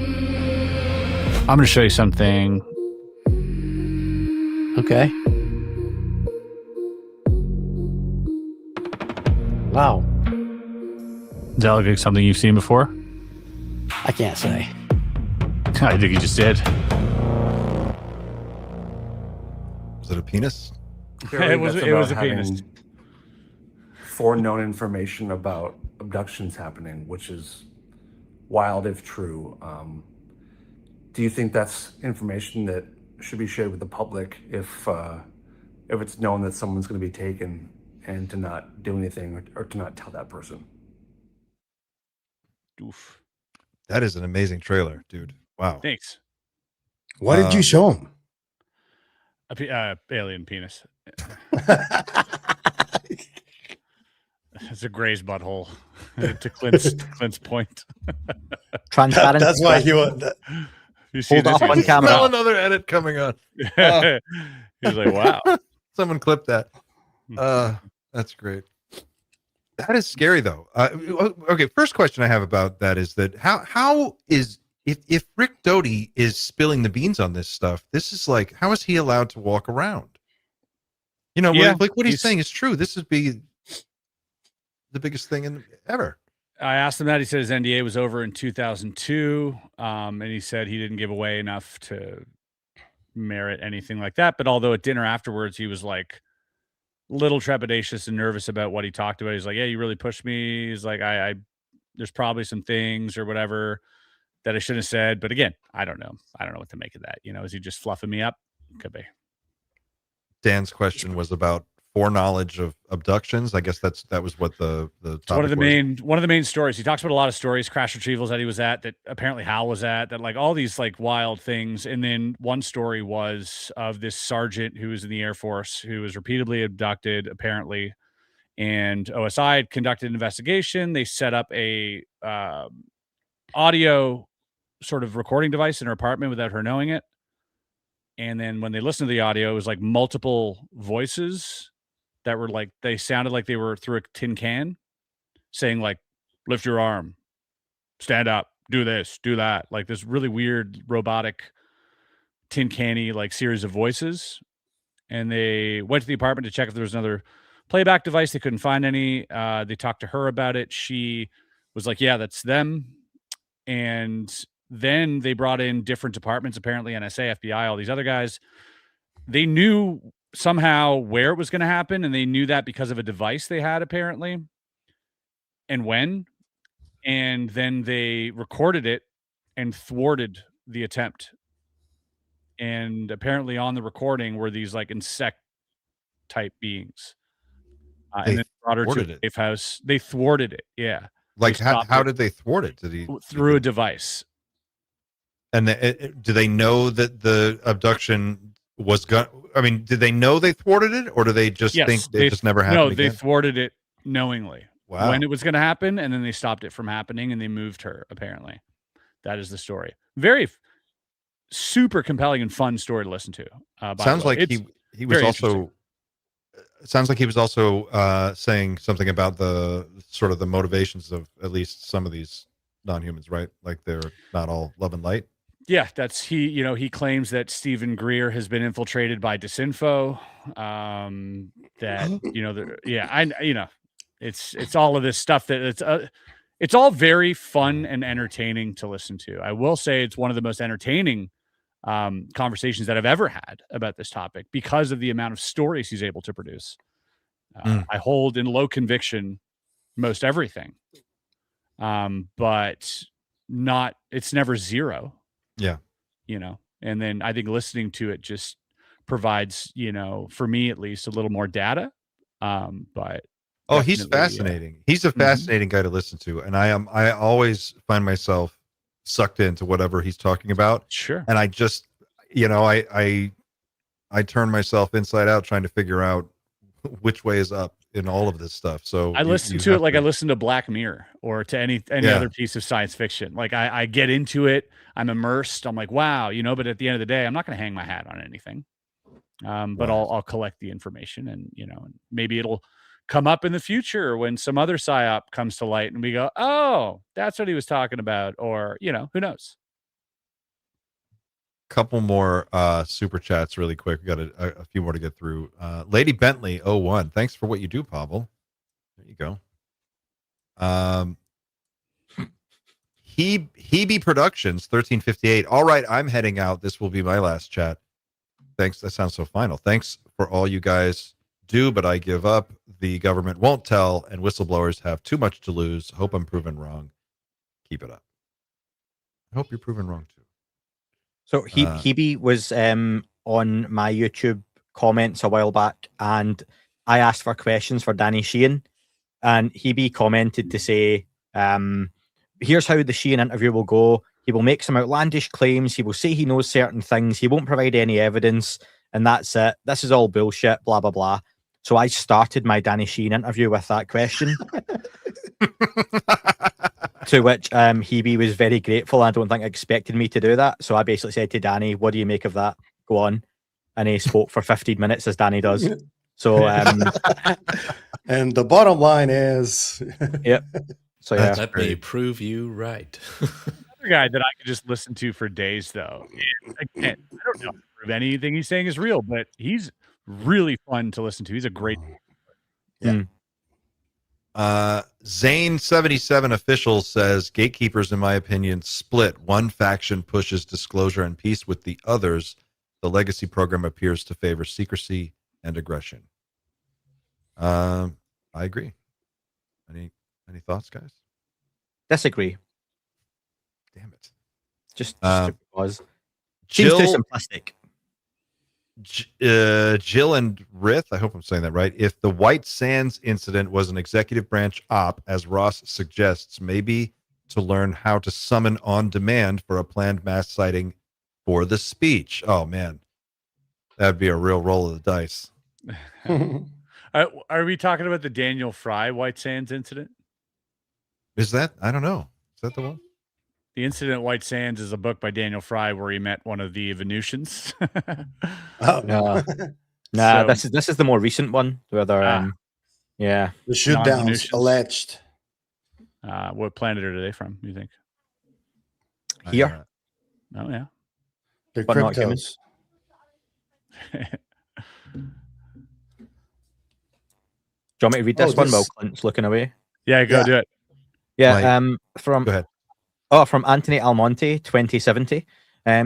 I'm going to show you something. Okay. Wow. Does that look like something you've seen before? I can't say. I think you just did. Was it a penis? It was a penis. Foreknown information about abductions happening, which is wild if true. Do you think that's information that should be shared with the public if it's known that someone's going to be taken, and to not do anything or to not tell that person? Oof. That is an amazing trailer, dude. Wow. Thanks. What did you show him? Alien penis. It's a grazed butthole. To Clint's point. Transparent. That's why he was. You see Hold this? off on camera. Smell another edit coming on. He's like, wow. Someone clipped that. That's great. That is scary, though. Okay, first question I have about that is that how is if Rick Doty is spilling the beans on this stuff, this is like, how is he allowed to walk around? You know, Yeah, like what he's saying is true. This would be the biggest thing ever. I asked him that. He said his NDA was over in 2002, and he said he didn't give away enough to merit anything like that. But although at dinner afterwards, he was like a little trepidatious and nervous about what he talked about. He's like, yeah, you really pushed me. He's like, I there's probably some things or whatever that I shouldn't have said. But again, I don't know. I don't know what to make of that. You know, is he just fluffing me up? Could be. Dan's question was about foreknowledge of abductions. I guess that was what the one of the main stories. He talks about a lot of stories, crash retrievals that he was at, that apparently Hal was at, that like all these like wild things. And then one story was of this sergeant who was in the Air Force who was repeatedly abducted, apparently. And OSI had conducted an investigation. They set up a audio sort of recording device in her apartment without her knowing it. And then when they listened to the audio, it was like multiple voices that were like, they sounded like they were through a tin can saying like, lift your arm, stand up, do this, do that. Like this really weird robotic tin canny like series of voices. And they went to the apartment to check if there was another playback device. They couldn't find any. They talked to her about it. She was like, yeah, that's them. And then they brought in different departments, apparently NSA, FBI, all these other guys. They knew somehow where it was going to happen, and they knew that because of a device they had, apparently, and when. And then they recorded it and thwarted the attempt. And apparently on the recording were these like insect type beings. And then brought her to a safe house. They thwarted it. Yeah. Like how did they thwart it? Through a device. And do they know that the abduction was I mean, did they know they thwarted it, or do they just think it just never happened? No, they thwarted it knowingly. Wow. When it was going to happen, and then they stopped it from happening, and they moved her. Apparently, that is the story. Very super compelling and fun story to listen to. Sounds like he was also. It sounds like he was also saying something about the sort of the motivations of at least some of these non-humans, right? Like they're not all love and light. Yeah, that's he claims that Stephen Greer has been infiltrated by disinfo. It's all of this stuff that it's all very fun and entertaining to listen to. I will say it's one of the most entertaining conversations that I've ever had about this topic because of the amount of stories he's able to produce. I hold in low conviction most everything, but it's never zero. Yeah. And then I think listening to it just provides, for me at least, a little more data. But he's fascinating. He's a fascinating guy to listen to. And I always find myself sucked into whatever he's talking about. Sure. And I just, I turn myself inside out trying to figure out which way is up in all of this stuff. So I listen to it like I listen to Black Mirror or to any other piece of science fiction. Like I get into it, I'm immersed. I'm like, wow, but at the end of the day, I'm not going to hang my hat on anything. But I'll collect the information, and maybe it'll come up in the future when some other psyop comes to light and we go, oh, that's what he was talking about. Or, who knows? Couple more super chats really quick. We got a few more to get through. Lady Bentley 01, thanks for what you do, Pavel. There you go. Hebe Productions 1358. All right, I'm heading out. This will be my last chat. Thanks. That sounds so final. Thanks for all you guys do, but I give up. The government won't tell, and whistleblowers have too much to lose. Hope I'm proven wrong. Keep it up. I hope you're proven wrong too. So Hebe was on my YouTube comments a while back, and I asked for questions for Danny Sheehan, and Hebe commented to say, here's how the Sheehan interview will go. He will make some outlandish claims. He will say he knows certain things. He won't provide any evidence, and that's it. This is all bullshit, blah, blah, blah. So I started my Danny Sheehan interview with that question. To which Hebe was very grateful. I don't think expected me to do that. So I basically said to Danny, what do you make of that? Go on. And he spoke for 15 minutes, as Danny does. So and the bottom line is yep. So yeah. Let me prove you right. Another guy that I could just listen to for days, though. Again, I don't know if anything he's saying is real, but he's really fun to listen to. He's a great. Yeah. Zane77 official says gatekeepers, in my opinion, split. One faction pushes disclosure and peace with the others. The legacy program appears to favor secrecy and aggression. I agree. Any thoughts, guys? Disagree. Damn it. Just because. Seems too simplistic. Jill and Rith, I hope I'm saying that right. If the White Sands incident was an executive branch op, as Ross suggests, maybe to learn how to summon on demand for a planned mass sighting for the speech. Oh, man. That'd be a real roll of the dice. Are we talking about the Daniel Fry White Sands incident? Is that? I don't know. Is that the one? The Incident at White Sands is a book by Daniel Fry where he met one of the Venusians. Oh, Nah, nah. So- This is the more recent one where they're yeah. the shoot downs Non-Venusians. alleged. What planet are they from, you think? Here. Oh, yeah. They're But not human. cryptos. Do you want me to read this Oh, one while this- Clint's looking away? Yeah, go Yeah. do it. Yeah, Like- from Go ahead. from Anthony Almonte, 2070.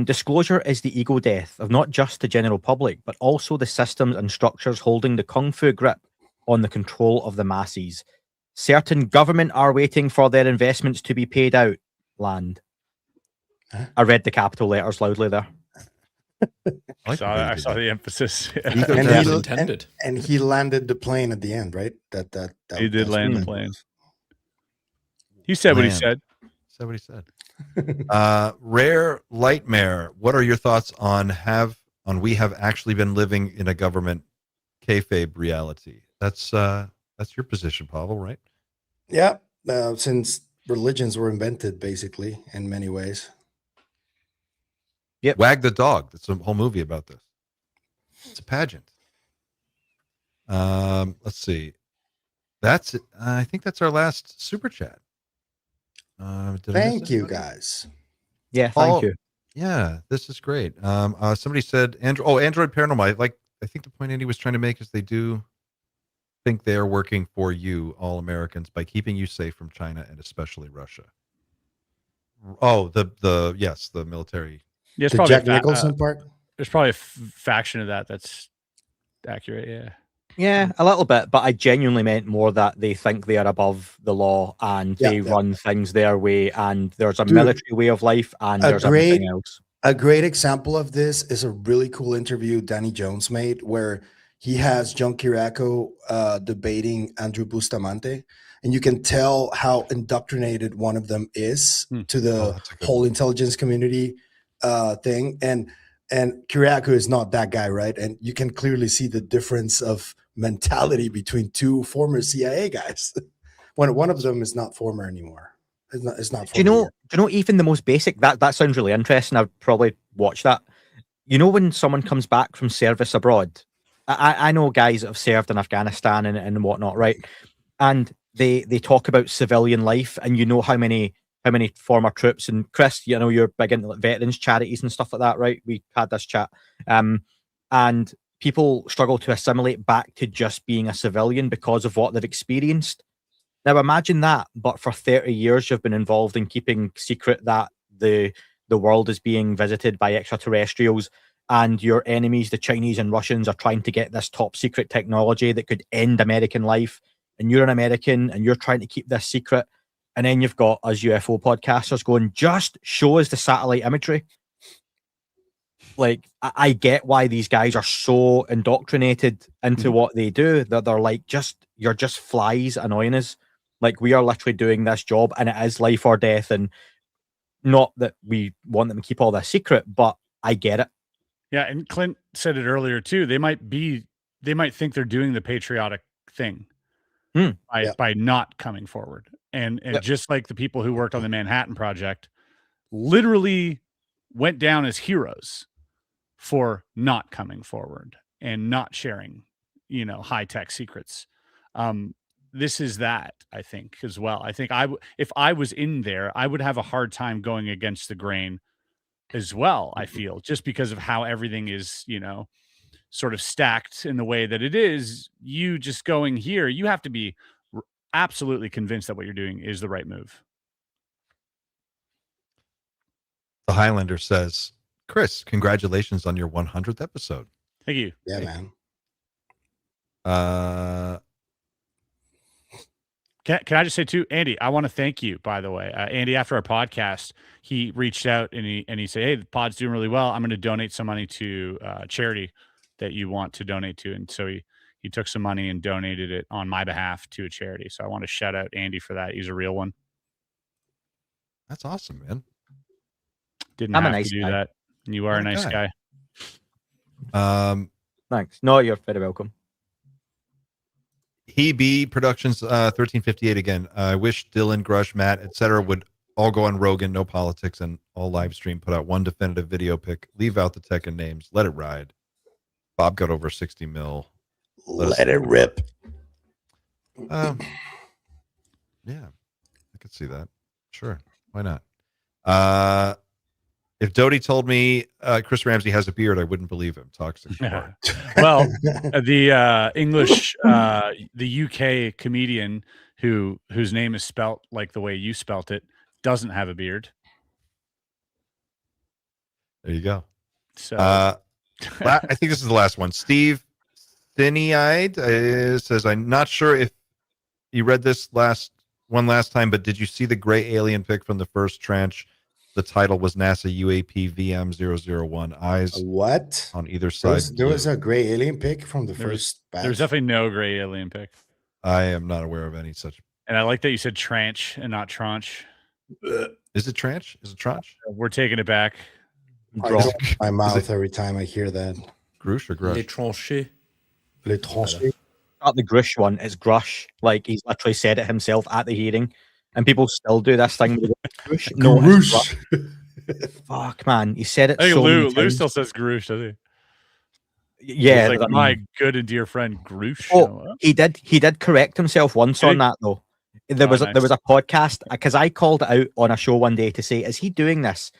Disclosure is the ego death of not just the general public, but also the systems and structures holding the kung fu grip on the control of the masses. Certain government are waiting for their investments to be paid out. Land. Huh? I read the capital letters loudly there. I like the way you I did saw that. the emphasis. Ego And death. he- intended. And he landed the plane at the end, right? That He did that's land the what it plane. was. He said what he Land. said. Said what he said. Rare Lightmare, what are your thoughts on we have actually been living in a government kayfabe reality? That's your position, Pavel, right? Yeah, since religions were invented, basically, in many ways. Wag the Dog. That's a whole movie about this. It's a pageant. Let's see. That's it. I think that's our last super chat. Did I miss Thank you, anybody? guys. Yeah, thank Oh, you. Yeah, this is great. Somebody said Android Paranormal. I think the point Andy was trying to make is they do think they are working for you, all Americans, by keeping you safe from China and especially Russia. Oh, the military. Yeah, it's The probably Jack Nicholson part. there's probably a faction of that's accurate. Yeah. Yeah, a little bit, but I genuinely meant more that they think they are above the law and Yeah, they yeah. run things their way, and there's a Dude, military way of life, and a there's everything great- else. A great example of this is a really cool interview Danny Jones made where he has John Kiriakou debating Andrew Bustamante, and you can tell how indoctrinated one of them is to the that's a good whole intelligence community thing. And Kiriakou is not that guy, right? And you can clearly see the difference of mentality between two former CIA guys. When one of them is not former anymore. It's not Do you former know? yet. Do you know even the most basic? That sounds really interesting. I'd probably watch that. You know, when someone comes back from service abroad, I know guys that have served in Afghanistan and whatnot, right? And they talk about civilian life, and you know how many former troops. And Chris, you know, you're big into like veterans charities and stuff like that, right? We had this chat, and people struggle to assimilate back to just being a civilian because of what they've experienced. Now imagine that, but for 30 years you've been involved in keeping secret that the world is being visited by extraterrestrials, and your enemies, the Chinese and Russians, are trying to get this top secret technology that could end American life, and you're an American and you're trying to keep this secret, and then you've got us UFO podcasters going, just show us the satellite imagery. Like, I get why these guys are so indoctrinated into what they do, that they're like, you're just flies annoying us. Like, we are literally doing this job and it is life or death. And not that we want them to keep all this secret, but I get it. Yeah, and Clint said it earlier too. They might think they're doing the patriotic thing by not coming forward. And just like the people who worked on the Manhattan Project literally went down as heroes for not coming forward and not sharing, high-tech secrets. This is that, I think, as well. I think if I was in there, I would have a hard time going against the grain as well, I feel, just because of how everything is, sort of stacked in the way that it is. You just going here, you have to be absolutely convinced that what you're doing is the right move. The Highlander says, Chris, congratulations on your 100th episode. Thank you. Yeah, man. Can I just say too, Andy, I want to thank you, by the way. Andy, after our podcast, he reached out and he said, hey, the pod's doing really well. I'm going to donate some money to charity that you want to donate to. And so he took some money and donated it on my behalf to a charity. So I want to shout out Andy for that. He's a real one. That's awesome, man. Didn't I'm a have nice to do guy. that. You are a nice guy. Thanks. No, you're very welcome. He B Productions 1358 again. I wish Dylan, Grusch, Matt, etc. would all go on Rogan, no politics, and all live stream. Put out one definitive video pic. Leave out the tech and names. Let it ride. Bob got over 60 mil. Let it rip. Yeah, I could see that. Sure, why not? If Doty told me Chris Ramsey has a beard, I wouldn't believe him. Toxic. Well, the English, the UK comedian whose name is spelt like the way you spelt it doesn't have a beard. There you go. So I think this is the last one. Steve Thinny-eyed says, I'm not sure if you read this last time, but did you see the gray alien pic from the first tranche? The title was NASA UAP VM001. Eyes What? on either side. There was a gray alien pic from the first batch. there's definitely no gray alien pic. I am not aware of any such. And I like that you said tranche and not tranche. Is it tranche? Is it tranche? We're taking it back. I drop my mouth every time I hear that. Grusch or Grusch? Les tranchés. Les tranchés. Not the Grusch one, it's Grusch. Like he's literally said it himself at the hearing, and people still do this thing. Grusch. No, it's Grusch. Fuck, man, he said it. Hey, so many Lou times. still says Grusch, doesn't he? Yeah, He's like my good and dear friend Grusch. Oh, he did correct himself once on that though. There was nice. there was a podcast because I called it out on a show one day to say, is he doing this?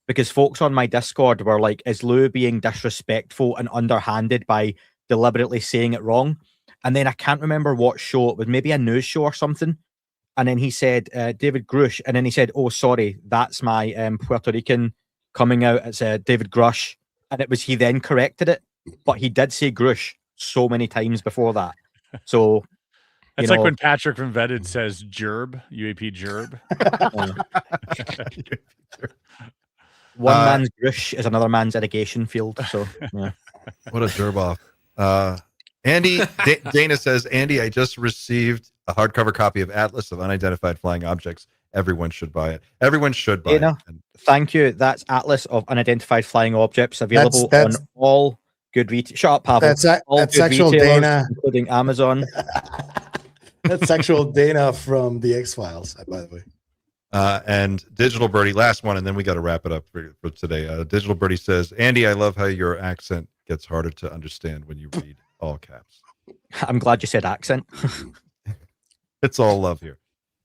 Because folks on my Discord were like, is Lou being disrespectful and underhanded by deliberately saying it wrong? And then I can't remember what show it was, maybe a news show or something. And then he said, David Grusch. And then he said, oh, sorry, that's my Puerto Rican coming out. It's David Grusch. And it was, he then corrected it, but he did say Grusch so many times before that. So it's like when Patrick from Vetted says Gerb, UAP Gerb. One man's Grusch is another man's irrigation field. So, yeah. What a gerb off. Andy, Dana says, Andy, I just received a hardcover copy of Atlas of Unidentified Flying Objects. Everyone should buy it. Everyone should buy Dana, it. thank you. That's Atlas of Unidentified Flying Objects, available on all good retail. Shut up, Pavel. That's actual Dana, including Amazon. That's actual Dana from the X-Files, by the way. And Digital Birdie, last one, and then we got to wrap it up for today. Digital Birdie says, Andy, I love how your accent gets harder to understand when you read all caps. I'm glad you said accent. It's all love here.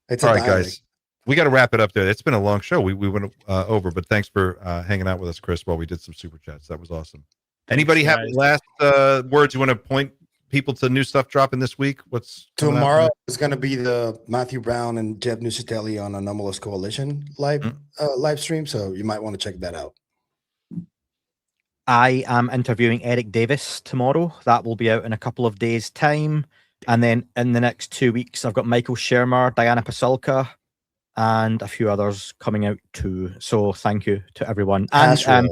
It's all right, guys. We got to wrap it up there. It's been a long show. We went over, but thanks for hanging out with us, Chris, while we did some super chats. That was awesome. Anybody have last words you want to point people to new stuff dropping this week? What's tomorrow is going to be the Matthew Brown and Jeb Nusatelli on Anomalous Coalition live stream, so you might want to check that out. I am interviewing Eric Davis tomorrow. That will be out in a couple of days' time. And then in the next 2 weeks, I've got Michael Shermer, Diana Pasulka, and a few others coming out too. So thank you to everyone. And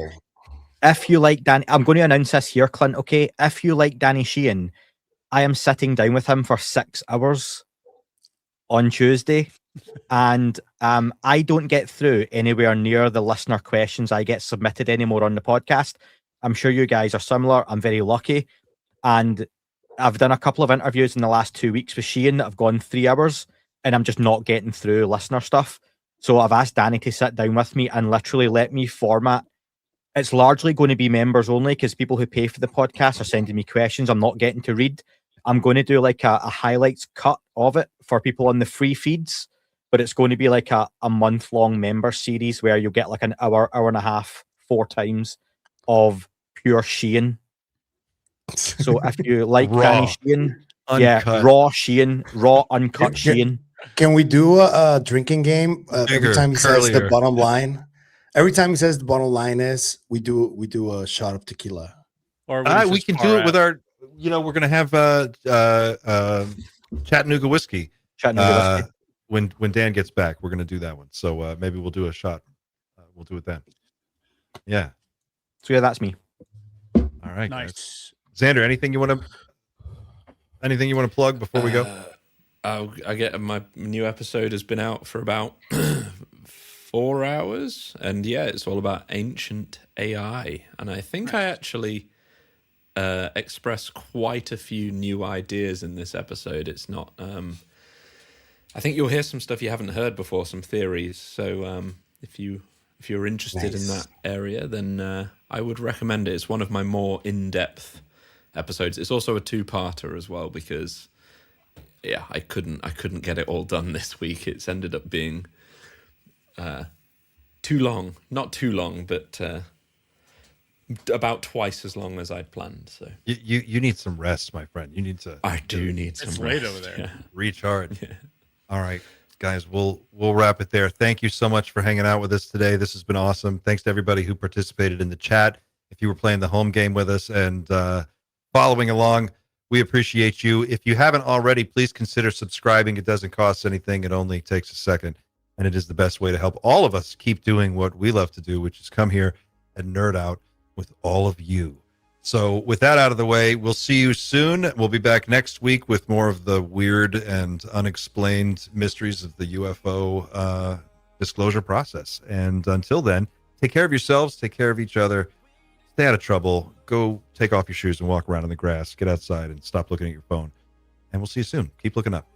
if you like Danny, I'm going to announce this here, Clint, okay? If you like Danny Sheehan, I am sitting down with him for 6 hours on Tuesday. And I don't get through anywhere near the listener questions I get submitted anymore on the podcast. I'm sure you guys are similar. I'm very lucky. And I've done a couple of interviews in the last 2 weeks with Sheehan that have gone 3 hours, and I'm just not getting through listener stuff. So I've asked Danny to sit down with me and literally let me format. It's largely going to be members only because people who pay for the podcast are sending me questions I'm not getting to read. I'm going to do like a highlights cut of it for people on the free feeds, but it's going to be like a month-long member series where you'll get like an hour and a half, 4 times of pure Sheehan. So if you like Danny Sheehan, raw Sheehan, raw uncut Sheehan. Can we do a drinking game every time he says the bottom line? Every time he says the bottom line is, we do a shot of tequila. Or we can do it with our. You know, we're gonna have Chattanooga whiskey. When Dan gets back, we're gonna do that one. So maybe we'll do a shot. We'll do it then. Yeah. So yeah, that's me. All right, nice. Guys. Xander, anything you want to plug before we go? I get my new episode has been out for about 4 hours, and yeah, it's all about ancient AI, and I think I actually express quite a few new ideas in this episode. It's not I think you'll hear some stuff you haven't heard before, some theories. So if you're interested in that area, then I would recommend it. It's one of my more in-depth episodes. It's also a two-parter as well because I couldn't get it all done this week. It's ended up being too long. Not too long, but about twice as long as I'd planned. So you need some rest, my friend. You need to. I do need some It's rest. late over there. Yeah. Recharge. Yeah. All right, guys, we'll wrap it there. Thank you so much for hanging out with us today. This has been awesome. Thanks to everybody who participated in the chat. If you were playing the home game with us and following along, we appreciate you. If you haven't already, please consider subscribing. It doesn't cost anything. It only takes a second, and it is the best way to help all of us keep doing what we love to do, which is come here and nerd out with all of you. So with that out of the way, we'll see you soon. We'll be back next week with more of the weird and unexplained mysteries of the UFO disclosure process. And until then, take care of yourselves, take care of each other, stay out of trouble, go take off your shoes and walk around in the grass, get outside and stop looking at your phone. And we'll see you soon. Keep looking up.